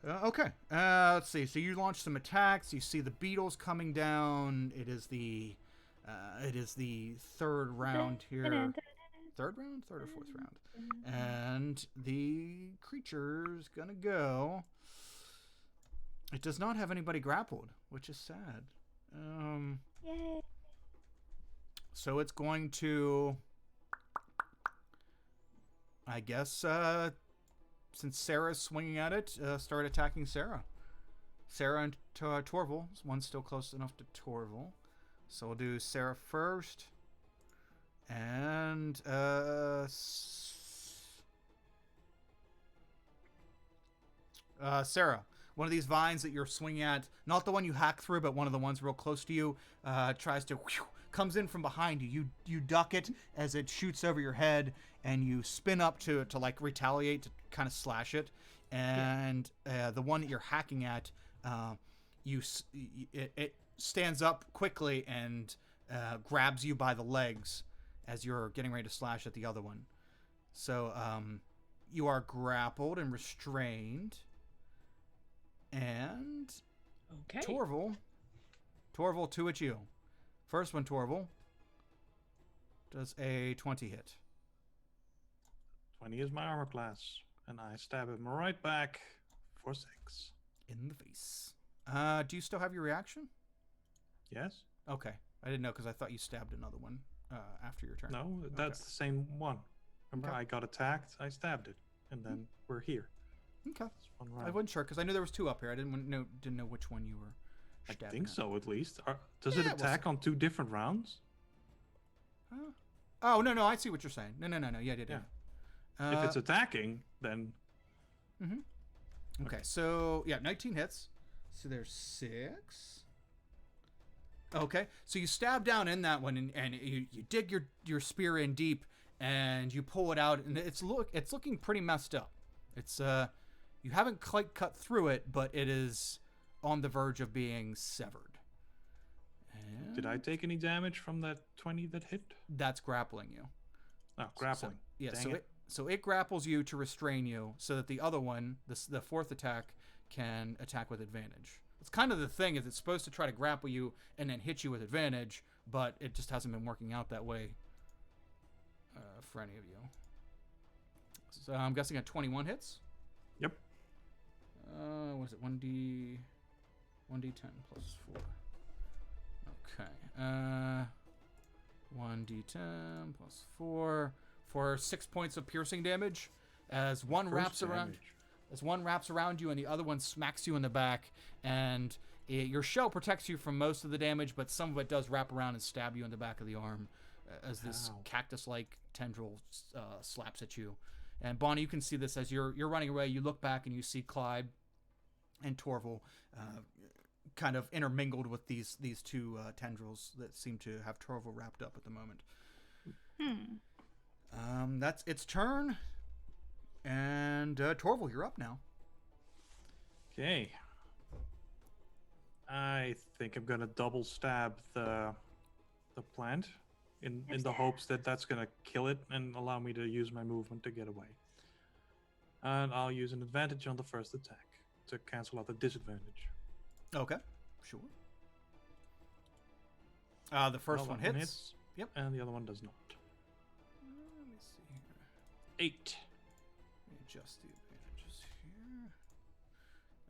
Okay. Let's see. So you launch some attacks. You see the beetles coming down. It is the third round here. Third or fourth round. And the creature's gonna go. It does not have anybody grappled, which is sad. Yay. So it's going to, I guess, since Sarah's swinging at it, start attacking Sarah. Sarah and Torval. One's still close enough to Torval. So we'll do Sarah first. And Sarah, one of these vines that you're swinging at, not the one you hack through, but one of the ones real close to you, tries to comes in from behind you. You duck it as it shoots over your head, and you spin up to like retaliate, to kind of slash it. And the one that you're hacking at, it stands up quickly and grabs you by the legs as you're getting ready to slash at the other one. So you are grappled and restrained. And Okay. Torval, two at you. First one, Torval, does a 20 hit. 20 is my armor class, and I stab him right back for 6. In the face. Do you still have your reaction? Yes? Okay. I didn't know because I thought you stabbed another one after your turn. No, that's the same one. Remember, Okay. I got attacked, I stabbed it, and then we're here. Okay. It's one round. I wasn't sure because I knew there was two up here. I didn't know which one you were I stabbing think at. so, at least. Does Yeah, it we'll attack on 2 different rounds? Huh? Oh, no, I see what you're saying. No. Yeah. If it's attacking, then... Okay, so, yeah, 19 hits. So there's 6. Okay, so you stab down in that one, and you dig your spear in deep, and you pull it out, and it's looking pretty messed up. It's you haven't quite cut through it, but it is on the verge of being severed. And Did I take any damage from that 20 that hit? That's grappling you. Oh, grappling. Yeah, Dang so it grapples you to restrain you, so that the other one, the fourth attack, can attack with advantage. It's kind of the thing, is it's supposed to try to grapple you and then hit you with advantage, but it just hasn't been working out that way for any of you. So I'm guessing at 21 hits. Yep. What is it? 1d10 plus 4. Okay. 1d10 plus 4 for 6 points of piercing damage, as one wraps around. As one wraps around you and the other one smacks you in the back, and your shell protects you from most of the damage, but some of it does wrap around and stab you in the back of the arm as this cactus-like tendril slaps at you. And Bonnie, you can see this as you're running away. You look back and you see Clyde and Torval kind of intermingled with these two tendrils that seem to have Torval wrapped up at the moment. That's its turn. And Torval, you're up now. Okay. I think I'm gonna double stab the plant in the hopes that that's gonna kill it and allow me to use my movement to get away. And I'll use an advantage on the first attack to cancel out the disadvantage. Okay, sure. The first one hits. Yep. And the other one does not. Let me see here. 8. Let me adjust the advantages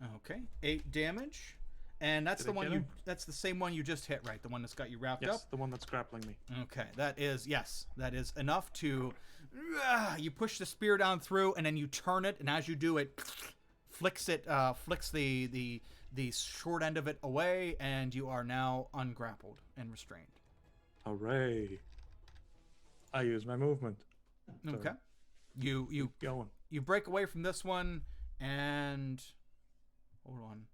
here. Okay, 8 damage. And that's that's the same one you just hit, right? The one that's got you wrapped up? Yes, the one that's grappling me. Okay, that is enough to you push the spear down through, and then you turn it, and as you do it flicks the short end of it away, and you are now ungrappled and restrained. Hooray. I use my movement. Okay. You going. You break away from this one, and hold on.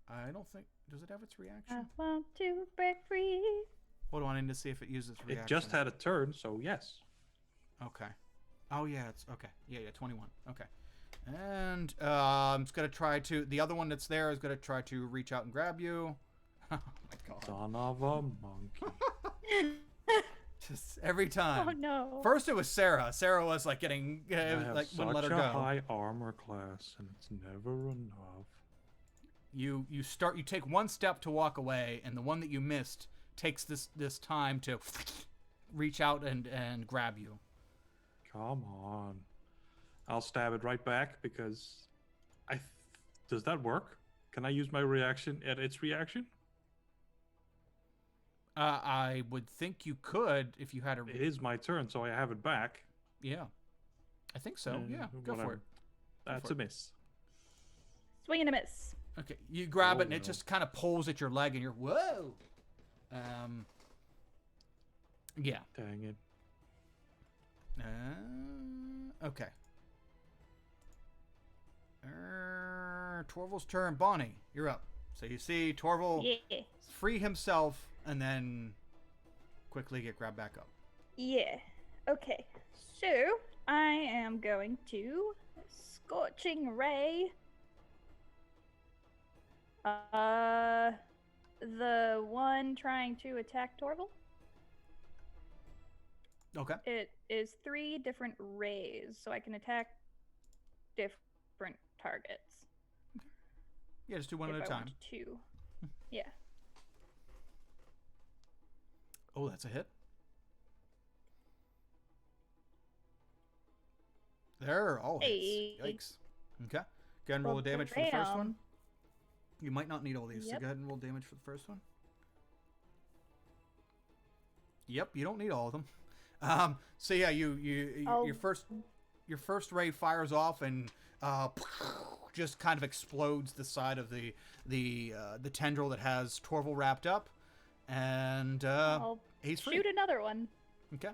I don't think, does it have its reaction? I want to break free. Hold on, I need to see if it uses reaction. It just had a turn, so yes. Okay. Oh yeah, it's okay. Yeah, 21. Okay. And it's gonna try to. The other one that's there is gonna try to reach out and grab you. Oh my god. Son of a monkey. Just every time. Oh no. First it was Sarah. Sarah was like getting I have like wouldn't let her such a go. high armor class, and it's never enough. You take one step to walk away, and the one that you missed takes this time to reach out and grab you. Come on. I'll stab it right back because does that work? Can I use my reaction at its reaction? I would think you could if you had a. It is my turn, so I have it back. Yeah, I think so. Yeah, go for it. That's a miss. Swing and a miss. Okay, you grab Oh, it and it no. just kind of pulls at your leg, and you're whoa. Yeah. Dang it. Okay. Torval's turn. Bonnie, you're up. So you see Torval Yeah. free himself and then quickly get grabbed back up. Yeah. Okay. So I am going to Scorching Ray. The one trying to attack Torval. Okay. It is 3 different rays, so I can attack different targets. Yeah, just do one if at a I time. wanted to. Yeah. Oh, that's a hit. They're all hits. Hey. Yikes. Okay. Go ahead and roll the damage for the first one. Bam. You might not need all these, so Yep. go ahead and roll damage for the first one. Yep, you don't need all of them. So yeah, your first ray fires off and just kind of explodes the side of the tendril that has Torval wrapped up, and I'll he's free. shoot another one. Okay.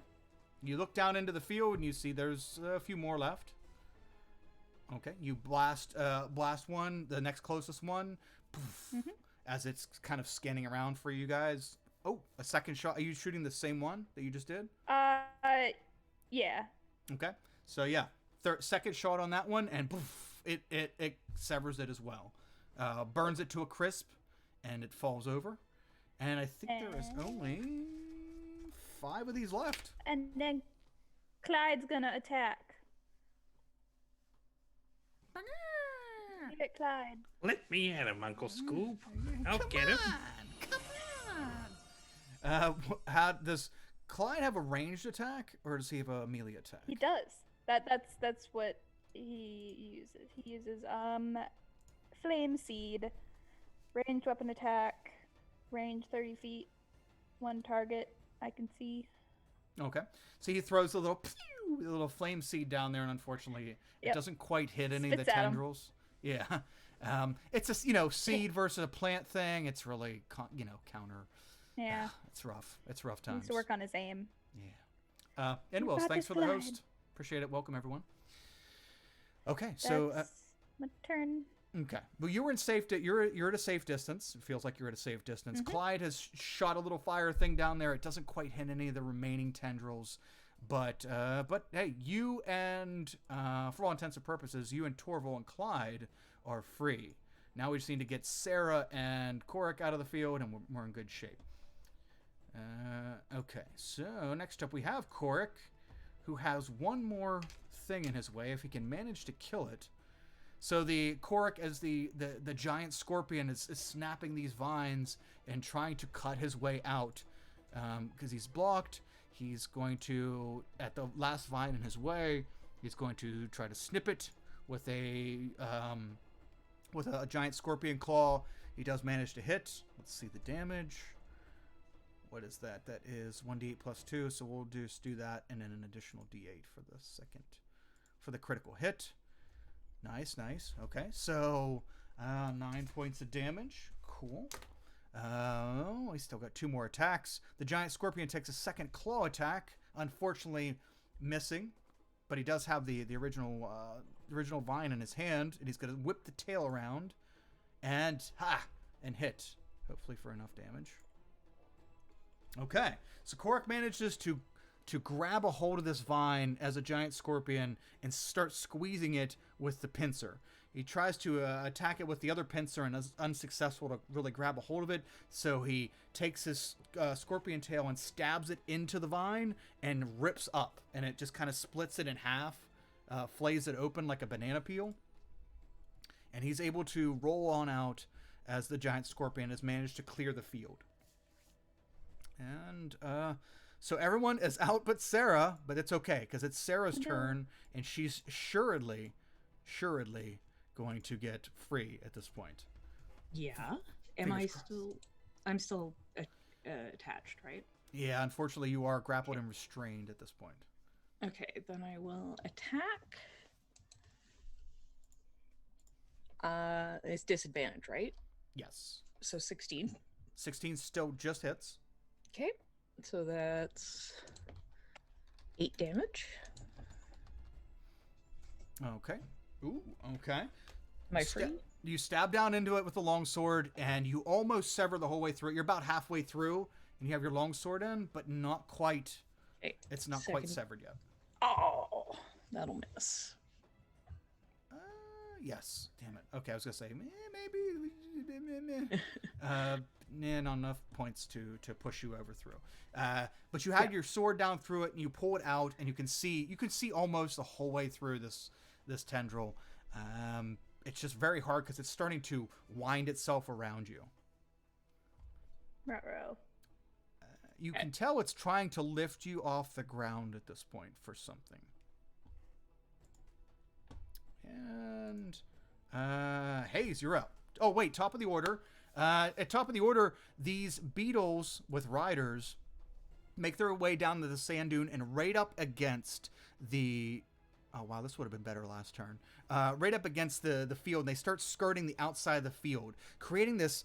You look down into the field and you see there's a few more left. Okay, you blast one, the next closest one, poof, as it's kind of scanning around for you guys. Oh, a second shot. Are you shooting the same one that you just did? Yeah. Okay. So yeah, second shot on that one, and poof, it severs it as well. Burns it to a crisp, and it falls over. And I think there is only 5 of these left. And then Clyde's gonna attack. Get Clyde. Let me at him, Uncle Scoop. I'll get him. How does Clyde have a ranged attack, or does he have a melee attack? He does. That's what he uses. He uses flame seed, ranged weapon attack, range 30 feet, 1 target I can see. Okay, so he throws a little flame seed down there, and unfortunately, it doesn't quite hit any of the Spits at him. tendrils. Yeah, it's a seed versus a plant thing. It's really counter. Yeah. It's rough. It's rough He times. needs to work on his aim. Yeah. Anyways, got thanks this, for the Clyde. host. Appreciate it. Welcome everyone. Okay, so That's my turn. okay. Well, you were in you're at a safe distance. It feels like you're at a safe distance. Clyde has shot a little fire thing down there. It doesn't quite hit any of the remaining tendrils, but hey, you and for all intents and purposes, you and Torval and Clyde are free. Now we just need to get Sarah and Korik out of the field, and we're in good shape. Okay, so next up we have Korik, who has one more thing in his way if he can manage to kill it. So the Korik, as the giant scorpion, is snapping these vines and trying to cut his way out because he's blocked. He's going to, at the last vine in his way, he's going to try to snip it with a giant scorpion claw. He does manage to hit. Let's see the damage. What is that? That is 1d8 plus 2, so we'll just do that, and then an additional d8 for the critical hit. Nice. Okay, so 9 points of damage. Cool. We still got 2 more attacks. The giant scorpion takes a second claw attack, unfortunately missing, but he does have the original vine in his hand, and he's going to whip the tail around and hit, hopefully for enough damage. Okay, so Korik manages to grab a hold of this vine as a giant scorpion and start squeezing it with the pincer. He tries to attack it with the other pincer and is unsuccessful to really grab a hold of it. So he takes his scorpion tail and stabs it into the vine and rips up, and it just kind of splits it in half, flays it open like a banana peel. And he's able to roll on out as the giant scorpion has managed to clear the field. And so everyone is out but Sarah, but it's okay because it's Sarah's turn, and she's assuredly going to get free at this point. Yeah. I'm still attached, right? Yeah, unfortunately you are grappled and restrained at this point. Okay, then I will attack. It's disadvantage, right? Yes. So 16. 16 still just hits. Okay, so that's 8 damage. Okay. Ooh, okay. Am I free? You stab down into it with the longsword, and you almost sever the whole way through. You're about halfway through, and you have your longsword in, but not quite. Okay, it's not quite severed yet. Oh, that'll miss. Yes. Damn it. Okay, I was gonna say maybe. Not enough points to push you over through. But you had your sword down through it, and you pull it out, and you can see almost the whole way through this tendril. It's just very hard because it's starting to wind itself around you. Ruh-roh. You can tell it's trying to lift you off the ground at this point for something. And Hayes, you're up. Oh wait, top of the order. At top of the order, these beetles with riders make their way down to the sand dune and right up against the... Oh, wow, this would have been better last turn. Right up against the field, and they start skirting the outside of the field, creating this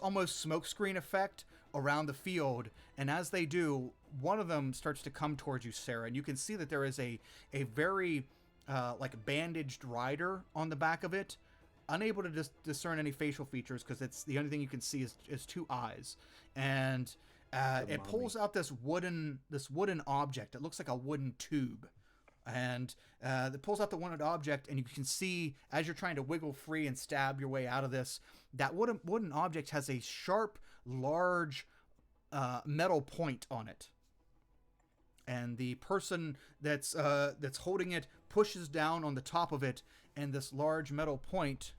almost smoke screen effect around the field. And as they do, one of them starts to come towards you, Sarah, and you can see that there is a very bandaged rider on the back of it. unable to discern any facial features because it's the only thing you can see is two eyes, and it pulls out this wooden object. It looks like a wooden tube, and it pulls out the wooden object, and you can see as you're trying to wiggle free and stab your way out of this, that wooden object has a sharp, large metal point on it. And the person that's holding it pushes down on the top of it, and this large metal point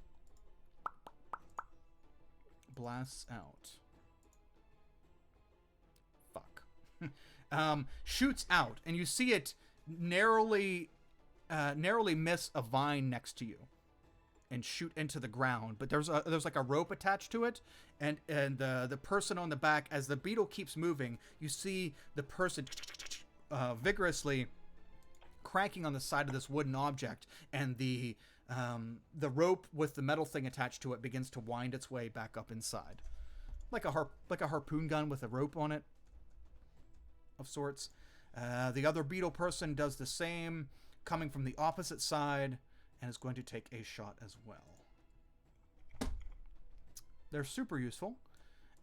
blasts out. Fuck. Shoots out, and you see it narrowly miss a vine next to you, and shoot into the ground. But there's like a rope attached to it, and the person on the back, as the beetle keeps moving, you see the person vigorously cranking on the side of this wooden object, and the rope with the metal thing attached to it begins to wind its way back up inside, like a harpoon gun with a rope on it, of sorts. The other beetle person does the same, coming from the opposite side, and is going to take a shot as well. They're super useful,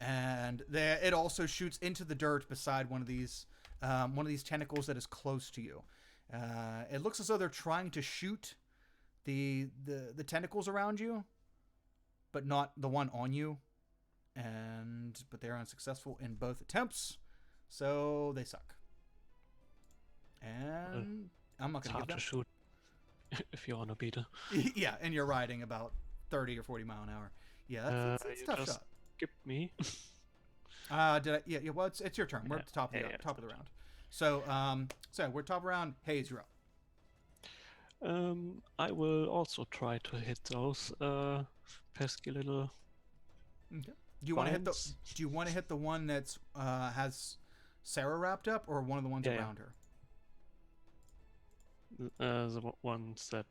and it also shoots into the dirt beside one of these tentacles that is close to you. It looks as though they're trying to shoot the tentacles around you, but not the one on you. But they're unsuccessful in both attempts, so they suck. And I'm not going to give them. It's hard to shoot if you're on a beetle. Yeah, and you're riding about 30 or 40 mile an hour. Yeah, that's a tough shot. Skip me. Did I? Yeah. Well, it's your turn. We're at the top of the round. So we're top of round. Hayes, you're up. I will also try to hit those pesky little. Okay. Do you want to hit the one that's has Sarah wrapped up, or one of the ones around her? The ones that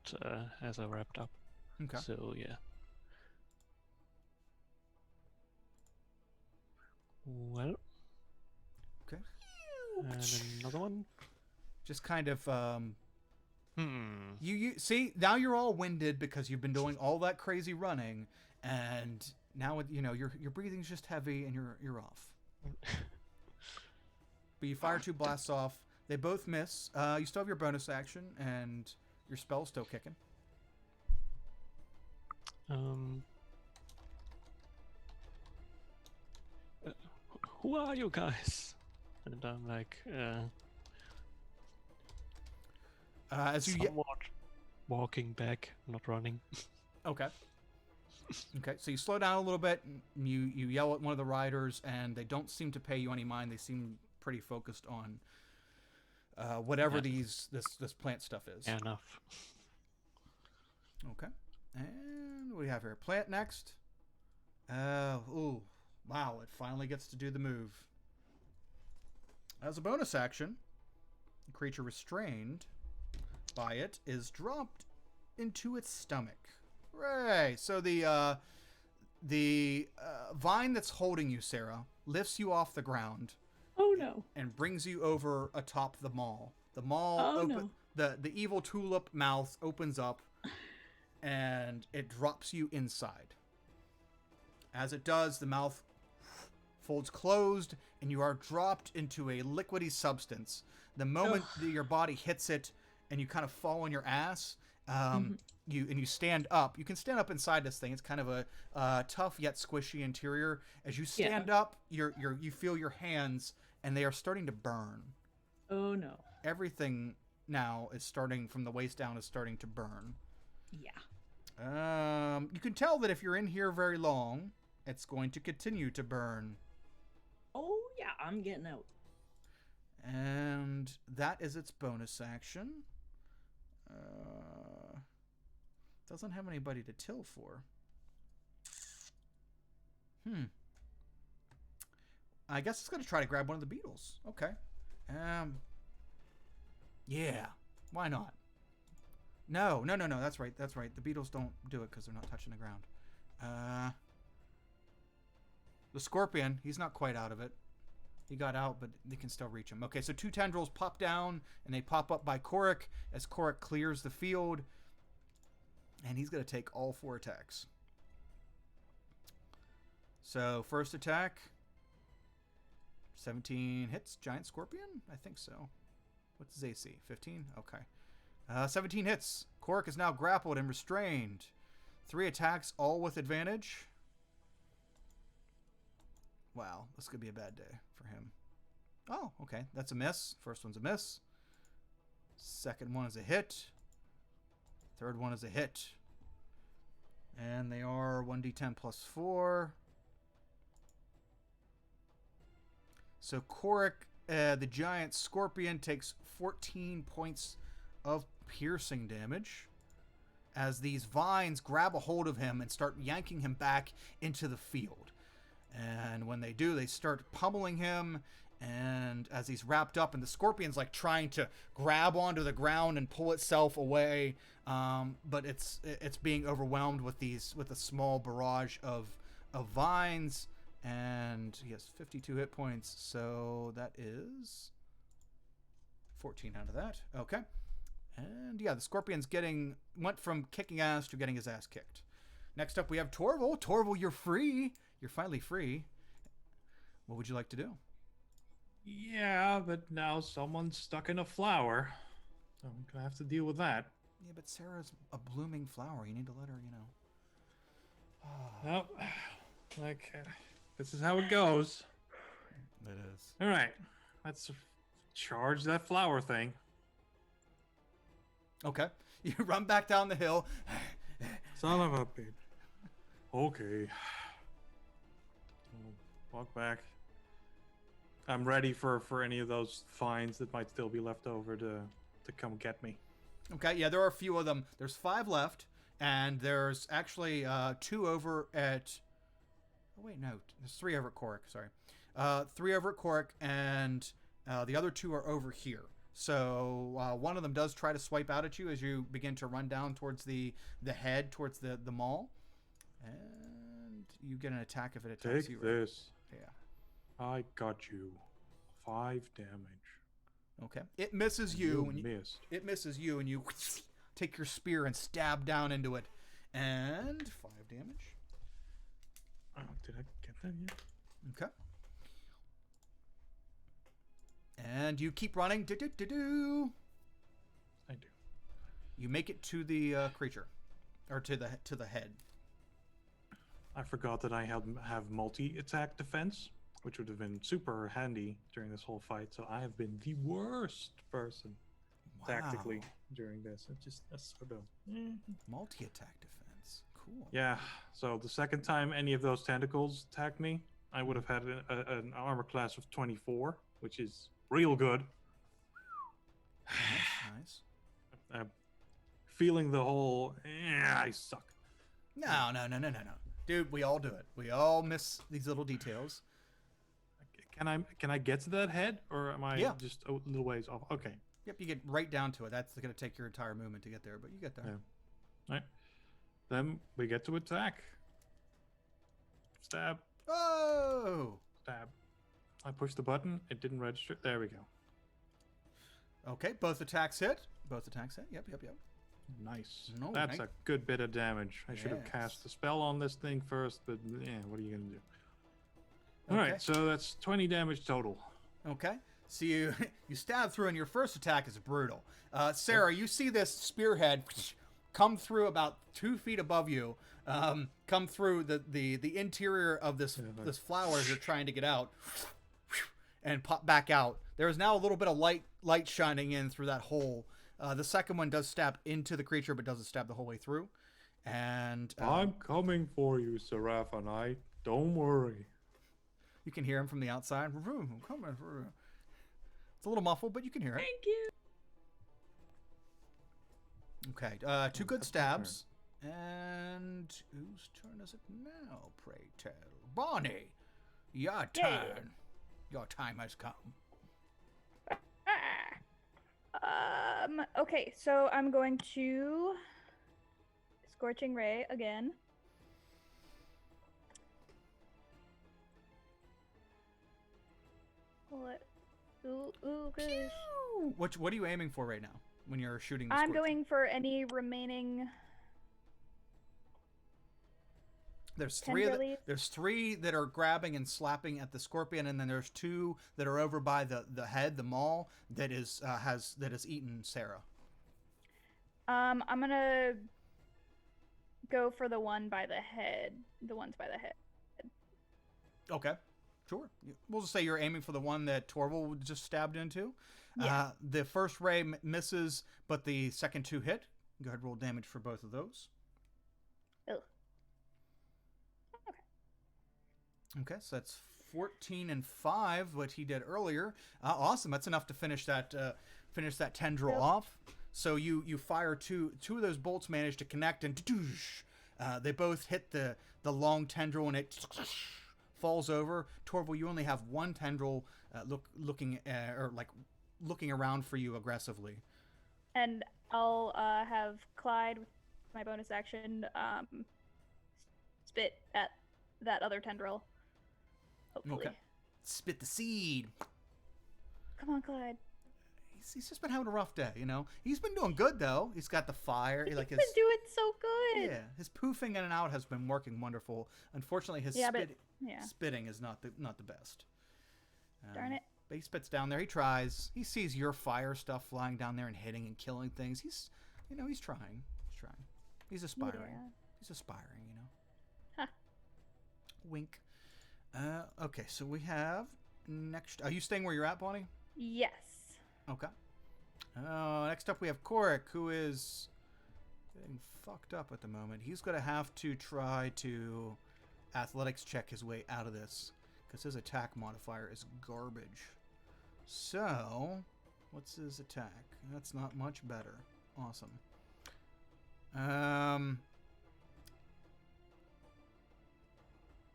has her wrapped up. Okay. So yeah. Well. Okay. And another one. Just kind of You see, now you're all winded because you've been doing all that crazy running, and now your breathing's just heavy and you're off. But you fire two blasts off. They both miss. You still have your bonus action, and your spell's still kicking. Who are you guys? And I'm like, as you somewhat walking back, not running. Okay. Okay, so you slow down a little bit. You yell at one of the riders, and they don't seem to pay you any mind. They seem pretty focused on whatever this plant stuff is. Fair enough. Okay. And what do we have here? Plant next. Ooh. Wow, it finally gets to do the move. As a bonus action, the creature restrained by it is dropped into its stomach. Hooray! So the vine that's holding you, Sarah, lifts you off the ground. Oh no! And brings you over atop the maul. The maul, the evil tulip mouth opens up, and it drops you inside. As it does, the mouth folds closed, and you are dropped into a liquidy substance. The moment that your body hits it, and you kind of fall on your ass, you stand up. You can stand up inside this thing. It's kind of a tough yet squishy interior. As you stand up, you feel your hands, and they are starting to burn. Oh no! Everything now is starting from the waist down is starting to burn. Yeah. You can tell that if you're in here very long, it's going to continue to burn. Oh yeah, I'm getting out. And that is its bonus action. Doesn't have anybody to till for. I guess it's going to try to grab one of the beetles. Okay. Yeah. Why not? No. That's right. The beetles don't do it because they're not touching the ground. The scorpion, he's not quite out of it. He got out, but they can still reach him. Okay, so two tendrils pop down, and they pop up by Korik as Korik clears the field. And he's going to take all 4 attacks. So, first attack. 17 hits. Giant Scorpion? I think so. What's his AC? 15? Okay. 17 hits. Cork is now grappled and restrained. 3 attacks, all with advantage. Wow, this could be a bad day for him. Oh, okay. That's a miss. First one's a miss. Second one is a hit. Third one is a hit. And they are 1d10 plus 4. So Korik, the giant scorpion, takes 14 points of piercing damage as these vines grab a hold of him and start yanking him back into the field. And when they do, they start pummeling him. And as he's wrapped up, and the scorpion's like trying to grab onto the ground and pull itself away, but it's being overwhelmed with a small barrage of vines. And he has 52 hit points, so that is 14 out of that. Okay. And yeah, the scorpion's went from kicking ass to getting his ass kicked. Next up, we have Torval. Torval, you're free. You're finally free. What would you like to do? Yeah, but now someone's stuck in a flower. So I'm gonna have to deal with that. Yeah, but Sarah's a blooming flower. You need to let her, Well, like, this is how it goes. It is. All right, let's charge that flower thing. Okay. You run back down the hill. Son of a bitch. Okay. Walk back. I'm ready for any of those vines that might still be left over to come get me. Okay, yeah, there are a few of them. There's 5 left, and there's actually 2 over at... Oh, wait, no. There's 3 over at Korik, sorry. 3 over at Korik, and the other 2 are over here. So one of them does try to swipe out at you as you begin to run down towards the head, towards the mall. And you get an attack if it attacks you. Take this. Yeah. I got you. 5 damage. Okay. It misses you. You missed. It misses you, and you take your spear and stab down into it. And 5 damage. Oh, did I get that yet? Okay. And you keep running. Do-do-do-do. I do. You make it to the creature, or to the head. I forgot that I have multi-attack defense, which would have been super handy during this whole fight. So I have been the worst person tactically during this. That's sort of Multi-attack defense. Cool. yeah. So the second time any of those tentacles attacked me, I would have had an armor class of 24, which is real good. Nice. I'm feeling the whole I suck. No. Dude, we all do it. We all miss these little details. Can I get to that head, or am I Yeah. just a little ways off? Okay. Yep, you get right down to it. That's going to take your entire movement to get there, but you get there. Yeah. All right. Then we get to attack. Stab. Oh! Stab. I pushed the button. It didn't register. There we go. Okay, both attacks hit. Yep. Nice. No, That's nice. a good bit of damage. I should have Yes. cast the spell on this thing first, but yeah, what are you going to do? All Okay. right, so that's 20 damage total. Okay. So you stab through, and your first attack is brutal. Sarah, you see this spearhead come through about 2 feet above you, come through the interior of this flower as you're trying to get out, and pop back out. There is now a little bit of light shining in through that hole. The second one does stab into the creature, but doesn't stab the whole way through. And I'm coming for you, Seraphanite. Don't worry. you can hear him from the outside. I'm coming for you. It's a little muffled, but you can hear it. Thank you. Okay, 2 good that's my turn. stabs. And whose turn is it now, pray tell? Bonnie, your turn. Yeah. Your time has come. Okay, so I'm going to Scorching Ray again. What? Ooh, gosh. What are you aiming for right now when you're shooting the I'm scorch? going for any remaining There's Tenderly. there's three that are grabbing and slapping at the scorpion, and then there's two that are over by the head, the maw that is has eaten Sarah. I'm gonna go for the one by the head. The ones by the head. Okay, sure. We'll just say you're aiming for the one that Torval just stabbed into. Yeah. The first ray misses, but the second two hit. Go ahead, roll damage for both of those. Ugh. Okay, so that's 14 and 5, what he did earlier. Awesome. That's enough to finish that tendril Yep. off. So you fire two of those bolts manage to connect, and they both hit the long tendril, and it falls over. Torval, you only have one tendril looking around for you aggressively. And I'll have Clyde, with my bonus action, spit at that other tendril. Hopefully. Okay. Spit the seed. Come on, Clyde. He's just been having a rough day, you know. He's been doing good though. He's got the fire. He's Like been his doing so good. yeah, his poofing in and out has been working wonderful. Unfortunately, his Yeah, yeah. spitting is not the best. Darn it. But he spits down there. He tries. He sees your fire stuff flying down there and hitting and killing things. He's trying. He's trying. He's aspiring. Yeah. He's aspiring, you know. Huh. Wink. Okay, so we have next. Are you staying where you're at, Bonnie? Yes. Okay. Next up we have Korik, who is getting fucked up at the moment. He's going to have to try to athletics check his way out of this, because his attack modifier is garbage. So, what's his attack? That's not much better. Awesome.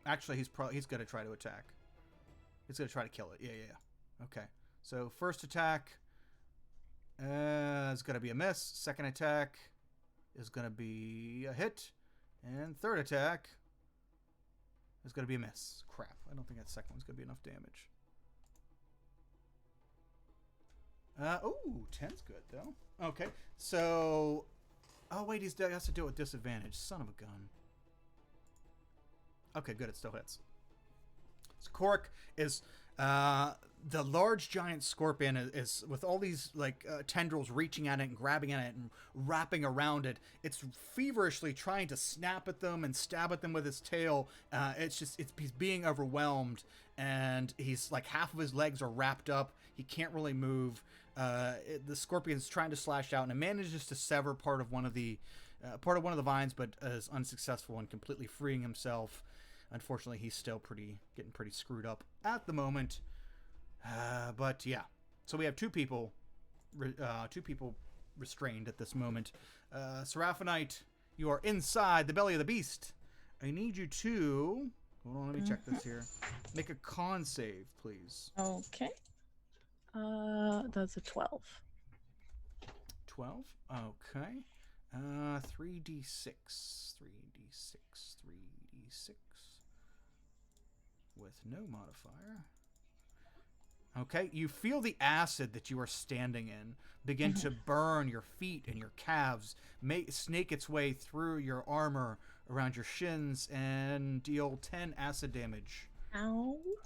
Actually, he's going to try to attack. He's going to try to kill it. Yeah. Okay. So, first attack is going to be a miss. Second attack is going to be a hit. And third attack is going to be a miss. Crap. I don't think that second one's going to be enough damage. 10's good, though. Okay. So... Oh, wait. He has to do it with disadvantage. Son of a gun. Okay, good. It still hits. So Korik is... the large giant scorpion is with all these tendrils reaching at it and grabbing at it and wrapping around it. It's feverishly trying to snap at them and stab at them with his tail. He's being overwhelmed, and he's like half of his legs are wrapped up. He can't really move. The scorpion's trying to slash out, and it manages to sever part of one of the vines, but is unsuccessful in completely freeing himself. Unfortunately, he's still getting pretty screwed up at the moment. But yeah, so we have two people restrained at this moment. Seraphinite, you are inside the belly of the beast. I need you to hold on. Let me check this here. Make a con save, please. Okay. That's a 12. 12. Okay. 3d6. 3d6 with no modifier. Okay, you feel the acid that you are standing in begin to burn your feet and your calves, snake its way through your armor around your shins, and deal 10 acid damage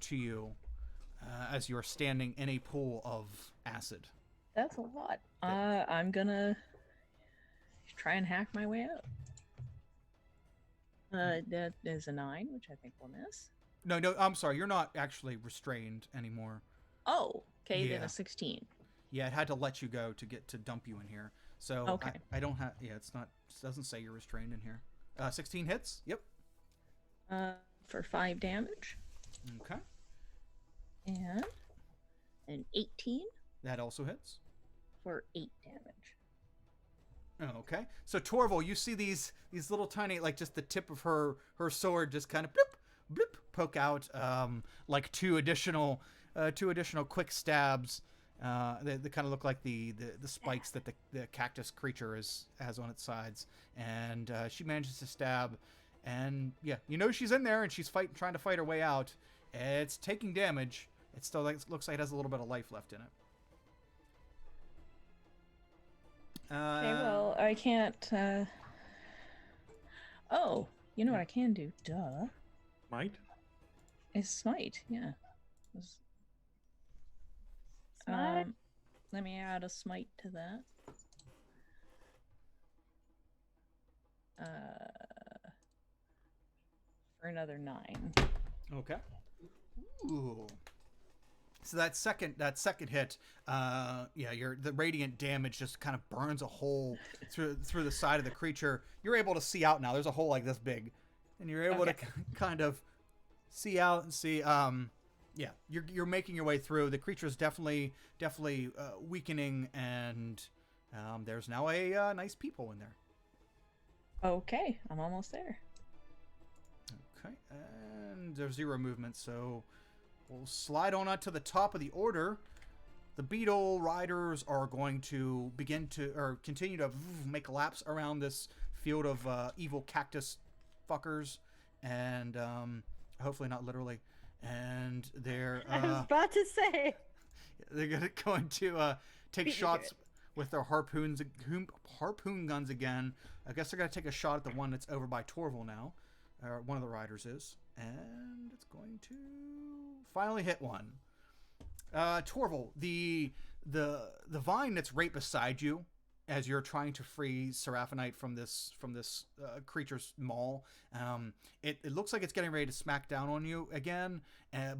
to you as you are standing in a pool of acid. That's a lot. I'm gonna try and hack my way out. That is a 9, which I think will miss. No, I'm sorry. You're not actually restrained anymore. Oh, okay, then Yeah. a 16. Yeah, it had to let you go to dump you in here. So Okay. I don't have. Yeah, it doesn't say you're restrained in here. 16 hits. Yep. For 5 damage. Okay. And an 18 That also hits. for 8 damage. Oh, okay. So Torval, you see these little tiny, like just the tip of her sword just kind of bloop, bloop, poke out, like two additional quick stabs. They kind of look like the spikes that the cactus creature has on its sides, and she manages to stab, and yeah, you know she's in there and she's trying to fight her way out. It's taking damage. It still looks like it has a little bit of life left in it. Okay, well, I can't. Oh, You know what I can do? Duh. Might? Is smite, yeah. Was- Smite? Let me add a smite to that. For another 9. Okay. Ooh. So that second hit, the radiant damage just kind of burns a hole through the side of the creature. You're able to see out now. There's a hole like this big, and you're able to kind of see out and see. You're making your way through. The creature is definitely weakening, and there's now a nice peephole in there. Okay, I'm almost there. Okay, and there's 0 movement, so we'll slide on up to the top of the order. The beetle riders are going to continue to make laps around this field of evil cactus fuckers, and hopefully not literally. And they're I was about to say. they're going to take Beat me to shots it. with their harpoon guns again. I guess they're going to take a shot at the one that's over by Torval now. One of the riders is. And it's going to finally hit one. Torval, the vine that's right beside you as you're trying to free Seraphinite from this creature's maul, it looks like it's getting ready to smack down on you again,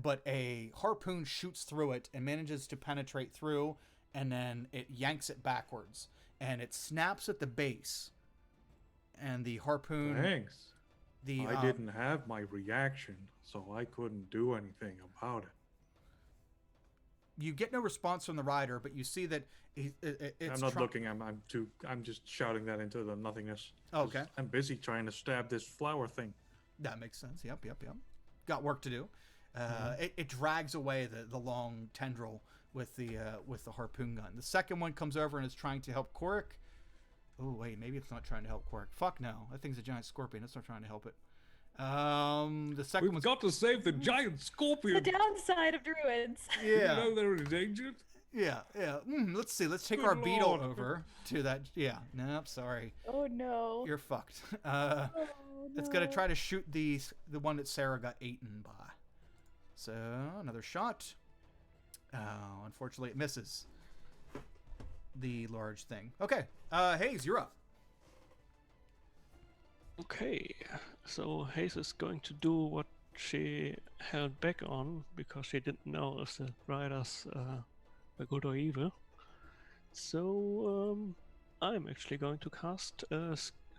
but a harpoon shoots through it and manages to penetrate through, and then it yanks it backwards, and it snaps at the base, and the harpoon... Thanks. I didn't um, have my reaction, so I couldn't do anything about it. You get no response from the rider, but you see that it's... I'm not looking. I'm just shouting that into the nothingness. Okay. I'm busy trying to stab this flower thing. That makes sense. Yep. Got work to do. It drags away the long tendril with the harpoon gun. The second one comes over and is trying to help Korik. Oh wait, maybe it's not trying to help Korik. Fuck no, that thing's a giant scorpion. It's not trying to help it. The second We've one's... got to save the giant The scorpion. downside of druids. You Yeah. know they're endangered. Yeah. Let's see. Let's take Good our beetle lord. over to that. Yeah. Nope. Sorry. Oh no. You're fucked. Oh, It's gonna no. try to shoot the one that Sarah got eaten by. So another shot. Oh, unfortunately it misses the large thing. Okay. Hayes, you're up. Okay, so Hayes is going to do what she held back on because she didn't know if the riders were good or evil. So I'm actually going to cast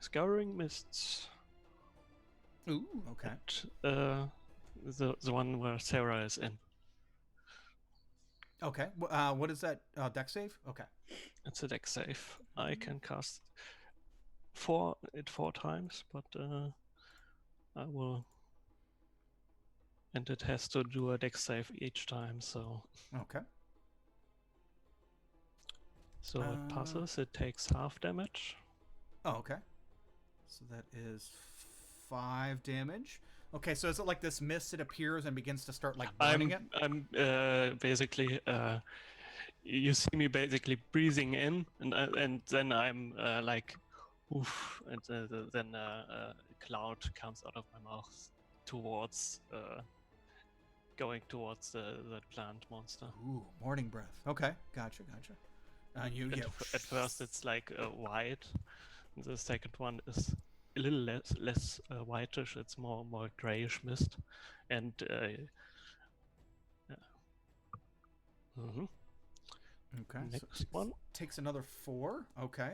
Scouring Mists Ooh. Okay. at the one where Sarah is in. Okay. What is that? Deck save. Okay. It's a deck save. I can cast four times, but I will, and it has to do a deck save each time. So Okay. it passes. It takes half damage. Oh, okay. So that is 5 damage. Okay, so is it like this mist? It appears and begins to start like burning it. I'm basically. You see me basically breathing in, and then I'm like, oof, and then a cloud comes out of my mouth towards, going towards the plant monster. Ooh, morning breath. Okay, gotcha. And you get At first it's like white. The second one is a little less whitish. It's more grayish mist, and mhm. okay. So Next it one. takes another 4. Okay.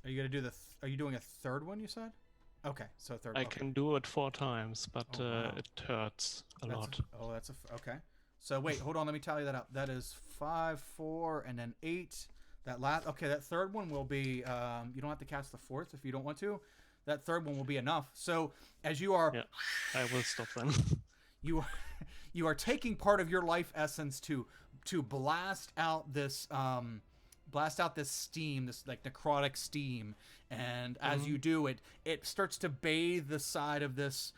Are you gonna do are you doing a third one? You said. Okay, so a third. I okay. can do it 4 times, but Oh, wow. it hurts a lot. Okay. So wait, hold on. Let me tally that up. That is 5, 4, and then 8. That third one will be. You don't have to cast the fourth if you don't want to. That third one will be enough. So as you are, Yeah, I will stop then. you are taking part of your life essence to blast out this steam, this like necrotic steam, and as you do it starts to bathe the side of this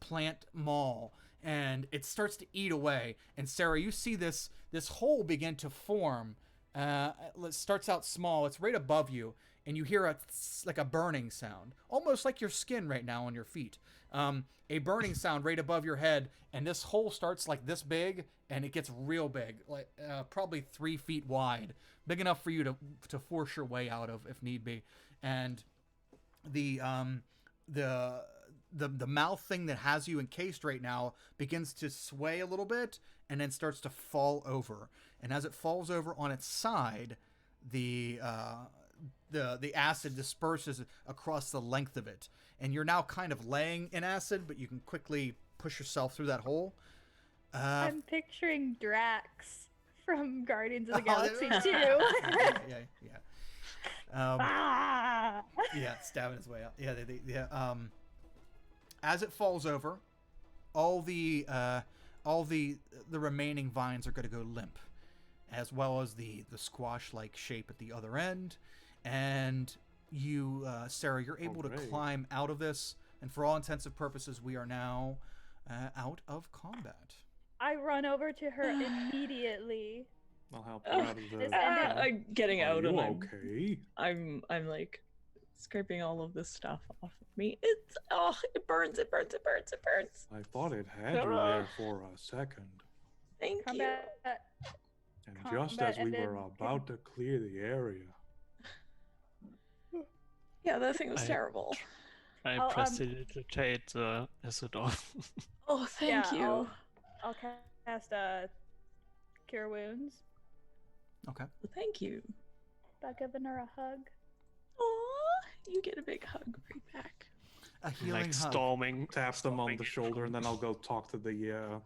plant maul, and it starts to eat away. And Sarah, you see this hole begin to form It starts out small. It's right above you, and you hear like a burning sound, almost like your skin right now on your feet. A burning sound right above your head, and this hole starts like this big, and it gets real big, like probably 3 feet wide, big enough for you to force your way out of if need be. And the the mouth thing that has you encased right now begins to sway a little bit and then starts to fall over. And as it falls over on its side, the acid disperses across the length of it. And you're now kind of laying in acid, but you can quickly push yourself through that hole. I'm picturing Drax from Guardians of the Oh, Galaxy yeah. 2. Yeah. Ah! Yeah, stabbing his way out. Yeah. As it falls over, all the remaining vines are going to go limp, as well as the squash-like shape at the other end. And you, Sarah, you're able to climb out of this. And for all intents and purposes, we are now out of combat. I run over to her immediately. I'll help her out of the. This ended- I'm getting Are out you and okay? I'm like scraping all of this stuff off of me. It burns. I thought it had you there for a second. Thank you. Combat. And just Combat as we were ended. about to clear the area, Yeah, that thing was I- terrible. I I'll, prestidigitate the acid off. Oh, thank Yeah, you. I'll cast Cure Wounds Okay. Well, thank you. by giving her a hug. Aw, you get a big hug right back. A healing Like hug. storming. tap them on storming the it shoulder, from- and then I'll go talk to the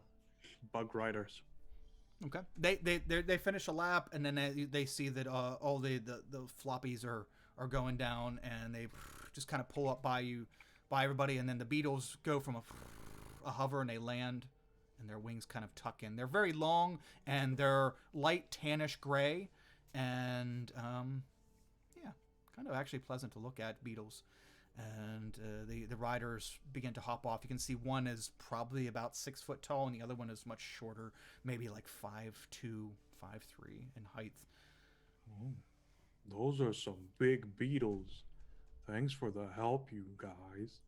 bug riders. Okay. They finish a lap, and then they see that all the floppies are going down, and they just kind of pull up by everybody, and then the beetles go from a hover and they land, and their wings kind of tuck in. They're very long, and they're light tannish gray, and yeah, kind of actually pleasant to look at, beetles. And the riders begin to hop off. You can see one is probably about 6 foot tall, and the other one is much shorter, maybe like 5'2", 5'3" in height. Oh, those are some big beetles. Thanks for the help, you guys.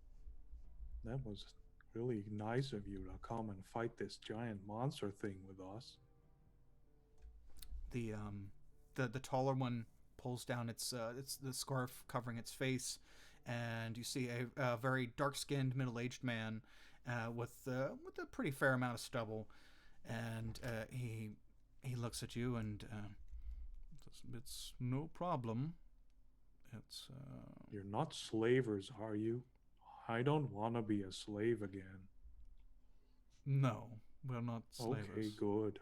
That was really nice of you to come and fight this giant monster thing with us. The taller one pulls down its the scarf covering its face, and you see a very dark-skinned middle-aged man with a pretty fair amount of stubble, and he looks at you and says, "It's no problem. It's You're not slavers, are you? I don't want to be a slave again. no, we're not slavers." Okay, good.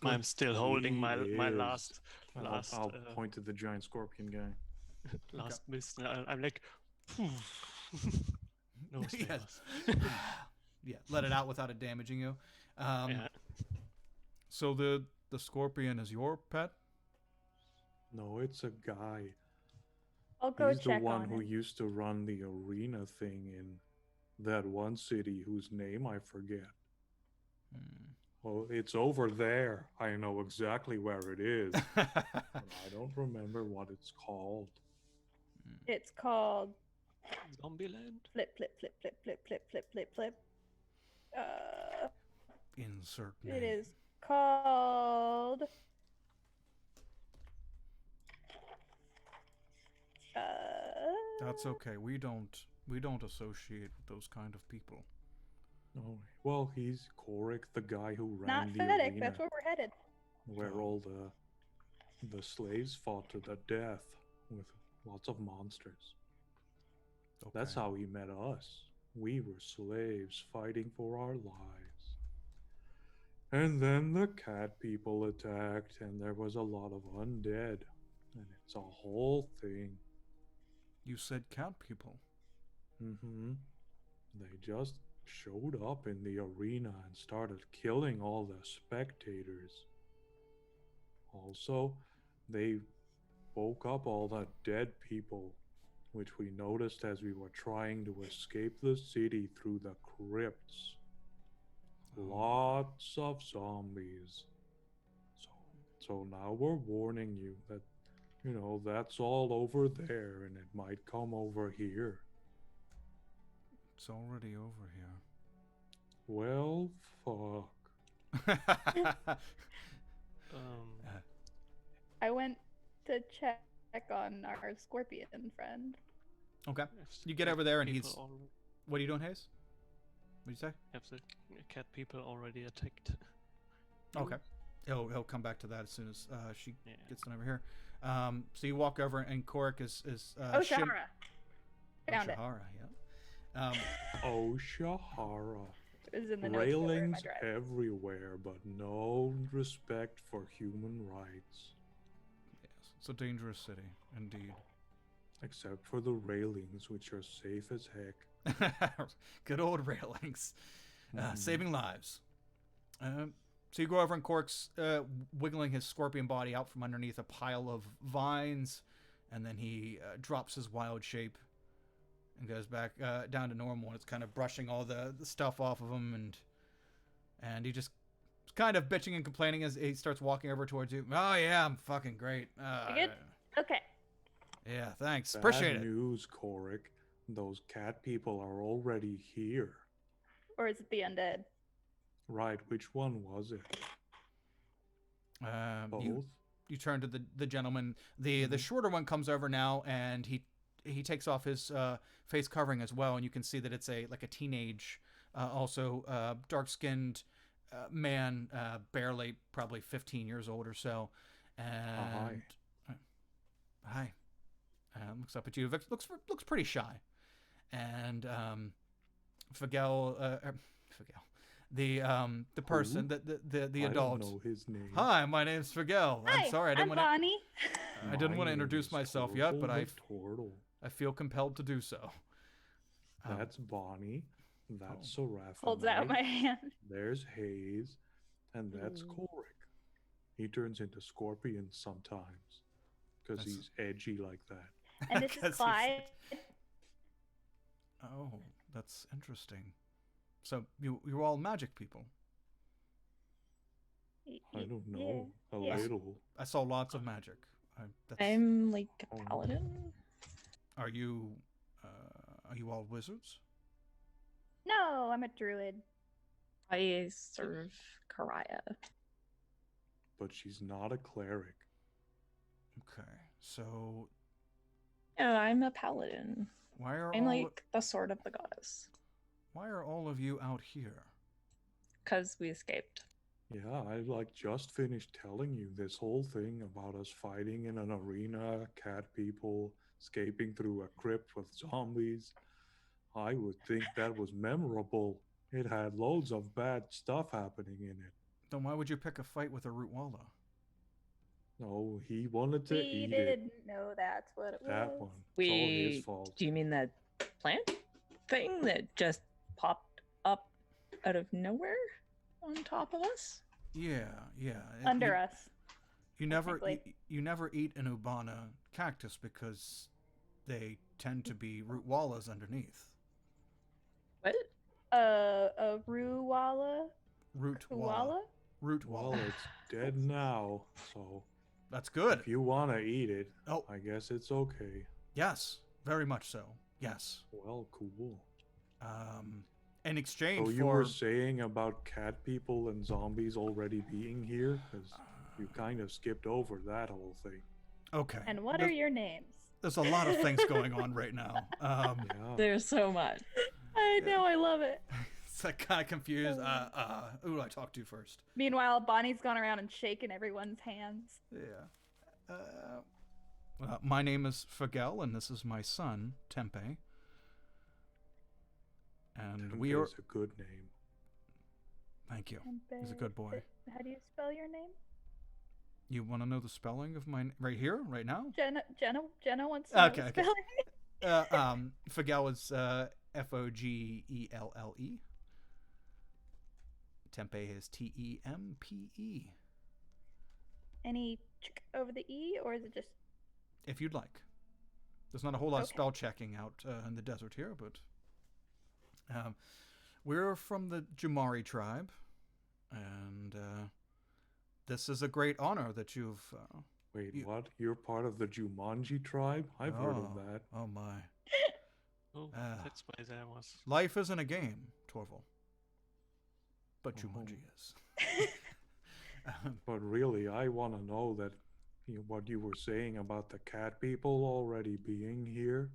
I'm still holding my He my is. last I'll point to the giant scorpion guy. last miss. I'm like, no Yes. spells. Yeah, let it out without it damaging you. Yeah. So the scorpion is your pet? No, it's a guy. I'll go He's the check one on who him. used to run the arena thing in that one city whose name I forget. Well, it's over there. I know exactly where it is, but I don't remember what it's called. It's called Zombieland. flip. Insert name. It is called. That's okay. We don't associate with those kind of people. Oh, well, he's Korik, the guy who ran Not the phonetic. arena That's where we're headed. where all the slaves fought to the death with lots of monsters. Okay. That's how he met us. We were slaves fighting for our lives. And then the cat people attacked, and there was a lot of undead. And it's a whole thing. You said cat people. Mm-hmm. They just showed up in the arena and started killing all the spectators. Also, they woke up all the dead people, which we noticed as we were trying to escape the city through the crypts. Lots of zombies. So So now we're warning you that, that's all over there and it might come over here. It's already over Well, fuck. here. Um, I went to check on our scorpion friend. Okay. have the You get cat over there and people he's. already- What are you doing, Hayes? What do you say? Have the cat people already attacked? you? Okay. He'll come back to that as soon as she Yeah. gets done over here. So you walk over and Korik is Oh, Shahara. Found it. Shahara, yeah. Oh, Shahara. It was in the notes that were in my Railings drive. everywhere, but no respect for human rights. Yes, it's a dangerous city, indeed. Except for the railings, which are safe as heck. Good old railings, Mhm. saving lives. So you go over and Kork's wiggling his scorpion body out from underneath a pile of vines, and then he drops his wild shape and goes back down to normal. And it's kind of brushing all the stuff off of him, and he just kind of bitching and complaining as he starts walking over towards you. Oh yeah, I'm fucking great. You good? Okay. Yeah, thanks. Bad Appreciate it. news, Korik. Those cat people are already here. Or is it the undead? Right, which one was it? Both? You turn to the gentleman. The shorter one comes over now, and he takes off his face covering as well, and you can see that it's a teenage, also dark skinned man, barely probably 15 years old or so. And hi. Looks up at you. Looks pretty shy. And Fagel, the person, the adult. I don't know his name. Hi, my name's Fagel. Hi, I'm sorry, I I'm didn't want Bonnie. I didn't want to My introduce name is myself yet, but Torval the Turtle. I feel compelled to do so. That's Bonnie. That's Seraph. Holds out my hand. There's Hayes. And that's Ooh. Korik. He turns into scorpions sometimes. Because That's- he's edgy like that. And this Because is Clyde. Oh, that's interesting. So you're all magic people. I don't know. A yeah. little. I saw lots of magic. I'm like a Oh. paladin. Are you all wizards? No, I'm a druid. I serve Karaya. But she's not a cleric. Okay, so Yeah, I'm a paladin. why are I'm all like the sword of the goddess. why are all of you out here? Because we escaped. Yeah, I just finished telling you this whole thing about us fighting in an arena, cat people, escaping through a crypt with zombies. I would think that was memorable. It had loads of bad stuff happening in it. Then why would you pick a fight with a Rootwalla? No, he wanted to We eat didn't it. know that's what it That was. one. It's all his fault. Do you mean that plant thing that just popped up out of nowhere on top of us? Yeah. Under us. You never technically. you never eat an Ubana cactus because they tend to be Rootwallas underneath. What? A Ruwala? Rootwalla. Kuwala? Rootwalla. Well, it's dead now, so That's good. if you want to eat it, Oh. I guess it's okay. Yes, very much so. Yes. Well, cool. In exchange So you for were saying about cat people and zombies already being here? Because you kind of skipped over that whole thing. okay. And what There- are your names? There's a lot of things going on right now. Yeah. There's so much. I know, I love it. It's like kind of confused. Who do I talk to first? Meanwhile, Bonnie's gone around and shaken everyone's hands. Yeah. My name is Fagel, and this is my son, Tempe. And we are. Tempe's a good name. Thank you. He's a good boy. How do you spell your name? You want to know the spelling of my right here, right now? Jenna wants to know Okay, the okay. spelling. Fagel is Fogelle. Tempe is Tempe. Any over the E, or is it just... If you'd like. There's not a whole lot of Okay. spell checking out in the desert here, but we're from the Jamari tribe, and this is a great honor that you've. Wait, You- what? You're part of the Jumanji tribe? I've heard of that. Oh my! Oh, Ah. that's why there was. Life isn't a game, Torval. But Oh. Jumanji is. But really, I want to know that what you were saying about the cat people already being here.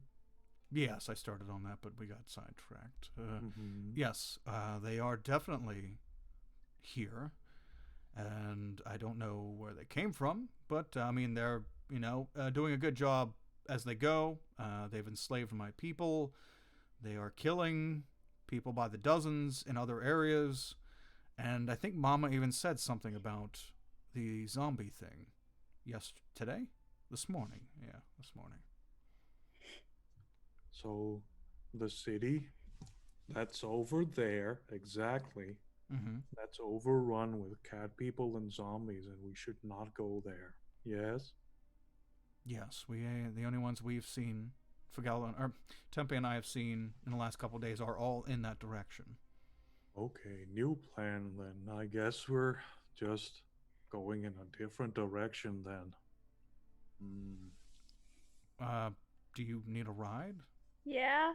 Yes, I started on that, but we got sidetracked. Mhm. Yes, they are definitely here, and I don't know where they came from, but I mean they're doing a good job as they go. They've enslaved my people. They are killing people by the dozens in other areas, and I think Mama even said something about the zombie thing. Today, this morning. Yeah, this morning. So, the city that's over there, exactly, Mm-hmm. that's overrun with cat people and zombies, and we should not go there. Yes? Yes, we the only ones we've seen, Fagala or Tempe and I have seen in the last couple of days are all in that direction. Okay, new plan then. I guess we're just going in a different direction then. Do you need a ride? Yeah.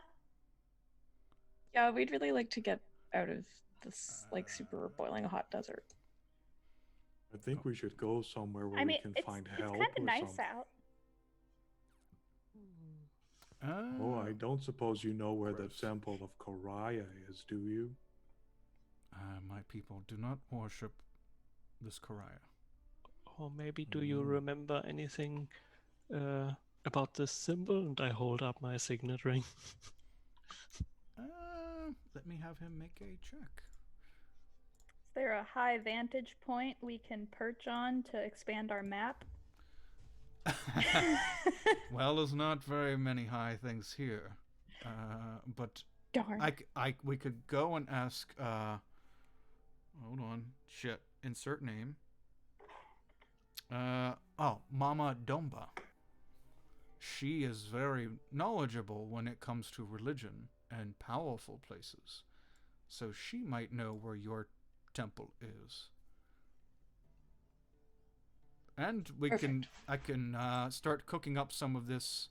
Yeah, we'd really like to get out of this like super boiling hot desert. I think we should go somewhere where I mean, we can it's find it's help kind of or nice something. out. Oh, I don't suppose you know where the gross. temple of Koraya is, do you? My people do not worship this Koraya. Or maybe do you Mm. remember anything about this symbol? And I hold up my signet ring. Let me have him make a check. Is there a high vantage point we can perch on to expand our map? Well, there's not very many high things here, but Darn. we could go and ask. Hold on, shit. Insert name. Mama Domba. She is very knowledgeable when it comes to religion and powerful places, so she might know where your temple is. And Perfect. I can start cooking up some of this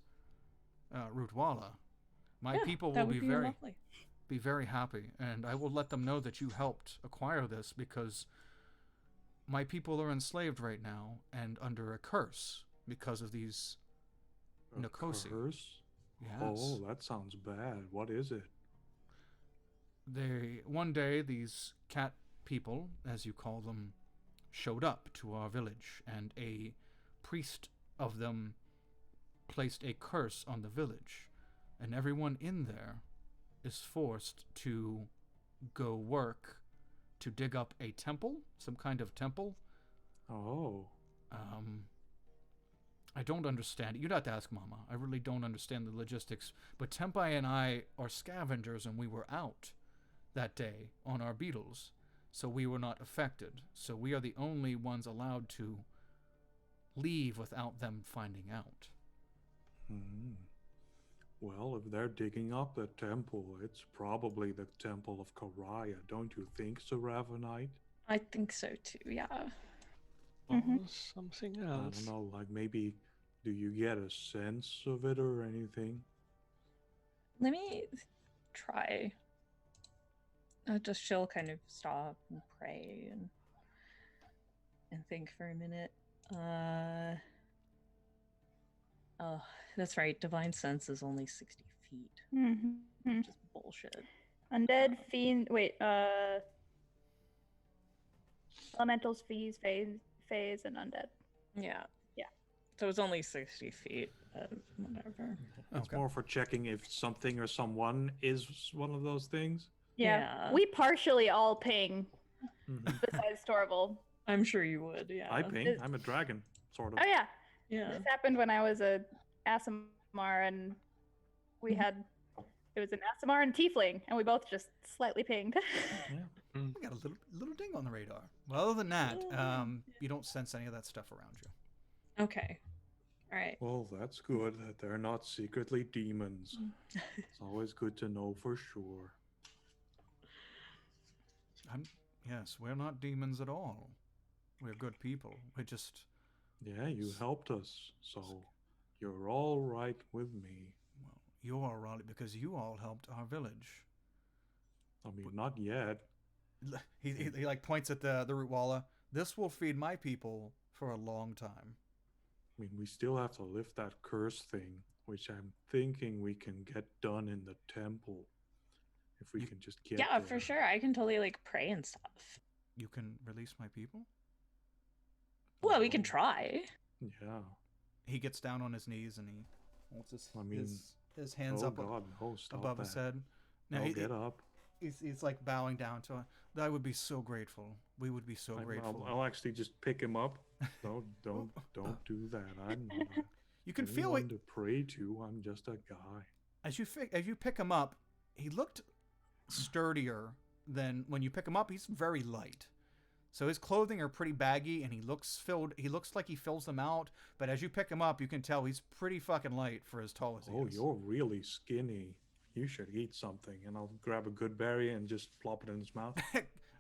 rootwalla. My Yeah, people that will would be lovely. very happy, and I will let them know that you helped acquire this because my people are enslaved right now and under a curse because of these A Nikosi. curse? Yes. Oh, that sounds bad. What is it? One day these cat people, as you call them, showed up to our village, and a priest of them placed a curse on the village, and everyone in there is forced to go work to dig up a temple, some kind of temple. Oh. I don't understand it. You'd have to ask Mama. I really don't understand the logistics. But Tempai and I are scavengers, and we were out that day on our beetles, so we were not affected. So we are the only ones allowed to leave without them finding out. Hmm. Well, if they're digging up the temple, it's probably the temple of Koraya, don't you think, Saravanite? I think so too, yeah. Or Mhm. something I else. don't know, like maybe do you get a sense of it or anything? Let me try. Just she'll kind of stop and pray and think for a minute. Oh, that's right. Divine sense is only 60 feet, Mhm. which is bullshit. Undead, fiend. Wait. Elementals, phase, and undead. Yeah. Yeah. So it's only 60 feet. Whatever. It's Okay. more for checking if something or someone is one of those things. Yeah. We partially all ping Mhm. besides Torval. I'm sure you would, yeah. I ping. I'm a dragon, sort of. Oh yeah. Yeah. This happened when I was a Asimar, and we Mhm. had it was an Asimar and Tiefling, and we both just slightly pinged. Yeah. We got a little ding on the radar. Well, other than that, Yeah. you don't sense any of that stuff around you. Okay. All right. Well, that's good that they're not secretly demons. It's always good to know for sure. Yes, we're not demons at all. We're good people. We just, Yeah, you helped us, so you're all right with me. well, you are right because you all helped our village. I mean, not yet. He like points at the root walla. This will feed my people for a long time. I mean, we still have to lift that curse thing, which I'm thinking we can get done in the temple. If we can just get Yeah, there. for sure. I can totally like pray and stuff. You can release my people? Well, we can Oh. try. Yeah. He gets down on his knees and he holds his hands Oh up God, no! Stop above that. his head. No, Now, get up. he's like bowing down to her. I would be so grateful. We would be so grateful. I'll actually just pick him up. No, don't do that. I'm not You can feel anyone it to pray to. I'm just a guy. as you pick him up. He looked sturdier than when you pick him up. He's very light. So his clothing are pretty baggy, and he looks filled. He looks like he fills them out, but as you pick him up, you can tell he's pretty fucking light for as tall as he Oh, is. you're really skinny. You should eat something. And I'll grab a good berry and just plop it in his mouth.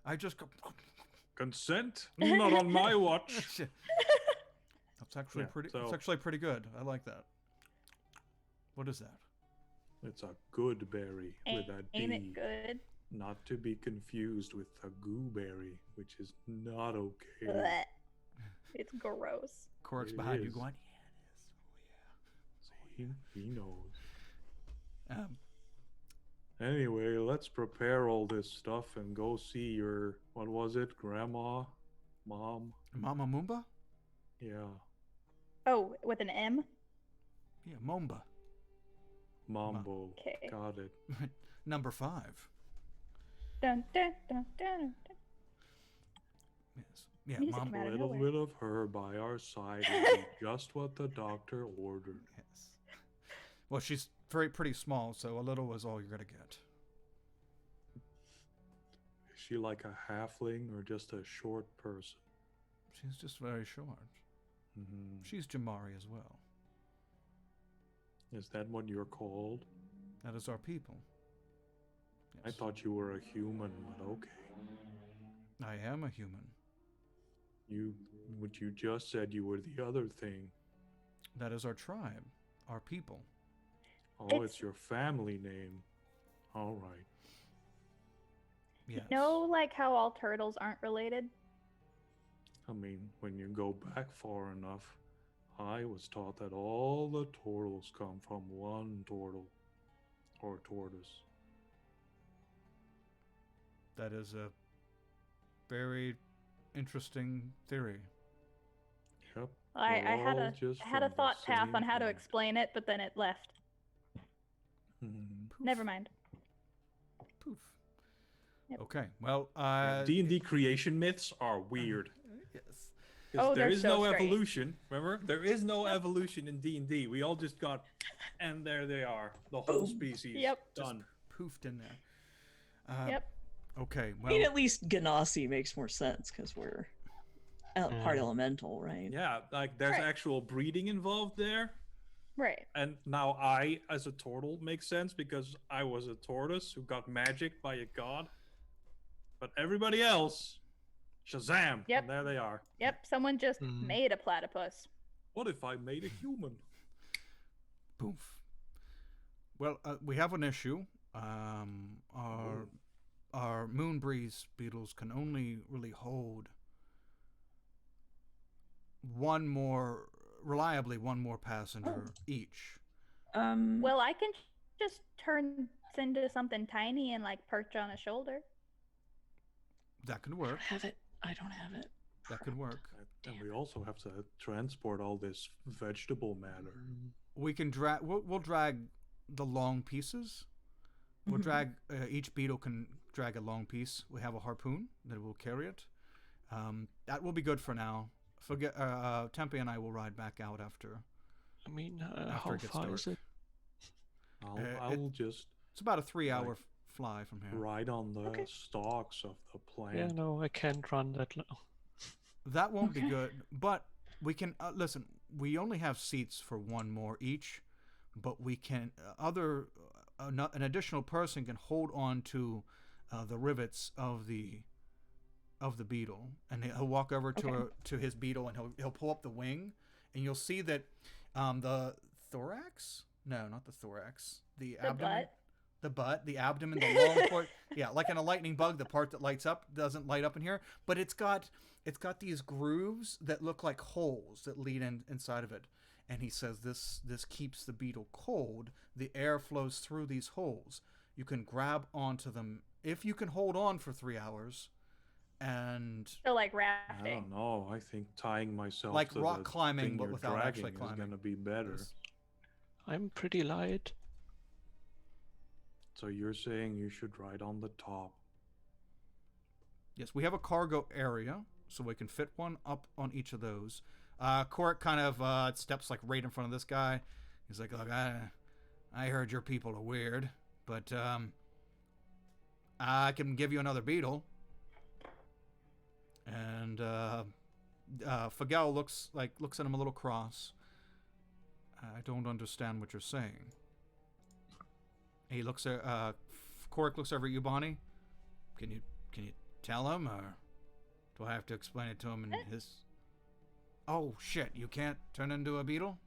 I just go. Consent? Not on my watch. That's actually Yeah, pretty. so- It's actually pretty good. I like that. What is that? It's a good berry with a D. Ain't it good? Not to be confused with a gooberry, which is not okay. Blech. It's gross. Cork's It behind you is. going. He knows. Yeah, it is. Anyway, let's prepare all this stuff and go see your, what was it, grandma? Mom? Mama Moomba. Yeah, Oh, with an M? Yeah, Momba. Mambo. Okay. Got it. Number 5. Dun, dun, dun, dun, dun. Yes. Yeah, Music Mom. came out A of little nowhere. bit of her by our side will be just what the doctor ordered. Yes. Well, she's pretty small, so a little is all you're gonna get. Is she like a halfling or just a short person? She's just very short. Mhm. She's Jamari as well. Is that what you're called? That is our people. I Yes. thought you were a human, but okay. I am a human. What you just said you were the other thing. That is our tribe, our people. Oh, It's- it's your family name. All right. Yes. You know, like how all turtles aren't related? I mean, when you go back far enough, I was taught that all the turtles come from one turtle or tortoise. That is a very interesting theory. Yep. I we're had all a just I had a from the thought path same on how to plant. explain it, but then it left. Mhm. Never mind. Poof. Yep. Okay. Well, D&D creation myths are weird. yes. 'Cause Oh, there they're is so no strange. evolution. Remember, there is no evolution in D&D. We all just got, and there they are, the whole Boom. species. Yep. Done. Poofed in there. Yep. Okay. I Well, mean, at least Ganassi makes more sense because we're part elemental, right? Yeah, like there's Right. actual breeding involved there. Right. And now I, as a turtle, makes sense because I was a tortoise who got magic by a god. But everybody else, Shazam! Yep. And there they are. Yep. Someone just Mhm. made a platypus. What if I made a human? poof. Well, we have an issue. Our moon breeze beetles can only really hold one more passenger each. Well, I can just turn into something tiny and like perch on a shoulder. That could I work. don't have it. I don't have it. That could work. And we also have to transport all this vegetable matter. We can drag. We'll drag the long pieces. We'll Mhm. drag. Each beetle can drag a long piece. We have a harpoon that will carry it. That will be good for now. Forget. Tempe and I will ride back out after. I mean, After how it gets far dark. is it? I'll just It's about a 3-hour Right. fly from here. ride on the Okay. stalks of the plant. Yeah, no, I can't run that low. That won't be Okay. good, but we can listen. We only have seats for one more each, but we can an additional person can hold on to the rivets of the of the beetle, and he'll walk over to Okay. to his beetle, and he'll pull up the wing, and you'll see that the thorax, no, not the thorax, the abdomen, the abdomen, the long part, yeah, like in a lightning bug, the part that lights up doesn't light up in here, but it's got these grooves that look like holes that lead inside of it. And he says this keeps the beetle cold. The air flows through these holes. You can grab onto them if you can hold on for 3 hours. And So like I rafting. don't know. I think tying myself like to rock the climbing, thing but you're without actually dragging climbing. is gonna be better. I'm pretty light. So you're saying you should ride on the top? Yes, we have a cargo area, so we can fit one up on each of those. Court kind of steps like right in front of this guy. He's like, "Look, I heard your people are weird, but I can give you another beetle." And Fagel looks at him a little cross. "I don't understand what you're saying." He looks at Cork looks over at you, Bonnie. Can you tell him, or do I have to explain it to him in his? Oh shit! You can't turn into a beetle.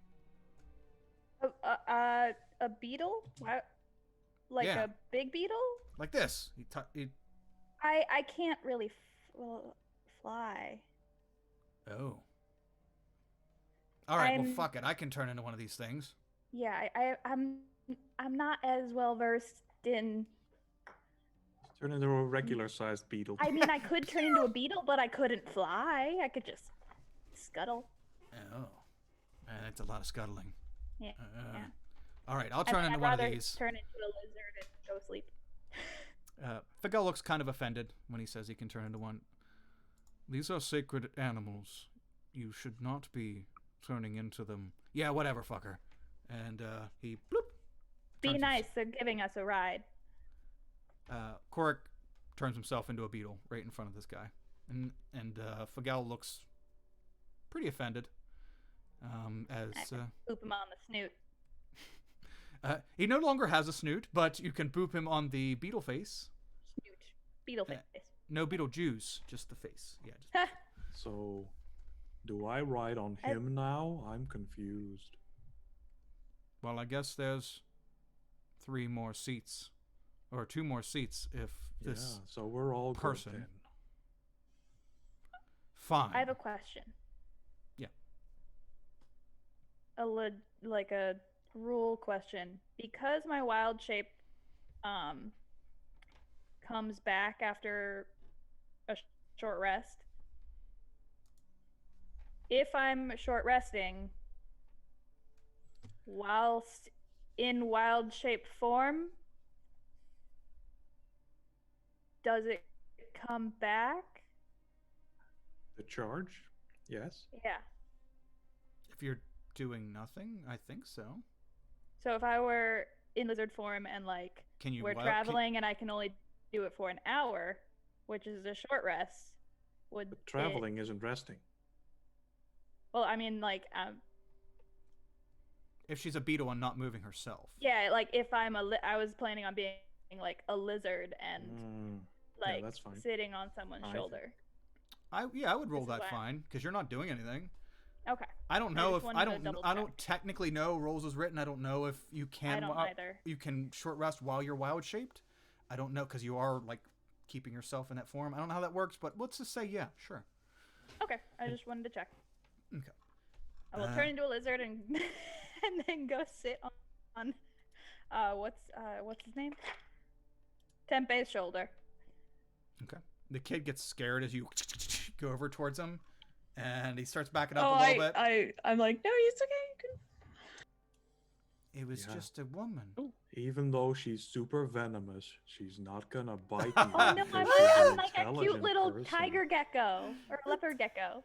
A beetle? Why? Like Yeah. a big beetle? Like this. He I can't really fly. Oh. All right. Well, I'm- fuck it. I can turn into one of these things. Yeah, I'm not as well versed in. Turn into a regular-sized beetle. I mean, I could turn into a beetle, but I couldn't fly. I could just scuttle. Oh. That's a lot of scuttling. Yeah. Yeah. All right. I'll turn into I'd one of rather these. turn into a lizard and go sleep. Fagel looks kind of offended when he says he can turn into one. These are sacred animals. You should not be turning into them. Yeah, whatever, fucker. And he bloop. Be turns nice. They're giving us a ride. Korik turns himself into a beetle right in front of this guy, and Fagel looks pretty offended. As Boop him on the snoot. he no longer has a snoot, but you can boop him on the beetle face. Snoot. Beetle face. No beetle juice, just the face. Yeah. Just... So, do I ride on him now? I'm confused. Well, I guess there's 3 more seats, or 2 more seats if this. Yeah, so we're all good person- then. Fine. I have a question. Yeah. Like a rule question. Because my wild shape comes back after a short rest. If I'm short resting whilst in wild shape form, does it come back? The charge? Yes. Yeah. If you're doing nothing, I think so. So if I were in lizard form and like Can you? we're traveling and I can only do it for an hour, which is a short rest, would But traveling isn't resting. Well, I mean, like, If she's a beetle and not moving herself. yeah, like if I'm I was planning on being like a lizard and yeah, like that's fine. sitting on someone's I shoulder. I would roll This is that why- fine because you're not doing anything. Okay, I don't I know just if wanted I to don't double I don't check. technically know rolls is written. I don't know if you can I don't either. you can short rest while you're wild shaped. I don't know because you are like keeping yourself in that form. I don't know how that works, but let's just say yeah, sure. Okay, I just wanted to check. Okay. I will turn into a lizard and and then go sit on what's his name? Tempe's shoulder. Okay. The kid gets scared as you go over towards him, and he starts backing up Oh, a little bit. I'm like, no, it's okay. You can... It was Yeah. just a woman. Even though she's super venomous, she's not gonna bite me. Oh no, because I'm she's an like a cute intelligent little person. tiger gecko or leopard gecko.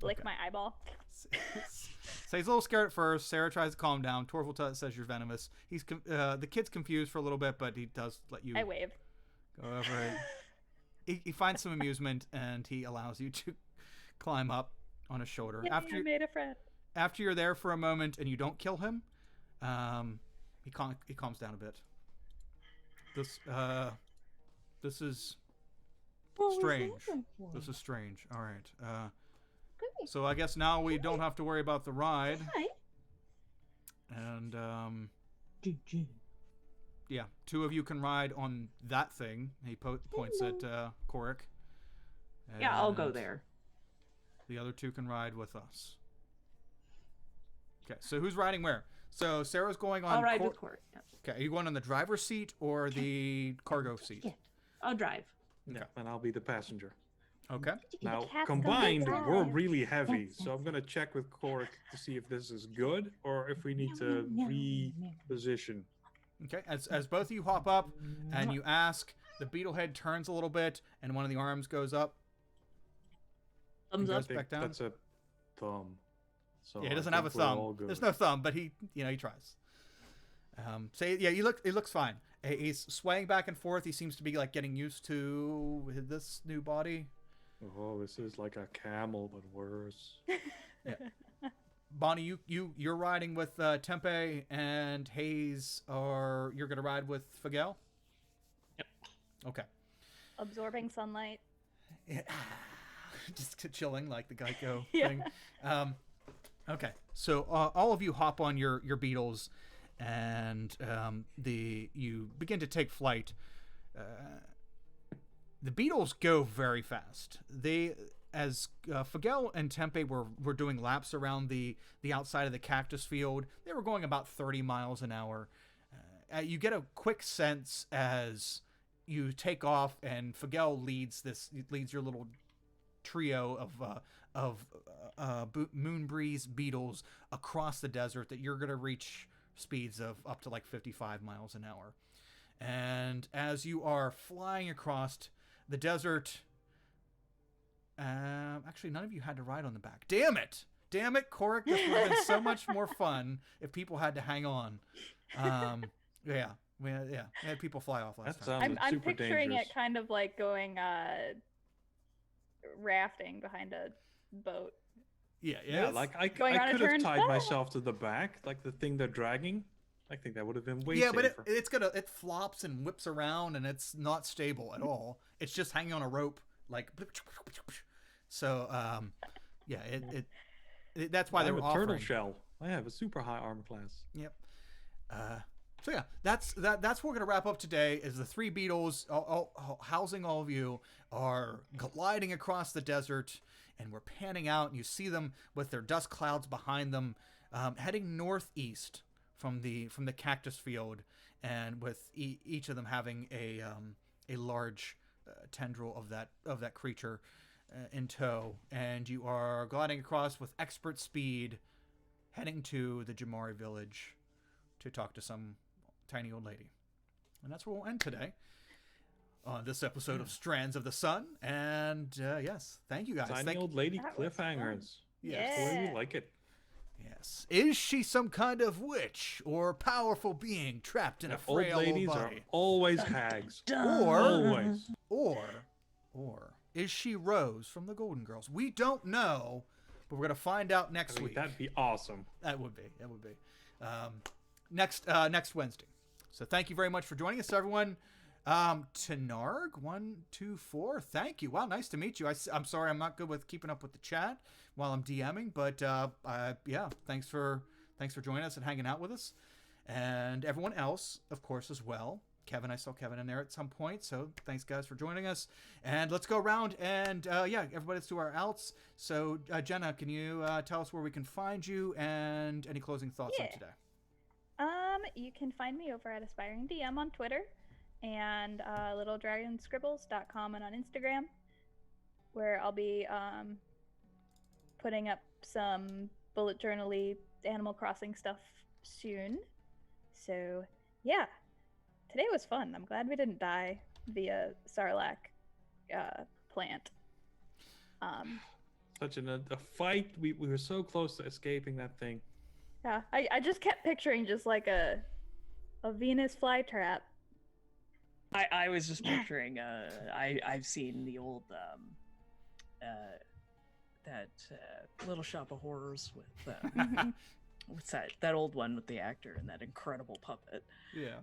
Lick Okay. my eyeball. So he's a little scared at first. Sarah tries to calm him down. Torval says you're venomous. The kid's confused for a little bit, but he does let you I wave. go over it. He finds some amusement, and he allows you to climb up on his shoulder. Yay, I made a friend. After you're there for a moment and you don't kill him, he calms down a bit. This is What was that Strange. for? This is strange. All right. Great. So I guess now we don't have to worry about the ride. Hi. And GG. yeah, 2 of you can ride on that thing. He points at Korik. Yeah, I'll go And there. The other 2 can ride with us. Okay, so who's riding where? So Sarah's going on. I'll ride with Court. Yeah. Okay, are you going on the driver's seat or the cargo seat? Yeah. I'll drive. Okay. And I'll be the passenger. Okay. Now, cat's gonna combined, drive. we're really heavy, so I'm gonna check with Korik to see if this is good or if we need to reposition. Okay. As both of you hop up and you ask, the beetle head turns a little bit and one of the arms goes up. Thumbs He up. goes back down. That's a thumb. So Yeah, he I doesn't have a think we're all thumb. good. There's no thumb, but he tries. So yeah, it looks fine. He's swaying back and forth. He seems to be like getting used to this new body. Oh, this is like a camel, but worse. Bonnie, you're riding with Tempe and Hayes, or you're gonna ride with Fagel? Yep. Okay. Absorbing sunlight. Just chilling like the Geico Yeah. thing. Okay, so all of you hop on your beetles, and you begin to take flight. The beetles go very fast. As Fagel and Tempe were doing laps around the outside of the cactus field, they were going about 30 miles an hour. You get a quick sense as you take off, and Fagel leads your little trio of moonbreeze beetles across the desert that you're going to reach speeds of up to like 55 miles an hour. And as you are flying across the desert, actually none of you had to ride on the back. Damn it, Korik, this would have been so much more fun if people had to hang on. Yeah, we had people fly off last That time. sounds I'm super picturing dangerous. it kind of like going rafting behind a boat. Yeah, Yeah, like I Going around a could have turn. tied myself to the back, like the thing they're dragging. I think that would have been way yeah, safer. but it flops and whips around, and it's not stable at all. It's just hanging on a rope, like. So, yeah, that's why they I'm were a offering. turtle shell. I have a super high armor class. Yep. So yeah, that's what we're gonna wrap up today. Is the 3 beetles housing all of you are gliding across the desert, and we're panning out, and you see them with their dust clouds behind them, heading northeast from the cactus field, and with each of them having a large tendril of that creature in tow, and you are gliding across with expert speed, heading to the Jamari village to talk to some tiny old lady. And that's where we'll end today on this episode of Strands of the Sun. And yes, thank you guys. Tiny old lady That was fun. cliffhangers. Yes. That's the way Yeah. we like it. Yes. Is she some kind of witch or powerful being trapped in a Old frail ladies old are body? always hags. Or Always. or is she Rose from the Golden Girls? We don't know, but we're gonna find out next week. That'd be awesome. That would be. Next Wednesday. So thank you very much for joining us, everyone. Tenarg124, thank you. Wow, nice to meet you. I'm sorry I'm not good with keeping up with the chat while I'm DMing, but yeah, thanks for joining us and hanging out with us, and everyone else, of course, as well. Kevin, I saw Kevin in there at some point, so thanks guys for joining us. And let's go around and yeah, everybody, let's do our outs. So Jenna, can you tell us where we can find you and any closing thoughts on Yeah. today? You can find me over at Aspiring DM on Twitter and littledragonscribbles.com and on Instagram, where I'll be putting up some bullet journal-y Animal Crossing stuff soon. So yeah, today was fun. I'm glad we didn't die via Sarlacc plant. Such a fight. We were so close to escaping that thing. Yeah, I just kept picturing just like a Venus flytrap. I was just picturing. I've seen the old that Little Shop of Horrors with what's that old one with the actor and that incredible puppet Yeah.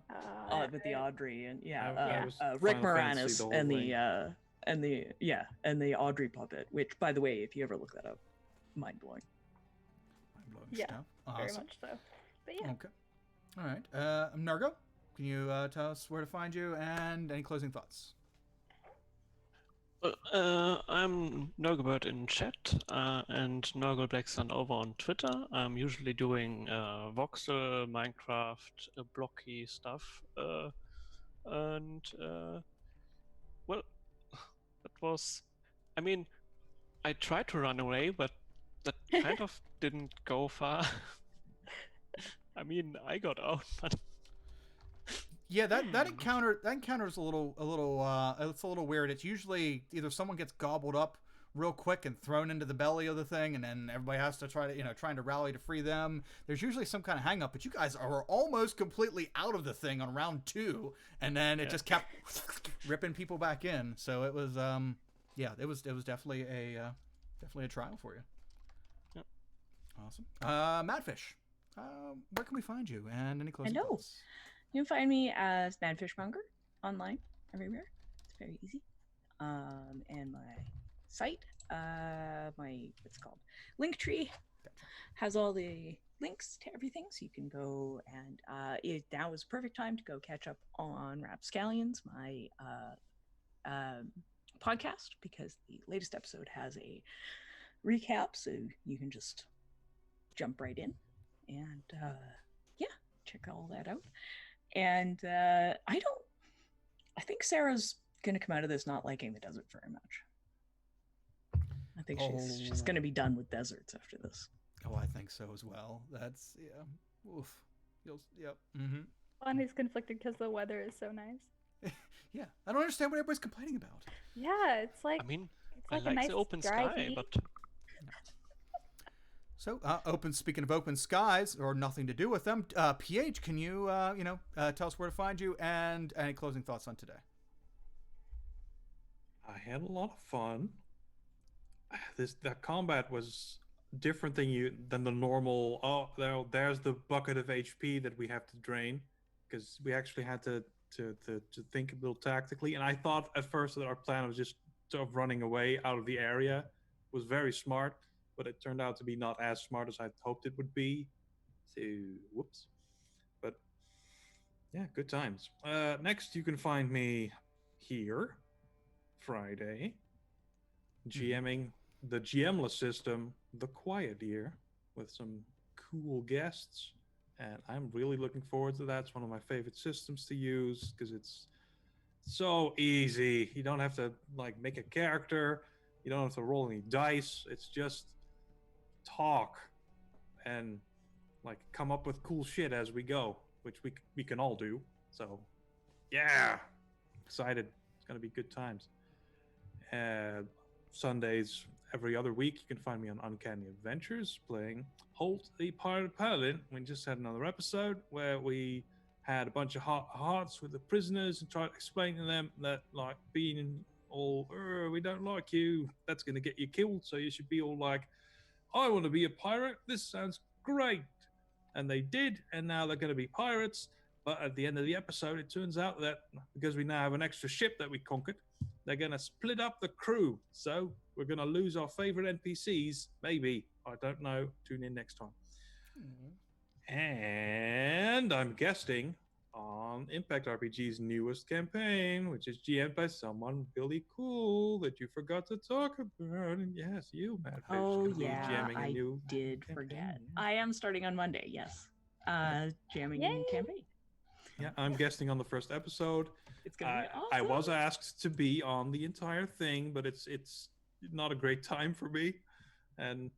with the Audrey and I was Rick Final Fantasy Moranis the whole and thing. and the Audrey puppet, which, by the way, if you ever look that up, mind blowing. Mind-blowing Yeah, stuff. very Awesome. much so. But yeah. Okay. All right. Nargo, can you tell us where to find you and any closing thoughts? I'm Nurglebird in chat and Nurgle Black Sun over on Twitter. I'm usually doing voxel, Minecraft, blocky stuff. And well, that was. I mean, I tried to run away, but that kind of didn't go far. I mean, I got out, but Yeah, that encounter is a little it's a little weird. It's usually either someone gets gobbled up real quick and thrown into the belly of the thing, and then everybody has to trying to rally to free them. There's usually some kind of hang up, but you guys are almost completely out of the thing on round 2, and then it just kept ripping people back in. So it was it was definitely a trial for you. Yep. Awesome. Madfish, where can we find you and any closing Hello. thoughts? You can find me as Madfishmonger online everywhere. It's very easy. And my site, what's it called? Linktree has all the links to everything, so you can go and now is the perfect time to go catch up on Rapscallions, my podcast, because the latest episode has a recap, so you can just jump right in and check all that out. And I think Sarah's gonna come out of this not liking the desert very much. I think she's gonna be done with deserts after this. Oh, I think so as well. That's oof. Yep. Mm-hmm. One who's conflicted because the weather is so nice. Yeah, I don't understand what everybody's complaining about. Yeah, it's like I mean, it's I like a like nice the open dry sky, heat. but So, speaking of open skies, or nothing to do with them, PH, can you, tell us where to find you and any closing thoughts on today? I had a lot of fun. That combat was different than the normal. Oh, there's the bucket of HP that we have to drain, because we actually had to think a little tactically. And I thought at first that our plan was just sort of running away out of the area. It was very smart, but it turned out to be not as smart as I hoped it would be. So, whoops. But yeah, good times. Next, you can find me here, Friday, GMing the GMless system, The Quiet Year, with some cool guests. And I'm really looking forward to that. It's one of my favorite systems to use because it's so easy. You don't have to make a character. You don't have to roll any dice. It's just talk and come up with cool shit as we go, which we can all do. So yeah, excited. It's gonna be good times. Sundays every other week you can find me on Uncanny Adventures playing Holt the Pirate Paladin. We just had another episode where we had a bunch of hearts with the prisoners and tried to explain to them that being all we don't like you, that's going to get you killed, so you should be all I want to be a pirate, this sounds great. And they did, and now they're going to be pirates. But at the end of the episode, it turns out that because we now have an extra ship that we conquered, they're going to split up the crew. So we're going to lose our favorite NPCs. Maybe. I don't know. Tune in next time. Mm-hmm. And I'm guesting on Impact RPG's newest campaign, which is GM'd by someone really cool that you forgot to talk about. And yes, you, Madfish. Oh, yeah, I did forget. I am starting on Monday, yes. Jamming in campaign. Yeah, I'm guesting on the first episode. It's gonna be awesome. I was asked to be on the entire thing, but it's not a great time for me, and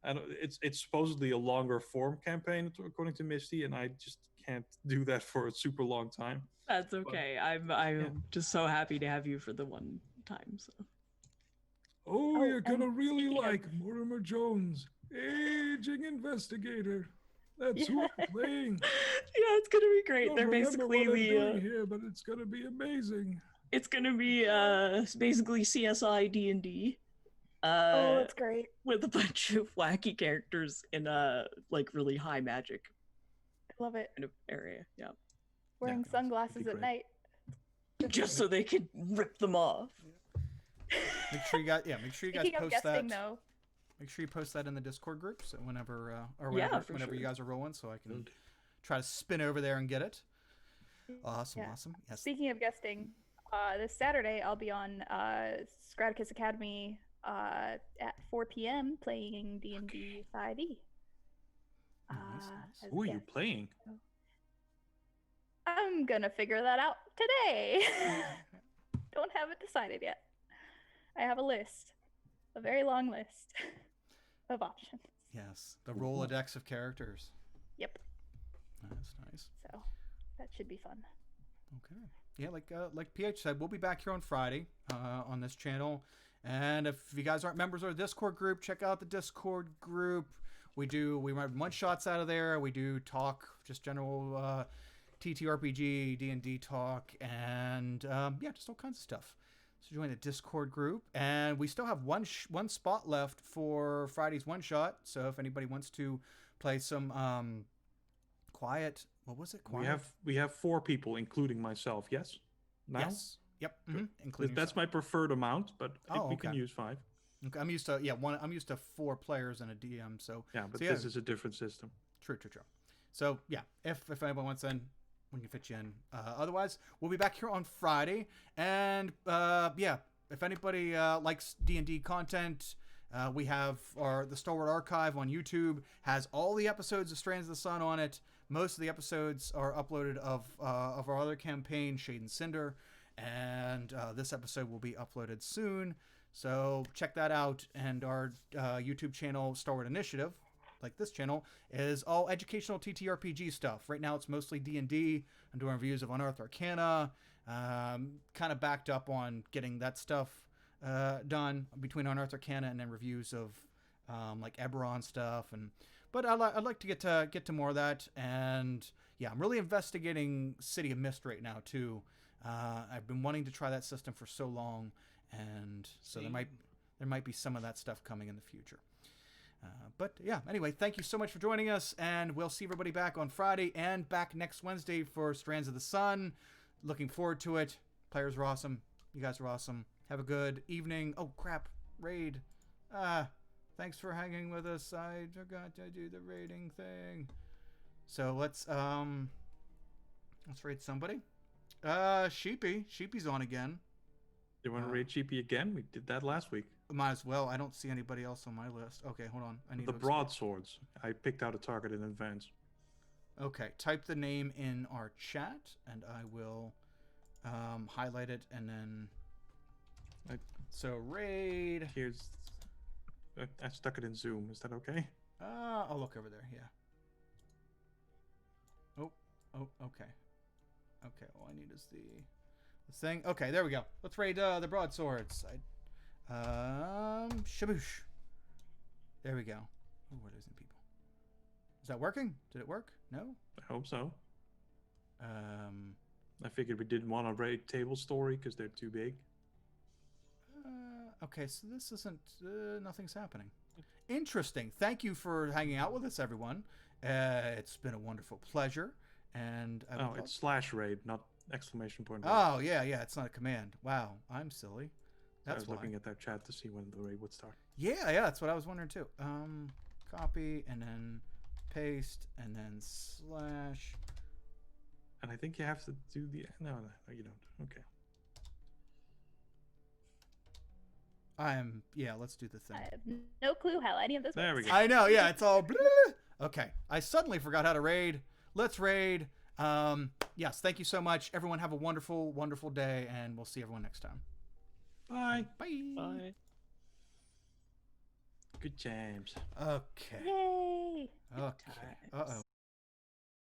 it's supposedly a longer form campaign according to Misty, and I just can't do that for a super long time. That's okay. But, I'm just so happy to have you for the one time. So. Oh, you're gonna really like Mortimer Jones, aging investigator. That's who I'm playing. Yeah, it's gonna be great. They're basically what I'm doing here, but it's gonna be amazing. It's gonna be basically CSI D&D. Oh, that's great. With a bunch of wacky characters in a really high magic. I love it. Kind of area, yeah. Wearing sunglasses at night. Just so they could rip them off. Make sure you guys, make sure you guys Speaking of post guesting, that. though, Make sure you post that in the Discord group, so whenever Yeah, for whenever you sure. guys are rolling, so I can Good. try to spin over there and get it. Awesome, Yeah. awesome. Yes. speaking of guesting, this Saturday I'll be on Scraticus Academy at 4 p.m. playing D&D 5e. Nice, nice. as Who are you guest. playing? I'm gonna figure that out today. Don't have it decided yet. I have a list, a very long list of options. Yes, the Rolodex of characters. Yep. That's nice. So that should be fun. Okay. Yeah, like PH said, we'll be back here on Friday on this channel. And if you guys aren't members of our Discord group, check out the Discord group. We run one shots out of there. We do talk, just general TTRPG, D&D talk, and just all kinds of stuff. So join the Discord group, and we still have one spot left for Friday's one shot. So if anybody wants to play some quiet, what was it? Quiet? We have 4 people, including myself. Yes. Now? Yes. Yep. Mm-hmm. Including That's yourself. my preferred amount, but I think Oh, we can okay. use 5. Okay, I'm used to I'm used to 4 players and a DM. So Yeah, but so this is a different system. True. So yeah, if anyone wants in, we can fit you in. Otherwise, we'll be back here on Friday, and if anybody likes D&D content, we have the Stalwart archive on YouTube, has all the episodes of Strands of the Sun on it. Most of the episodes are uploaded of our other campaign, Shade and Cinder, and this episode will be uploaded soon. So check that out. And our YouTube channel, Stalwart Initiative, like this channel, is all educational TTRPG stuff. Right now it's mostly D&D. I'm doing reviews of Unearthed Arcana. Kind of backed up on getting that stuff done between Unearthed Arcana and then reviews of like Eberron stuff. But I'd like to get to more of that. And yeah, I'm really investigating City of Mist right now too. I've been wanting to try that system for so long, and so there might be some of that stuff coming in the future. But yeah, anyway, thank you so much for joining us, and we'll see everybody back on Friday and back next Wednesday for Strands of the Sun. Looking forward to it. Players are awesome. You guys are awesome. Have a good evening. Oh crap, raid. Thanks for hanging with us. I forgot to do the raiding thing. So let's raid somebody. Sheepy's on again. You want to raid Cheapy again? We did that last week. Might as well. I don't see anybody else on my list. Okay, hold on. I need The to broadswords. I picked out a target in advance. Okay, type the name in our chat, and I will highlight it, and then. So raid. Here's. I stuck it in Zoom. Is that okay? I'll look over there. Yeah. Oh, okay. Okay, all I need is the thing. Okay, there we go. Let's raid the broadswords. Shaboosh. There we go. Oh, we're losing people. Is that working? Did it work? No? I hope so. I figured we didn't want to raid Table Story because they're too big. Okay, so this isn't... nothing's happening. Interesting. Thank you for hanging out with us, everyone. It's been a wonderful pleasure. And It's /raid, not exclamation point. Oh, yeah, it's not a command. Wow, I'm silly. I That's was why. looking at that chat to see when the raid would start. Yeah, that's what I was wondering too. Copy and then paste and then slash. And I think you have to do the... No, you don't. Okay. Let's do the thing. I have no clue how any of this There we works. go. I know, yeah, it's all... Okay, I suddenly forgot how to raid. Let's raid. Yes, thank you so much. Everyone have a wonderful, wonderful day, and we'll see everyone next time. Bye. Bye. Bye. Good times. Okay. Yay! Okay. Uh-oh.